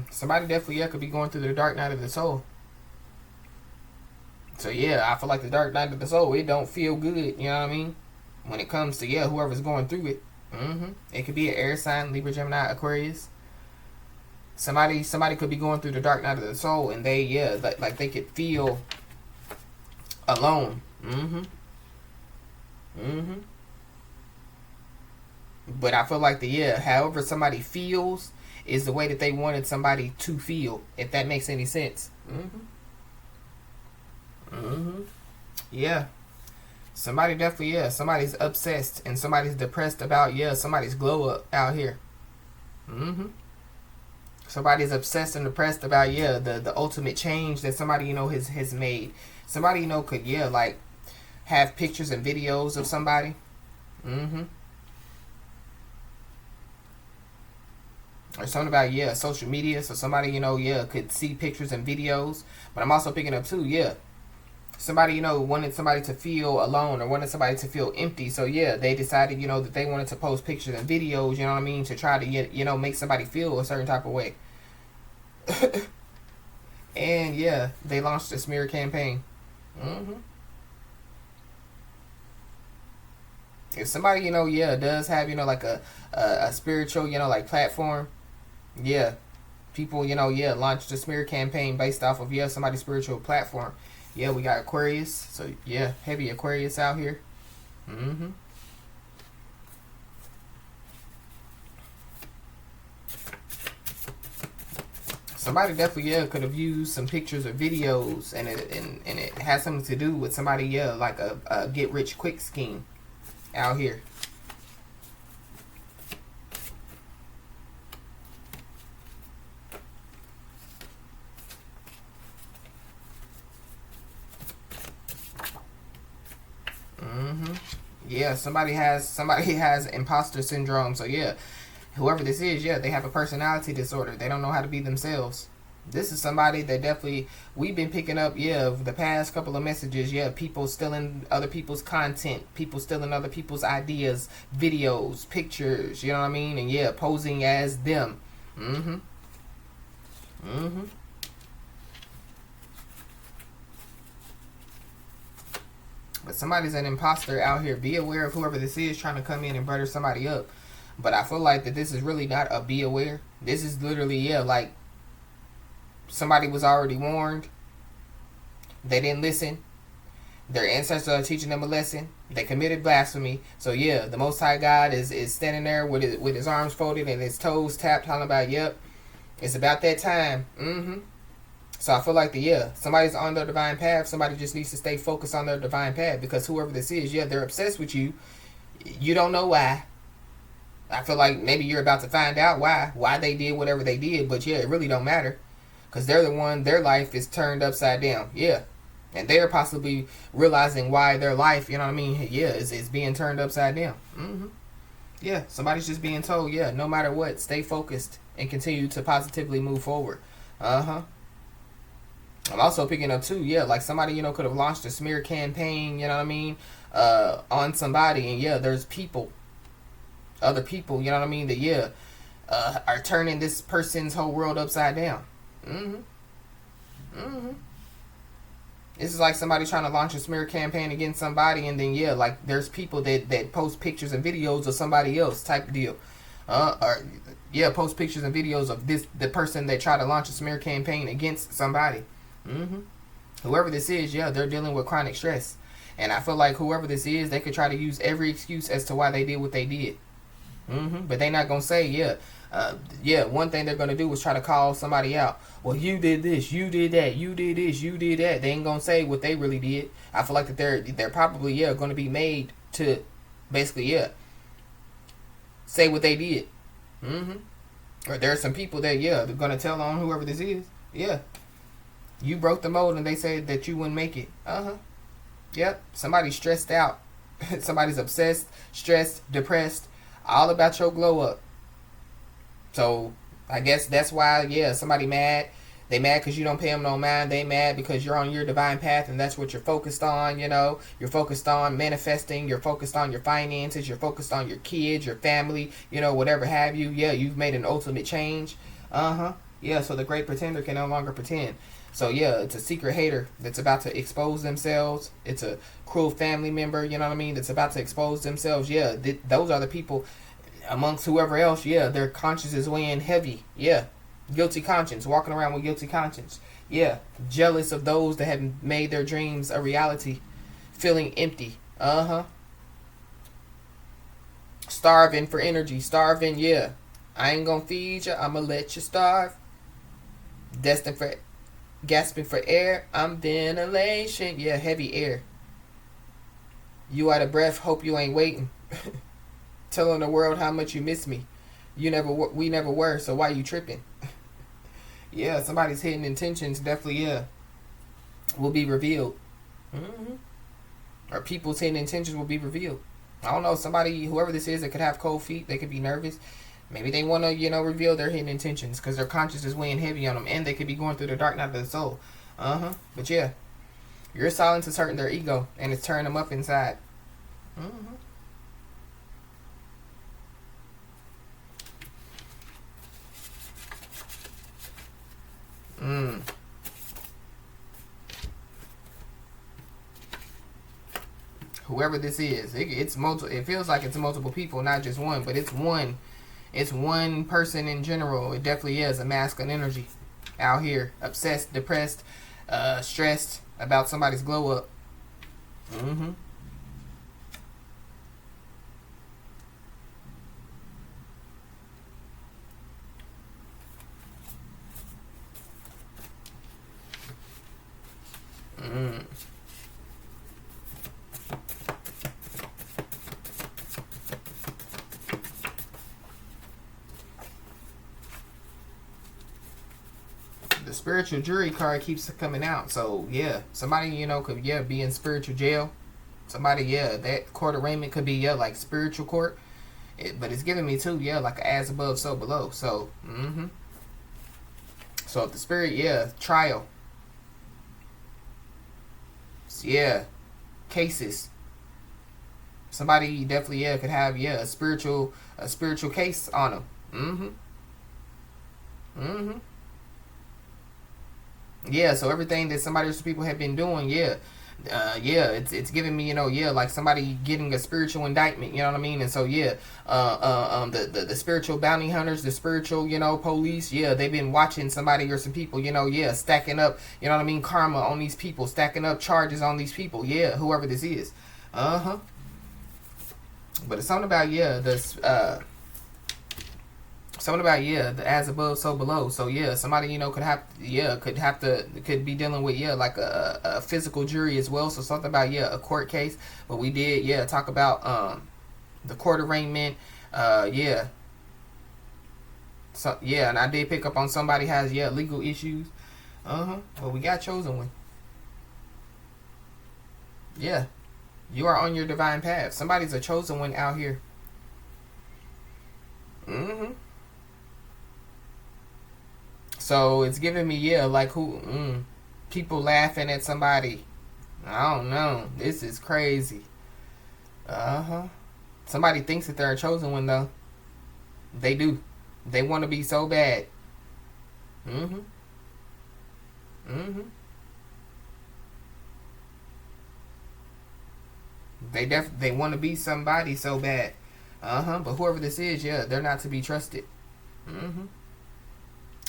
Somebody definitely, yeah, could be going through the dark night of the soul. So yeah, I feel like the dark night of the soul, it don't feel good, you know what I mean, when it comes to, yeah, whoever's going through it. It could be an air sign: Libra, Gemini, Aquarius. Somebody could be going through the dark night of the soul, and they, yeah, like they could feel alone. But I feel like however somebody feels is the way that they wanted somebody to feel, if that makes any sense. Yeah. Somebody definitely, yeah, somebody's obsessed and somebody's depressed about, yeah, somebody's glow up out here. Somebody's obsessed and depressed about, yeah, the ultimate change that somebody, you know, has made. Somebody, you know, could, yeah, like have pictures and videos of somebody. Or something about, yeah, social media. So somebody, you know, yeah, could see pictures and videos. But I'm also picking up too, yeah, somebody, you know, wanted somebody to feel alone or wanted somebody to feel empty. So yeah, they decided, you know, that they wanted to post pictures and videos, you know what I mean, to try to, you know, make somebody feel a certain type of way. And yeah, they launched a smear campaign. If somebody, you know, yeah, does have, you know, like a spiritual, you know, like platform, yeah, people, you know, yeah, launched a smear campaign based off of, yeah, somebody's spiritual platform. Yeah, we got Aquarius. So yeah, heavy Aquarius out here. Somebody definitely, yeah, could have used some pictures or videos, and it has something to do with somebody, yeah, like a get rich quick scheme out here. Yeah, somebody has imposter syndrome. So yeah, whoever this is, yeah, they have a personality disorder. They don't know how to be themselves. This is somebody that definitely, we've been picking up, yeah, the past couple of messages, yeah, people stealing other people's content, people stealing other people's ideas, videos, pictures, you know what I mean, and yeah, posing as them. But somebody's an imposter out here. Be aware of whoever this is trying to come in and butter somebody up. But I feel like that this is really not a be aware. This is literally, yeah, like somebody was already warned. They didn't listen. Their ancestors are teaching them a lesson. They committed blasphemy. So yeah, the Most High God is standing there with his arms folded and his toes tapped, talking about, yep, it's about that time. So I feel like somebody's on their divine path. Somebody just needs to stay focused on their divine path, because whoever this is, they're obsessed with you. You don't know why. I feel like maybe you're about to find out why they did whatever they did, but it really don't matter, because they're the one, their life is turned upside down. And they're possibly realizing why their life, is being turned upside down. Somebody's just being told, no matter what, stay focused and continue to positively move forward. I'm also picking up too, like somebody, could have launched a smear campaign, on somebody, and there's other people, that are turning this person's whole world upside down. This is like somebody trying to launch a smear campaign against somebody, and then like there's people that post pictures and videos of somebody else type deal. Post pictures and videos of the person that tried to launch a smear campaign against somebody. Whoever this is, they're dealing with chronic stress. And I feel like whoever this is, they could try to use every excuse as to why they did what they did. But they're not going to say, one thing they're going to do is try to call somebody out. Well, you did this, you did that, you did this, you did that. They ain't going to say what they really did. I feel like that they're probably, going to be made to basically, say what they did. Or there are some people that, they're going to tell on whoever this is. You broke the mold and they said that you wouldn't make it. Yep. Somebody's stressed out. Somebody's obsessed, stressed, depressed, all about your glow up. So I guess that's why, somebody mad. They mad because you don't pay them no mind. They mad because you're on your divine path and that's what you're focused on, You're focused on manifesting. You're focused on your finances. You're focused on your kids, your family, whatever have you. You've made an ultimate change. So the great pretender can no longer pretend. So it's a secret hater that's about to expose themselves. It's a cruel family member, that's about to expose themselves. Those are the people amongst whoever else, their conscience is weighing heavy. Guilty conscience, walking around with guilty conscience. Jealous of those that have made their dreams a reality, feeling empty. Starving for energy, starving, I ain't gonna feed you, I'ma let you starve. Destined for gasping for air, I'm ventilation. Heavy air. You out of breath, hope you ain't waiting. Telling the world how much you miss me. We never were, so why you tripping? Somebody's hidden intentions definitely, will be revealed. Or people's hidden intentions will be revealed. I don't know, somebody, whoever this is, that could have cold feet, they could be nervous. Maybe they want to, reveal their hidden intentions because their conscience is weighing heavy on them, and they could be going through the dark night of the soul. But your silence is hurting their ego, and it's tearing them up inside. Whoever this is, it's multiple. It feels like it's multiple people, not just one, but it's one. It's one person in general. It definitely is a masculine energy out here. Obsessed, depressed, stressed about somebody's glow up. The spiritual jury card keeps coming out. So somebody could be in spiritual jail. Somebody that court arraignment could be like spiritual court. But it's giving me too like as above so below. So so if the spirit trial, cases. Somebody definitely could have a spiritual case on them. So everything that somebody or some people have been doing, it's giving me, like somebody getting a spiritual indictment, you know what I mean? And so the spiritual bounty hunters, the spiritual, police, they've been watching somebody or some people, stacking up, you know what I mean, karma on these people, stacking up charges on these people, whoever this is. But it's something about Something about, yeah, the as above, so below. So yeah, somebody, could be dealing with, like a physical jury as well. So something about, a court case. But we did, talk about the court arraignment. Yeah. So yeah, and I did pick up on somebody has, legal issues. But we got chosen one. Yeah. You are on your divine path. Somebody's a chosen one out here. So it's giving me, like people laughing at somebody. I don't know. This is crazy. Somebody thinks that they're a chosen one, though. They do. They want to be so bad. Mm-hmm. Mm-hmm. They want to be somebody so bad. But whoever this is, they're not to be trusted. Mm-hmm.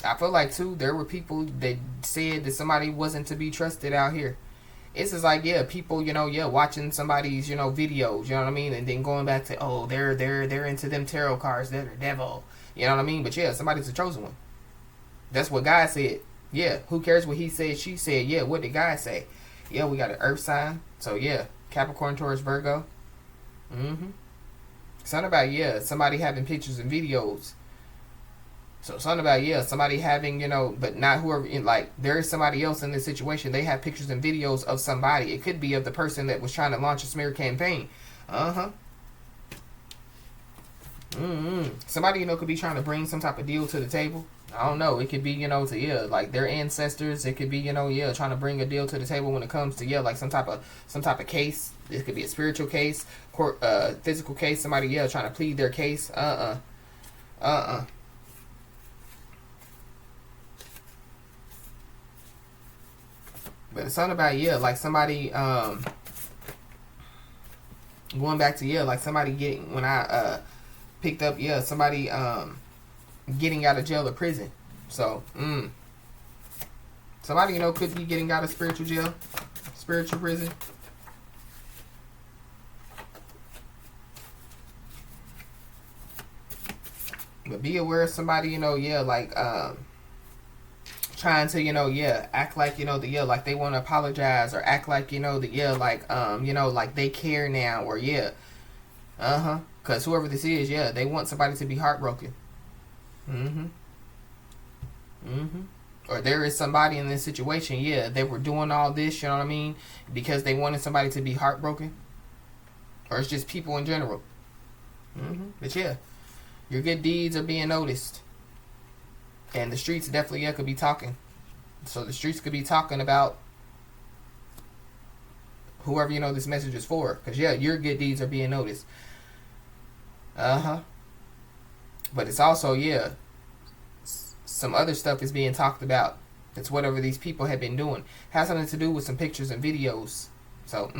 I feel like too there were people that said that somebody wasn't to be trusted out here. It's just like, people, watching somebody's, videos, you know what I mean, and then going back to, oh, they're into them tarot cards, they're the devil, you know what I mean. But somebody's a chosen one. That's what God said. Who cares what he said, she said? What did God say? We got an earth sign. So Capricorn, Taurus, Virgo. Something about, somebody having pictures and videos. So something about, somebody having, but not whoever, like, there is somebody else in this situation. They have pictures and videos of somebody. It could be of the person that was trying to launch a smear campaign. Somebody, could be trying to bring some type of deal to the table. I don't know. It could be, to, like their ancestors. It could be, trying to bring a deal to the table when it comes to, like some type of case. It could be a spiritual case, court, physical case. Somebody, trying to plead their case. But it's something about, like somebody, going back to, like somebody getting, when I, picked up, somebody, getting out of jail or prison. So, somebody, could be getting out of spiritual jail, spiritual prison. But be aware of somebody, like, trying to, act like, like they want to apologize, or act like, like, like they care now, or, because whoever this is, they want somebody to be heartbroken. Or there is somebody in this situation, they were doing all this, you know what I mean, because they wanted somebody to be heartbroken. Or it's just people in general. But your good deeds are being noticed. And the streets definitely could be talking. So the streets could be talking about whoever this message is for. Because your good deeds are being noticed. But it's also, some other stuff is being talked about. It's whatever these people have been doing. Has something to do with some pictures and videos. So,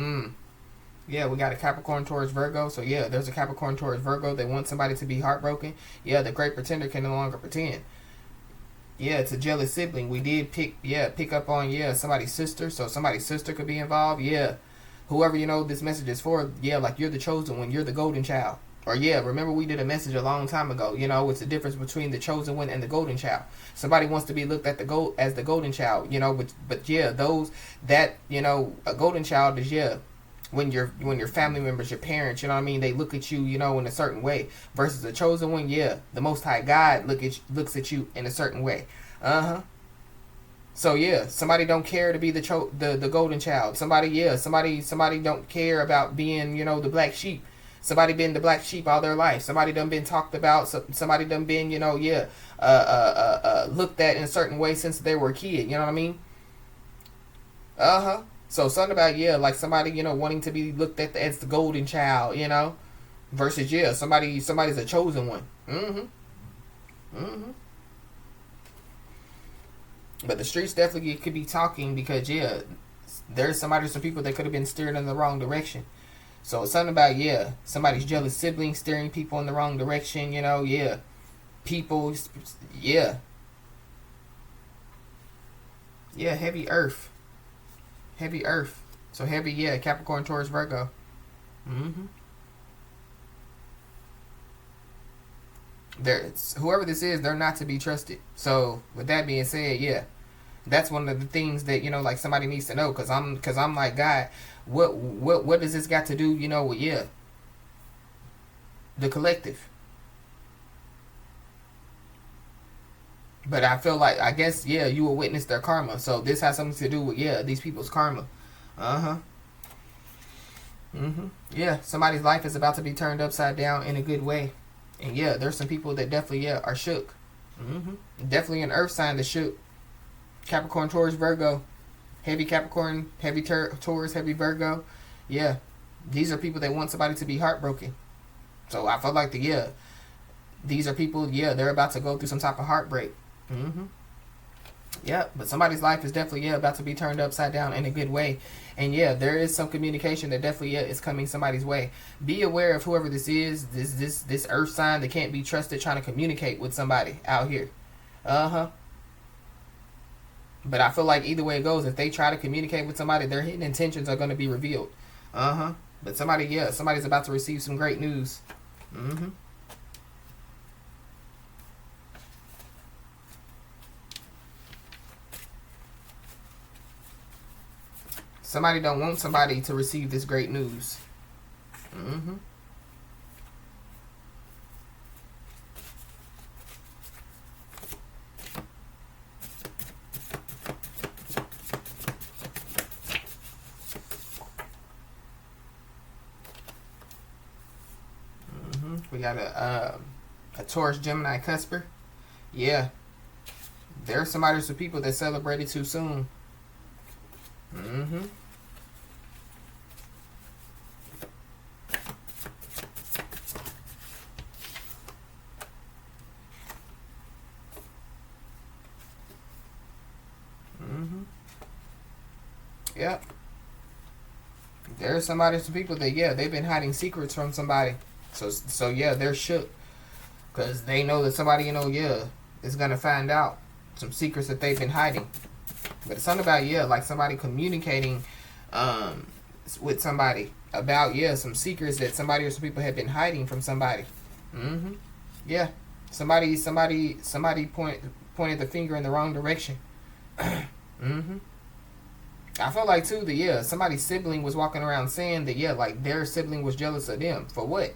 we got a Capricorn, Taurus, Virgo. So, there's a Capricorn, Taurus, Virgo. They want somebody to be heartbroken. The great pretender can no longer pretend. It's a jealous sibling. We did pick up on, somebody's sister. So somebody's sister could be involved. Whoever, this message is for, like you're the chosen one. You're the golden child. Or remember we did a message a long time ago. It's the difference between the chosen one and the golden child. Somebody wants to be looked at as the golden child, but those that, a golden child is, when your family members, your parents, you know what I mean, they look at you, in a certain way, versus a chosen one, the Most High God looks at you in a certain way. So somebody don't care to be the golden child. Somebody don't care about being, the black sheep. Somebody been the black sheep all their life. Somebody done been talked about. Somebody done been, looked at in a certain way since they were a kid. You know what I mean? So something about, like somebody, wanting to be looked at as the golden child, versus, somebody's a chosen one. But the streets definitely could be talking because, there's some people that could have been steered in the wrong direction. So it's something about, somebody's jealous sibling steering people in the wrong direction, people, heavy earth. Heavy earth. So heavy, Capricorn, Taurus, Virgo. Whoever this is, they're not to be trusted. So with that being said, yeah, that's one of the things that, like, somebody needs to know, because I'm like, God, what does this got to do, with, yeah, the collective? But I feel like, I guess, yeah, you will witness their karma. So this has something to do with, yeah, these people's karma. Yeah, somebody's life is about to be turned upside down in a good way. And yeah, there's some people that definitely, yeah, are shook. Definitely an earth sign that's shook. Capricorn, Taurus, Virgo. Heavy Capricorn, heavy Taurus, heavy Virgo. Yeah, these are people that want somebody to be heartbroken. So I feel like these are people, yeah, they're about to go through some type of heartbreak. Yeah, but somebody's life is definitely, yeah, about to be turned upside down in a good way. And yeah, there is some communication that definitely, yeah, is coming somebody's way. Be aware of whoever this is, this earth sign that can't be trusted, trying to communicate with somebody out here. But I feel like either way it goes, if they try to communicate with somebody, their hidden intentions are going to be revealed. But somebody's about to receive some great news. Somebody don't want somebody to receive this great news. We got a Taurus, Gemini, Cusper. Yeah, there are some people that celebrated too soon. Yep. There's some people that, yeah, they've been hiding secrets from somebody. So yeah, they're shook. Because they know that somebody, yeah, is going to find out some secrets that they've been hiding. But it's something about, yeah, like somebody communicating with somebody about, yeah, some secrets that somebody or some people have been hiding from somebody. Yeah. Somebody pointed the finger in the wrong direction. I feel like too that, yeah, somebody's sibling was walking around saying that, yeah, like their sibling was jealous of them. For what?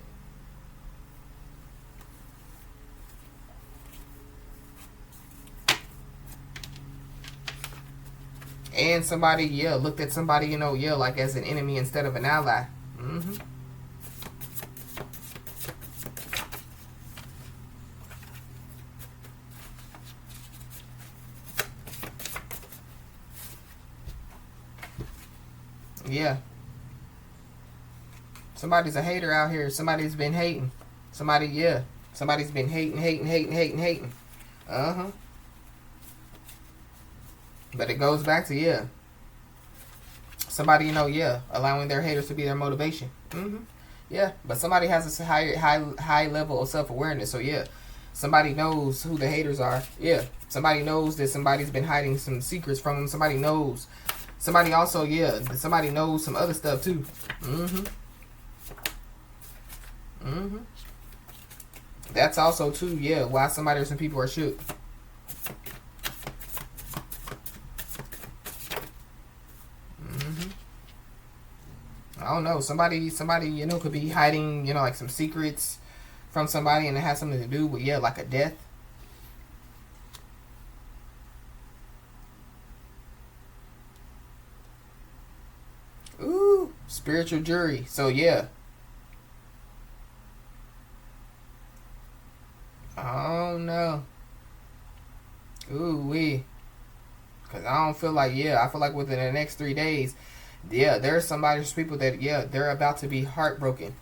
And somebody, yeah, looked at somebody, yeah, like as an enemy instead of an ally. Yeah. Somebody's a hater out here. Somebody's been hating. Somebody's been hating. But it goes back to, yeah, somebody, yeah, allowing their haters to be their motivation. Yeah, but somebody has a high level of self-awareness. So yeah, somebody knows who the haters are. Yeah, somebody knows that somebody's been hiding some secrets from them. Somebody knows. Somebody also, yeah, somebody knows some other stuff too. That's also too, yeah, why somebody or some people are shook. I don't know. Somebody, could be hiding, like some secrets from somebody, and it has something to do with, yeah, like a death. Ooh, spiritual jury. So yeah. Oh no. Ooh wee. Cause I don't feel like, yeah, I feel like within the next 3 days, yeah, there's there's people that, yeah, they're about to be heartbroken.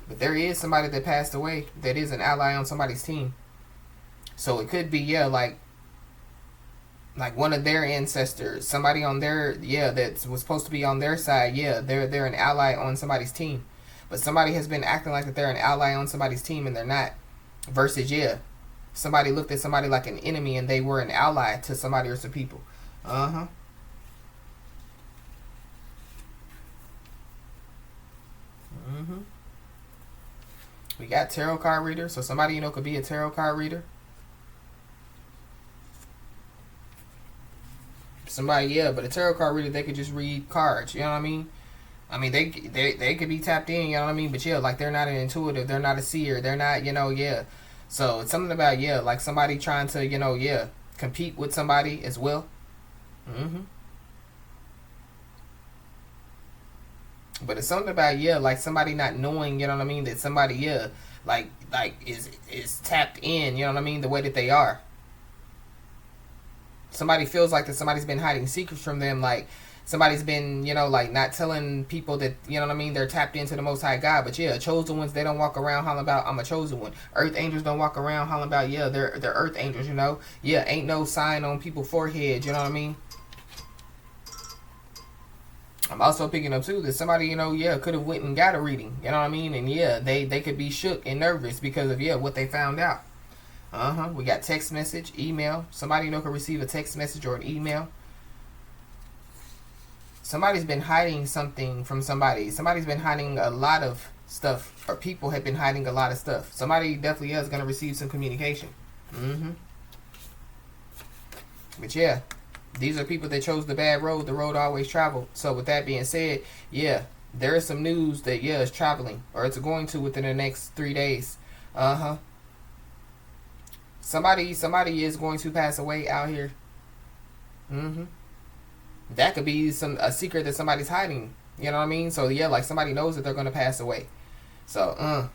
But there is somebody that passed away that is an ally on somebody's team. So it could be, yeah, like one of their ancestors, somebody on their, yeah, that was supposed to be on their side. Yeah, they're an ally on somebody's team. But somebody has been acting like that they're an ally on somebody's team and they're not. Versus, yeah, somebody looked at somebody like an enemy and they were an ally to somebody or some people. We got tarot card reader. So somebody, could be a tarot card reader. Somebody, but a tarot card reader, they could just read cards. You know what I mean? I mean, they could be tapped in, you know what I mean? But like they're not an intuitive, they're not a seer, they're not, So it's something about, like somebody trying to, compete with somebody as well. But it's something about, like somebody not knowing, you know what I mean, that somebody, like is tapped in, you know what I mean, the way that they are. Somebody feels like that somebody's been hiding secrets from them, like somebody's been, like not telling people that, you know what I mean, they're tapped into the Most High God. But chosen ones, they don't walk around hollering about, I'm a chosen one. Earth angels don't walk around hollering about, they're earth angels, ain't no sign on people's foreheads, you know what I mean. I'm also picking up too that somebody, could have went and got a reading, you know what I mean, and they could be shook and nervous because of what they found out. We got text message, email. Somebody, could receive a text message or an email. Somebody's been hiding something from somebody. Somebody's been hiding a lot of stuff, or people have been hiding a lot of stuff. Somebody definitely is going to receive some communication. But these are people that chose the bad road, the road always traveled. So with that being said, there is some news that is traveling, or it's going to within the next 3 days. Somebody is going to pass away out here. That could be a secret that somebody's hiding. You know what I mean? So like somebody knows that they're going to pass away. So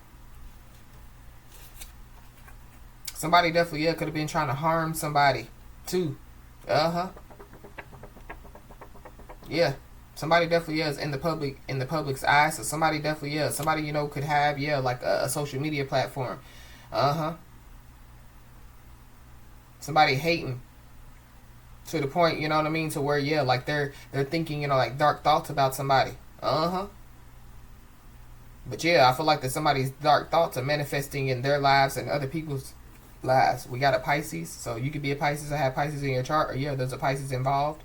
somebody definitely could have been trying to harm somebody too. Somebody definitely is in the public's eye. So somebody definitely is. Somebody could have like a social media platform. Somebody hating to the point, you know what I mean, to where like they're thinking, like dark thoughts about somebody. But I feel like that somebody's dark thoughts are manifesting in their lives and other people's lives. We got a Pisces, so you could be a Pisces or have Pisces in your chart, or there's a Pisces involved.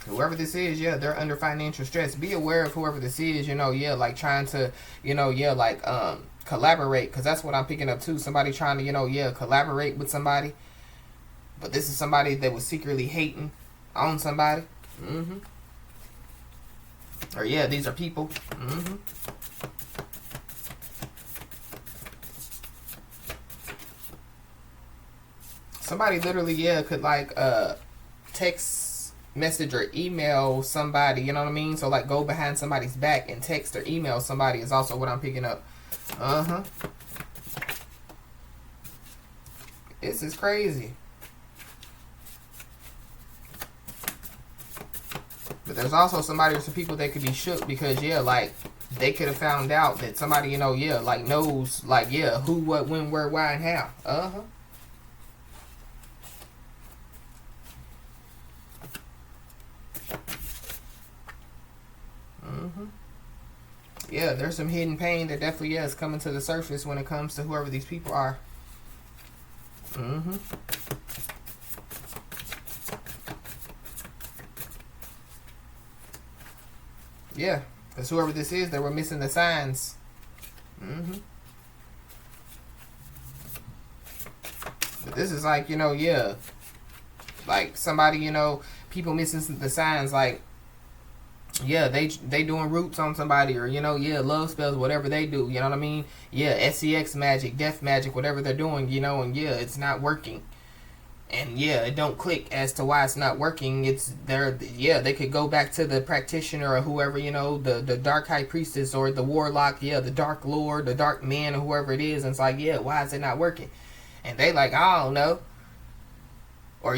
Whoever this is, they're under financial stress. Be aware of whoever this is, like trying to, like collaborate, because that's what I'm picking up too. Somebody trying to, collaborate with somebody. But this is somebody that was secretly hating on somebody. Or these are people. Somebody literally, could like text message or email somebody, you know what I mean? So like go behind somebody's back and text or email somebody is also what I'm picking up. This is crazy. But there's also somebody or some people that could be shook because like they could have found out that somebody, like knows like who, what, when, where, why, and how. There's some hidden pain that definitely is coming to the surface when it comes to whoever these people are. Because whoever this is, they were missing the signs. But this is like, like somebody, people missing the signs, like, they doing roots on somebody, or love spells, whatever they do, you know what I mean? SCX magic, death magic, whatever they're doing, and it's not working, and it don't click as to why it's not working. It's there. They could go back to the practitioner or whoever, the dark high priestess or the warlock, the dark lord, the dark man, or whoever it is, and it's like, why is it not working? And they like, I don't know. Or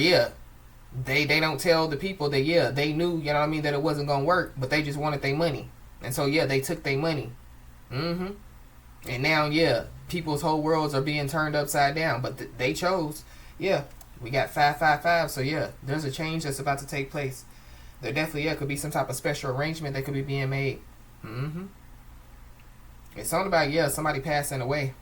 They don't tell the people that they knew, you know what I mean, that it wasn't gonna work, but they just wanted their money, and so they took their money. And now people's whole worlds are being turned upside down, but they chose. We got 555, so there's a change that's about to take place. There definitely could be some type of special arrangement that could be being made. It's something about somebody passing away.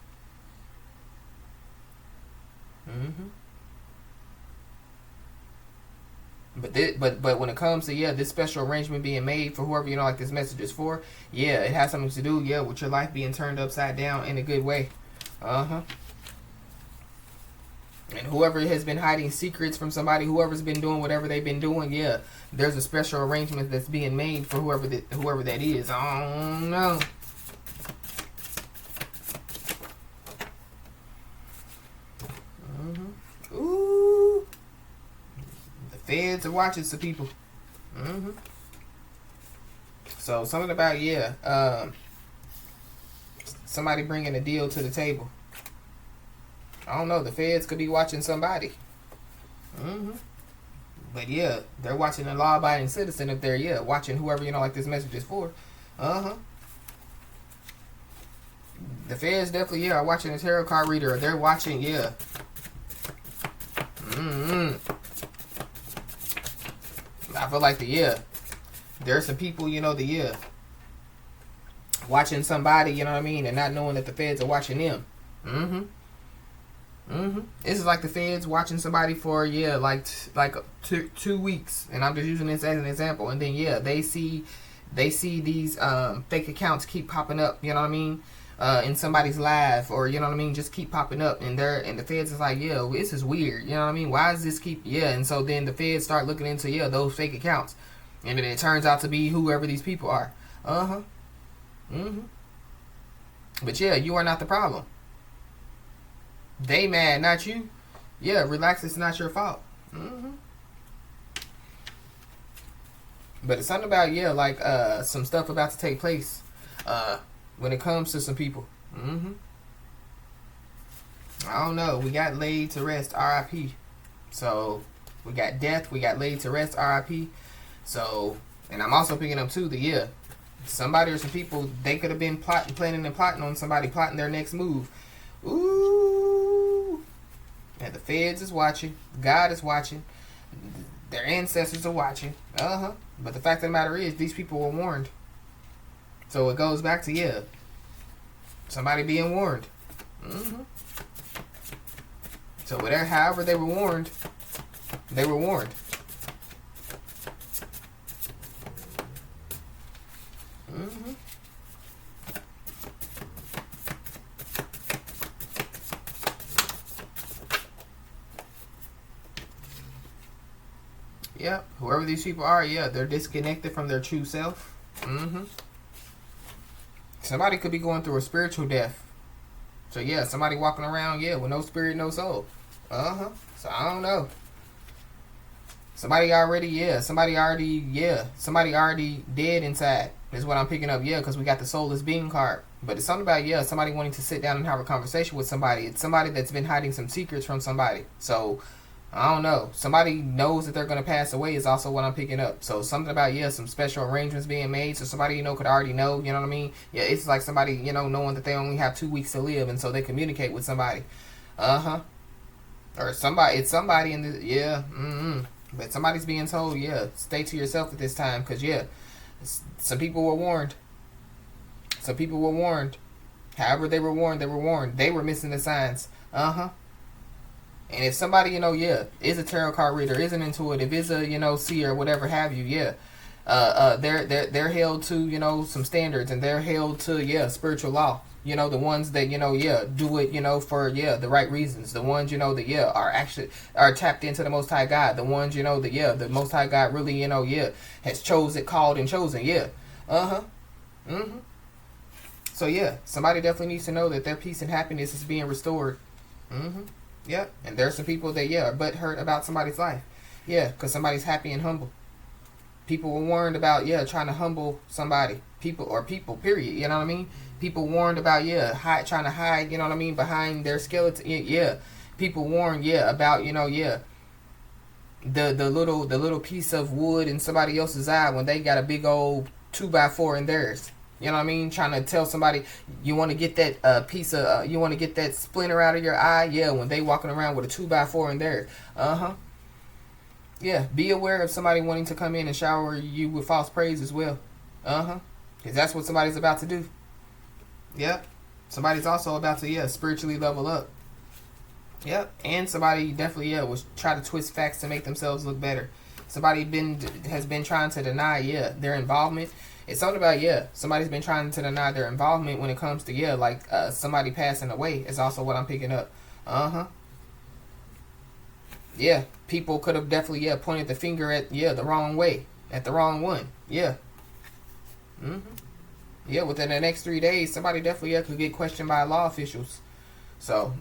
But when it comes to this special arrangement being made for whoever like this message is for, it has something to do with your life being turned upside down in a good way. And whoever has been hiding secrets from somebody, whoever's been doing whatever they've been doing, there's a special arrangement that's being made for whoever that is. I don't know. Ooh. The feds are watching some people. So something about somebody bringing a deal to the table. I don't know. The feds could be watching somebody. But they're watching a law-abiding citizen if they're watching whoever like this message is for. The feds definitely are watching a tarot card reader. Or they're watching I feel like there's some people watching somebody, you know what I mean, and not knowing that the feds are watching them. This is like the feds watching somebody for like 2 weeks, and I'm just using this as an example. And then they see these fake accounts keep popping up, you know what I mean, in somebody's live, or you know what I mean, just keep popping up, and the feds is like, this is weird, you know what I mean, why does this keep and so then the feds start looking into those fake accounts, and then it turns out to be whoever these people are. But you are not the problem. They mad, not you. Relax, it's not your fault. But it's something about like some stuff about to take place when it comes to some people. I don't know. We got laid to rest, R.I.P. So we got death, we got laid to rest, R.I.P. So, and I'm also picking up too somebody or some people, they could have been planning on somebody plotting their next move. Ooh. And the feds is watching. God is watching. Their ancestors are watching. But the fact of the matter is, these people were warned. So it goes back to, somebody being warned. So however they were warned, they were warned. Yep, whoever these people are, they're disconnected from their true self. Somebody could be going through a spiritual death. So somebody walking around, with no spirit, no soul. So I don't know. Somebody already dead inside is what I'm picking up, because we got the soulless being card. But it's something about, somebody wanting to sit down and have a conversation with somebody. It's somebody that's been hiding some secrets from somebody. So I don't know. Somebody knows that they're going to pass away is also what I'm picking up. So something about, some special arrangements being made. So somebody, could already know, you know what I mean? It's like somebody, knowing that they only have 2 weeks to live. And so they communicate with somebody. Or it's somebody in the, But somebody's being told, stay to yourself at this time. Because, some people were warned. Some people were warned. However they were warned, they were warned. They were missing the signs. And if somebody, is a tarot card reader, is an intuitive, is a, seer, whatever have you, they're held to, some standards, and they're held to, spiritual law. The ones that, do it, for, the right reasons. The ones, that, are tapped into the Most High God. The ones, that, the Most High God really, has called and chosen, So, somebody definitely needs to know that their peace and happiness is being restored. Yep, and there's some people that, are butthurt about somebody's life. Because somebody's happy and humble. People were warned about, trying to humble somebody. People, period, you know what I mean? People warned about, trying to hide, you know what I mean, behind their skeleton. People warned, about, the little piece of wood in somebody else's eye when they got a big old 2x4 in theirs. You know what I mean? Trying to tell somebody you want to get that piece of, you want to get that splinter out of your eye. When they walking around with a 2x4 in there. Be aware of somebody wanting to come in and shower you with false praise as well. Because that's what somebody's about to do. Yep. Somebody's also about to, spiritually level up. Yep. And somebody definitely, was try to twist facts to make themselves look better. somebody has been trying to deny, yeah, their involvement. It's something about, yeah, somebody's been trying to deny their involvement when it comes to, yeah, like somebody passing away is also what I'm picking up. Yeah, people could have definitely, yeah, pointed the finger at, yeah, the wrong way, at the wrong one. Yeah. Yeah, within the next 3 days, somebody definitely, yeah, could get questioned by law officials. So,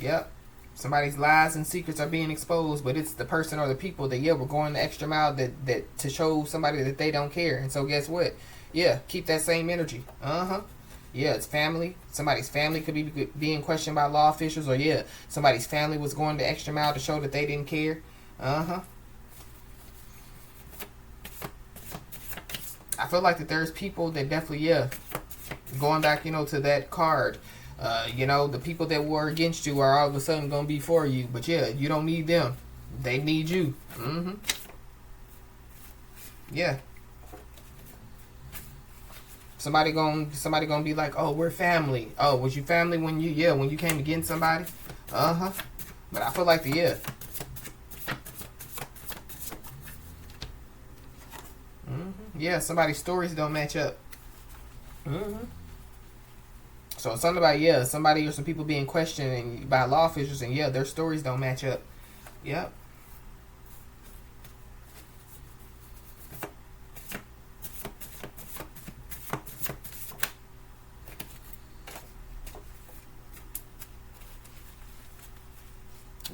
yep. Somebody's lies and secrets are being exposed, but it's the person or the people that, yeah, we're going the extra mile that to show somebody that they don't care. And so guess what? Yeah, keep that same energy. Yeah, it's family. Somebody's family could be being questioned by law officials, or yeah, somebody's family was going the extra mile to show that they didn't care. I feel like that there's people that definitely, yeah, going back, to that card. The people that were against you are all of a sudden going to be for you. But yeah, you don't need them. They need you. Yeah. Somebody gonna be like, oh, we're family. Oh, was you family when you came against somebody? But I feel like yeah, somebody's stories don't match up. So it's something about, yeah, somebody or some people being questioned by law officials, and yeah, their stories don't match up. Yep.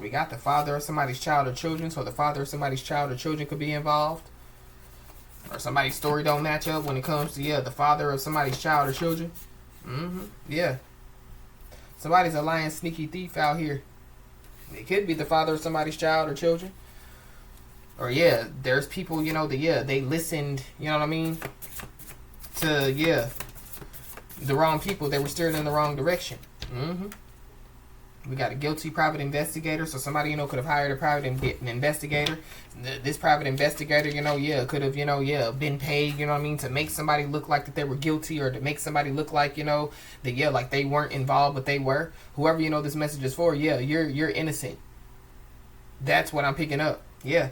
We got the father of somebody's child or children, so the father of somebody's child or children could be involved. Or somebody's story don't match up when it comes to, yeah, the father of somebody's child or children. Yeah. Somebody's a lying, sneaky thief out here. It could be the father of somebody's child or children. Or yeah, there's people, they listened, you know what I mean, to, yeah, the wrong people. They were steered in the wrong direction. We got a guilty private investigator, so somebody, could have hired a private investigator. This private investigator, could have, been paid, to make somebody look like that they were guilty, or to make somebody look like, that, yeah, like they weren't involved, but they were. Whoever, this message is for, yeah, you're innocent. That's what I'm picking up. Yeah.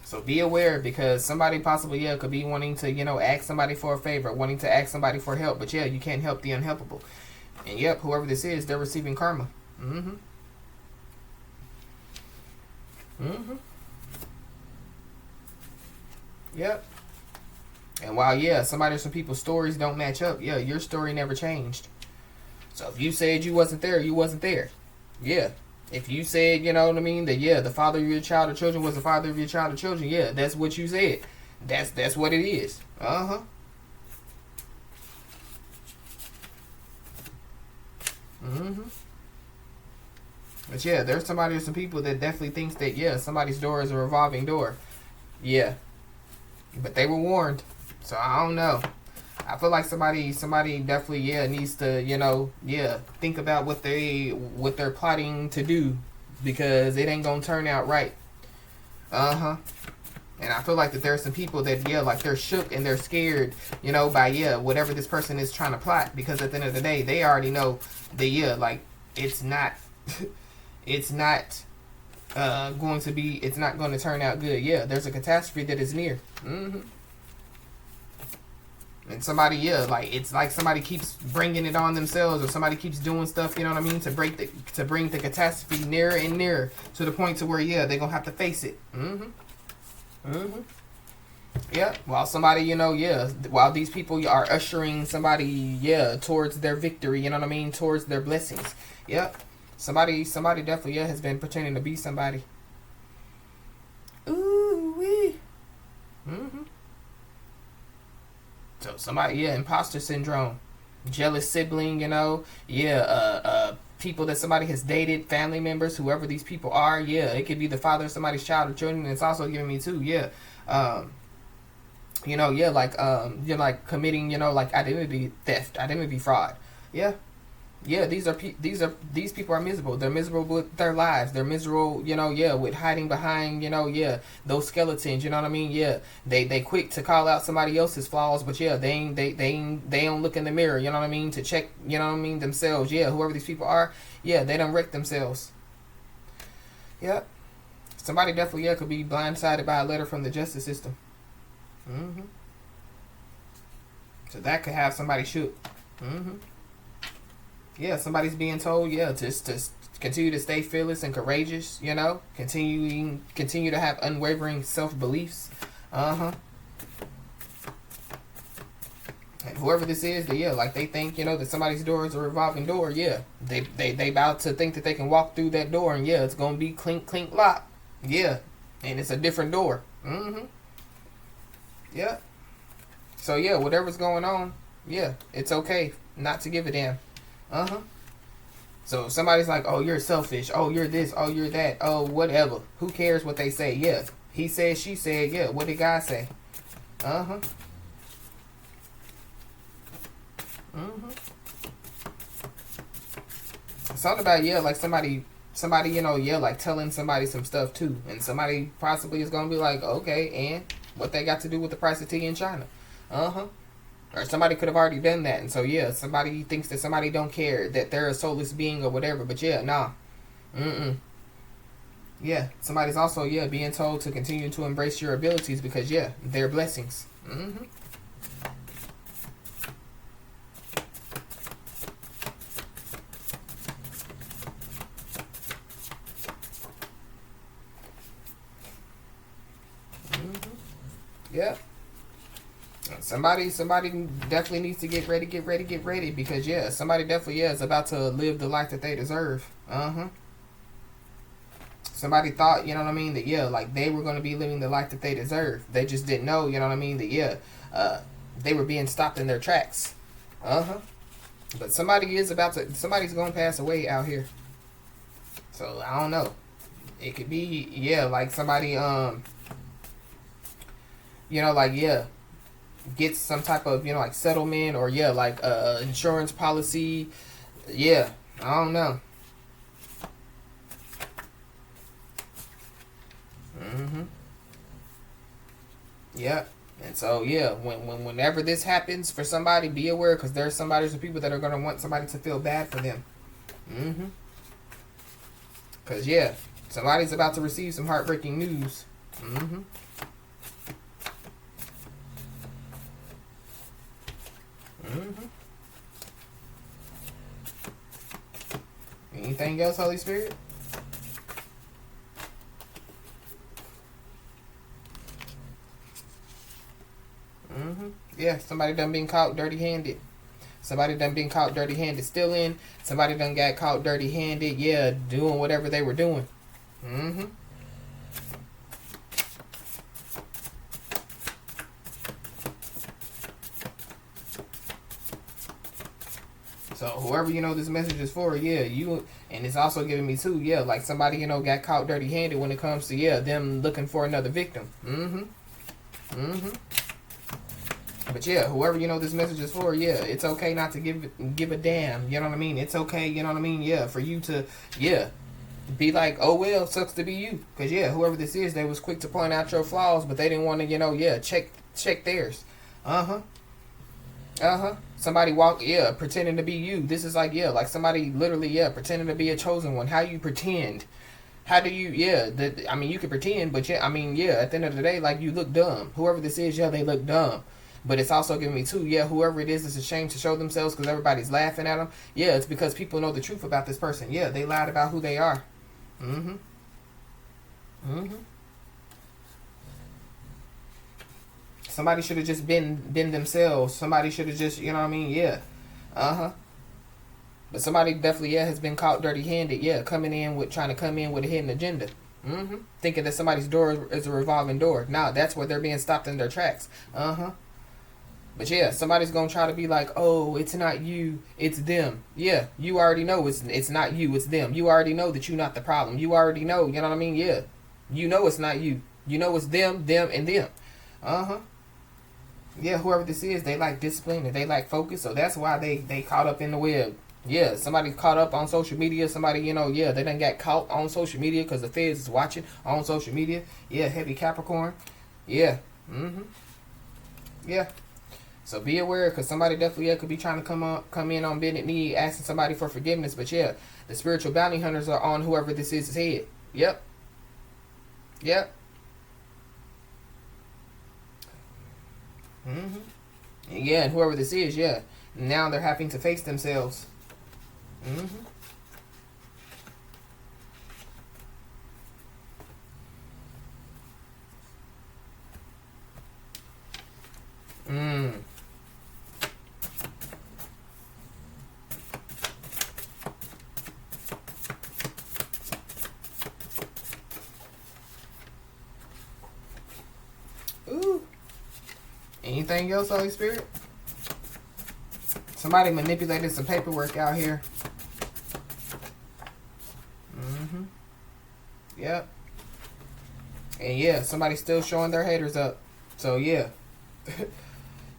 So be aware, because somebody possibly, yeah, could be wanting to, ask somebody for a favor, wanting to ask somebody for help. But yeah, you can't help the unhelpable. And yep, whoever this is, they're receiving karma. Yep. And while, yeah, somebody or some people's stories don't match up, yeah, your story never changed. So if you said you wasn't there, you wasn't there. Yeah. If you said, you know what I mean, that yeah, the father of your child or children was the father of your child or children, yeah, that's what you said. That's what it is. But yeah, there's somebody or some people that definitely thinks that, yeah, somebody's door is a revolving door. Yeah. But they were warned. So I don't know. I feel like somebody definitely, yeah, needs to, yeah, think about what they're plotting to do, because it ain't gonna turn out right. And I feel like that there's some people that, yeah, like they're shook and they're scared, by, yeah, whatever this person is trying to plot, because at the end of the day, they already know that, yeah, like it's not it's not going to turn out good. Yeah, there's a catastrophe that is near. And somebody, yeah, like it's like somebody keeps bringing it on themselves, or somebody keeps doing stuff, you know what I mean, to bring the catastrophe nearer and nearer to the point to where, yeah, they're gonna have to face it. Yeah, while somebody, while these people are ushering somebody, yeah, towards their victory, you know what I mean, towards their blessings. Yep. Somebody definitely, yeah, has been pretending to be somebody. Ooh wee. So somebody, yeah, imposter syndrome, jealous sibling, people that somebody has dated, family members, whoever these people are, yeah, it could be the father of somebody's child or children. And it's also giving me too, yeah, like committing, like identity theft, identity fraud, yeah. Yeah, these people are miserable. They're miserable with their lives. They're miserable, yeah, with hiding behind, yeah, those skeletons. You know what I mean? Yeah, they quick to call out somebody else's flaws, but yeah, they don't look in the mirror. You know what I mean? To check, themselves. Yeah, whoever these people are, yeah, they don't wreck themselves. Yep. Somebody definitely, yeah, could be blindsided by a letter from the justice system. hmm So that could have somebody shook. hmm Yeah, somebody's being told, yeah, to continue to stay fearless and courageous. Continue to have unwavering self beliefs. Uh-huh. And whoever this is, that, yeah, like they think, that somebody's door is a revolving door. Yeah, they about to think that they can walk through that door, and yeah, it's gonna be clink clink lock. Yeah, and it's a different door. Yeah. So yeah, whatever's going on, yeah, it's okay not to give a damn. Uh-huh. So if somebody's like, oh, you're selfish, oh, you're this, oh, you're that, oh, whatever. Who cares what they say? Yeah. He said, she said, yeah. What did God say? Uh-huh. Mm-hmm. Something about, yeah, like somebody, yeah, like telling somebody some stuff too. And somebody possibly is going to be like, okay, and what they got to do with the price of tea in China? Uh-huh. Or somebody could have already done that. And so, yeah, somebody thinks that somebody don't care, that they're a soulless being or whatever. But, yeah, nah. Mm-mm. Yeah, somebody's also, yeah, being told to continue to embrace your abilities because, yeah, they're blessings. Mm-hmm. Mm-hmm. Yeah. Somebody definitely needs to get ready because yeah, somebody definitely is about to live the life that they deserve. Uh-huh. Somebody thought, you know what I mean, that yeah, like they were gonna be living the life that they deserve. They just didn't know, you know what I mean, that yeah, they were being stopped in their tracks. Uh-huh. But somebody's gonna pass away out here. So I don't know. It could be, yeah, like somebody like yeah, gets some type of like settlement or yeah like insurance policy. Yeah, I don't know. Mm-hmm. Yeah. And so yeah, whenever this happens for somebody, be aware because there's people that are gonna want somebody to feel bad for them. Mm-hmm. Because yeah, somebody's about to receive some heartbreaking news. Mm-hmm. Mm-hmm. Anything else, Holy Spirit? Mm-hmm. Yeah, somebody done been caught dirty-handed. Somebody done been caught dirty-handed stealing. Somebody done got caught dirty-handed, yeah, doing whatever they were doing. Mm-hmm. So whoever this message is for, yeah, you, and it's also giving me too, yeah, like somebody got caught dirty-handed when it comes to yeah them looking for another victim. Mm-hmm. Mm-hmm. But yeah, whoever this message is for, yeah, it's okay not to give a damn. You know what I mean? It's okay. You know what I mean? Yeah, for you to yeah be like, oh well, sucks to be you, because yeah, whoever this is, they was quick to point out your flaws, but they didn't want to yeah check theirs. Uh-huh. Uh-huh. Somebody pretending to be you. This is like, yeah, like somebody literally, yeah, pretending to be a chosen one. How you pretend? How do you, yeah, I mean, you can pretend, but yeah, I mean, yeah, at the end of the day, like, you look dumb. Whoever this is, yeah, they look dumb. But it's also giving me too, yeah, whoever it is ashamed to show themselves because everybody's laughing at them. Yeah, it's because people know the truth about this person. Yeah, they lied about who they are. Mm-hmm. Mm-hmm. Somebody should have just been themselves. Somebody should have just, you know what I mean? Yeah. Uh-huh. But somebody definitely, yeah, has been caught dirty-handed, yeah, trying to come in with a hidden agenda. Mm-hmm. Thinking that somebody's door is a revolving door. Nah, that's where they're being stopped in their tracks. Uh-huh. But yeah, somebody's gonna try to be like, oh, it's not you, it's them. Yeah, you already know it's not you, it's them. You already know that you're not the problem. You already know, you know what I mean? Yeah. You know it's not you. You know it's them, and them. Uh-huh. Yeah, whoever this is, they like discipline and they like focus, so that's why they caught up in the web. Yeah, somebody caught up on social media. Somebody, yeah, they done got caught on social media because the feds is watching on social media. Yeah, heavy Capricorn. Yeah. Mm-hmm. Yeah. So be aware, because somebody definitely could be trying to come in on bended knee, asking somebody for forgiveness. But yeah, the spiritual bounty hunters are on whoever this is' head. Yep. Yep. Mm-hmm. Yeah, and whoever this is, yeah. Now they're having to face themselves. Mm-hmm. Mm. Ooh. Anything else, Holy Spirit? Somebody manipulated some paperwork out here. Mm-hmm. Yep. And yeah, somebody's still showing their haters up. So yeah.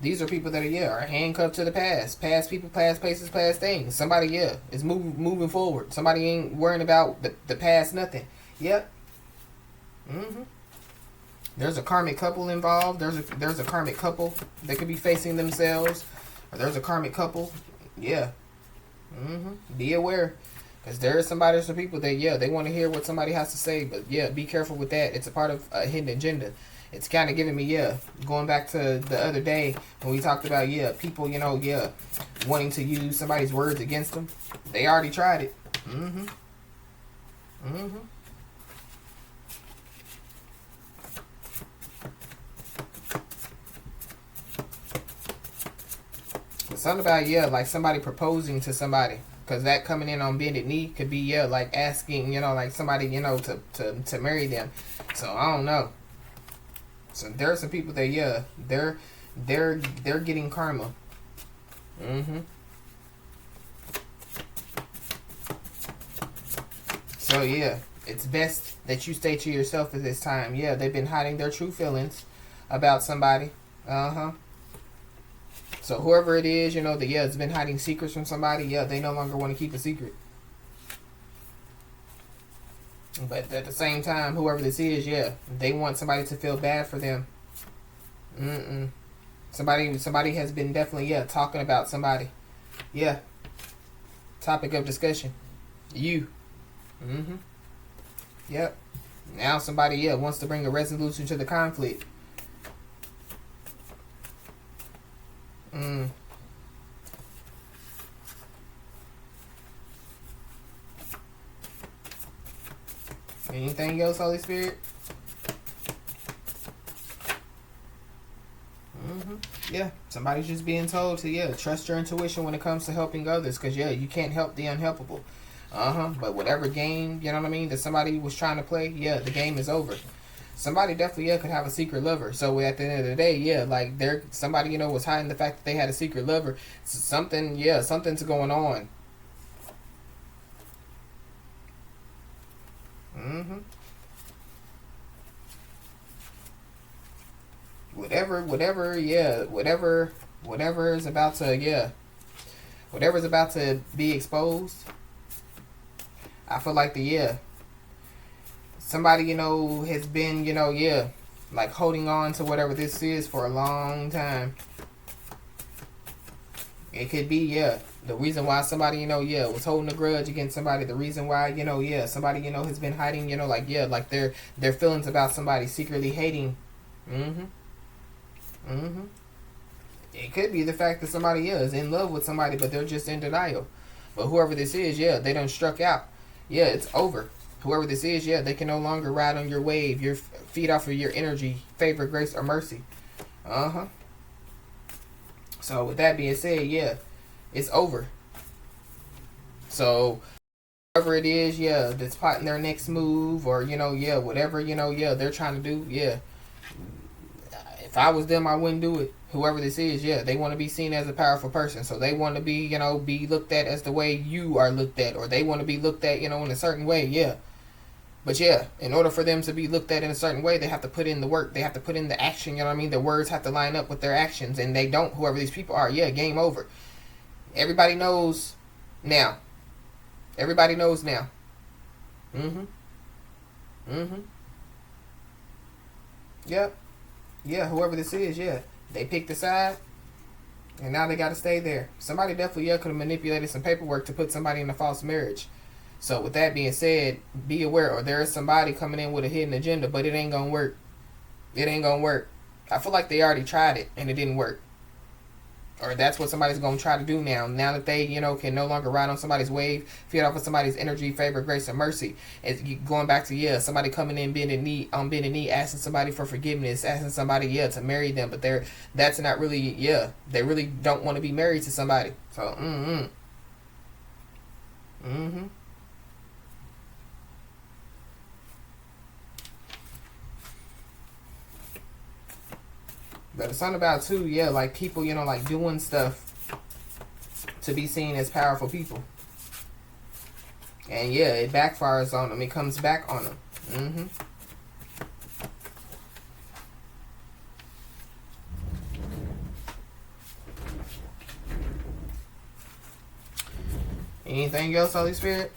These are people that are handcuffed to the past people, past places, past things. Somebody is moving forward. Somebody ain't worrying about the past nothing. Yep. Mm-hmm. There's a karmic couple involved. There's a karmic couple that could be facing themselves, or there's a karmic couple. Yeah. Mm-hmm. Be aware, because there is somebody, some people that they want to hear what somebody has to say, but yeah, be careful with that. It's a part of a hidden agenda. It's kind of giving me going back to the other day when we talked about people wanting to use somebody's words against them. They already tried it. Mm-hmm. Mm-hmm. Something about like somebody proposing to somebody, because that coming in on bended knee could be like asking like somebody to marry them. So I don't know. So there are some people that they're getting karma. Mm-hmm. So yeah, it's best that you stay to yourself at this time. Yeah, they've been hiding their true feelings about somebody. Uh-huh. So whoever it is, that it's been hiding secrets from somebody, they no longer want to keep a secret. But at the same time, whoever this is, they want somebody to feel bad for them. Mm-mm. Somebody has been definitely, talking about somebody. Yeah. Topic of discussion. You. Mm-hmm. Yep. Now somebody, wants to bring a resolution to the conflict. Mm. Anything else, Holy Spirit? Mm-hmm. Yeah, somebody's just being told to trust your intuition when it comes to helping others, because you can't help the unhelpable. But whatever game, you know what I mean, that somebody was trying to play, the game is over. Somebody definitely could have a secret lover. So at the end of the day, like somebody was hiding the fact that they had a secret lover. Something's going on. Mm-hmm. Whatever is about to whatever's about to be exposed. I feel like somebody has been like holding on to whatever this is for a long time. It could be the reason why somebody was holding a grudge against somebody. The reason why somebody has been hiding like their feelings about somebody, secretly hating. Mm-hmm. Mm-hmm. It could be the fact that somebody is in love with somebody, but they're just in denial. But whoever this is, they done struck out. Yeah, it's over. Whoever this is, they can no longer ride on your wave, your feed off of your energy, favor, grace, or mercy. Uh-huh. So with that being said, it's over. So whoever it is, that's plotting their next move, or whatever they're trying to do, if I was them, I wouldn't do it. Whoever this is, they want to be seen as a powerful person. So they want to be, be looked at as the way you are looked at, or they want to be looked at, in a certain way, But in order for them to be looked at in a certain way, they have to put in the work. They have to put in the action, you know what I mean? The words have to line up with their actions, and they don't. Whoever these people are, game over. Everybody knows Now, everybody knows now. Mm-hmm. Mm-hmm. Yep. Yeah, whoever this is, yeah. They picked a side, and now they got to stay there. Somebody definitely, yeah, could have manipulated some paperwork to put somebody in a false marriage. So with that being said, be aware, or there is somebody coming in with a hidden agenda, but it ain't going to work. It ain't going to work. I feel like they already tried it, and it didn't work. Or that's what somebody's going to try to do now. Now that they, can no longer ride on somebody's wave, feed off of somebody's energy, favor, grace, and mercy. It's going back to, somebody coming in, bending knee, asking somebody for forgiveness, asking somebody, to marry them. But that's not really, they really don't want to be married to somebody. So, But it's something about, too, like people, like doing stuff to be seen as powerful people. And, it backfires on them. It comes back on them. Anything else, Holy Spirit?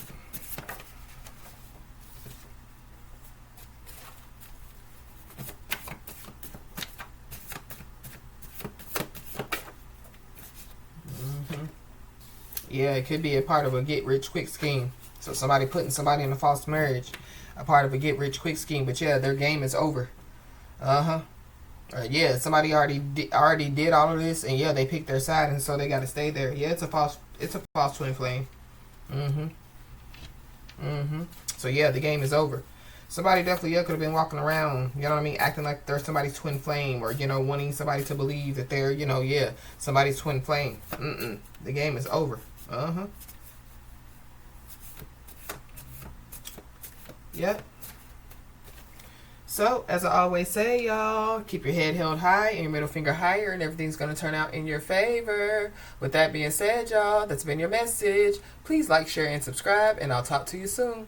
Yeah, it could be a part of a get-rich-quick scheme. So somebody putting somebody in a false marriage, a part of a get-rich-quick scheme. But their game is over. Somebody already did all of this, and they picked their side, and so they got to stay there. Yeah, it's a false twin flame. So the game is over. Somebody definitely could have been walking around, acting like they're somebody's twin flame, or wanting somebody to believe that they're, somebody's twin flame. The game is over. Yep. So, as I always say, y'all, keep your head held high and your middle finger higher, and everything's going to turn out in your favor. With that being said, y'all, that's been your message. Please like, share, and subscribe, and I'll talk to you soon.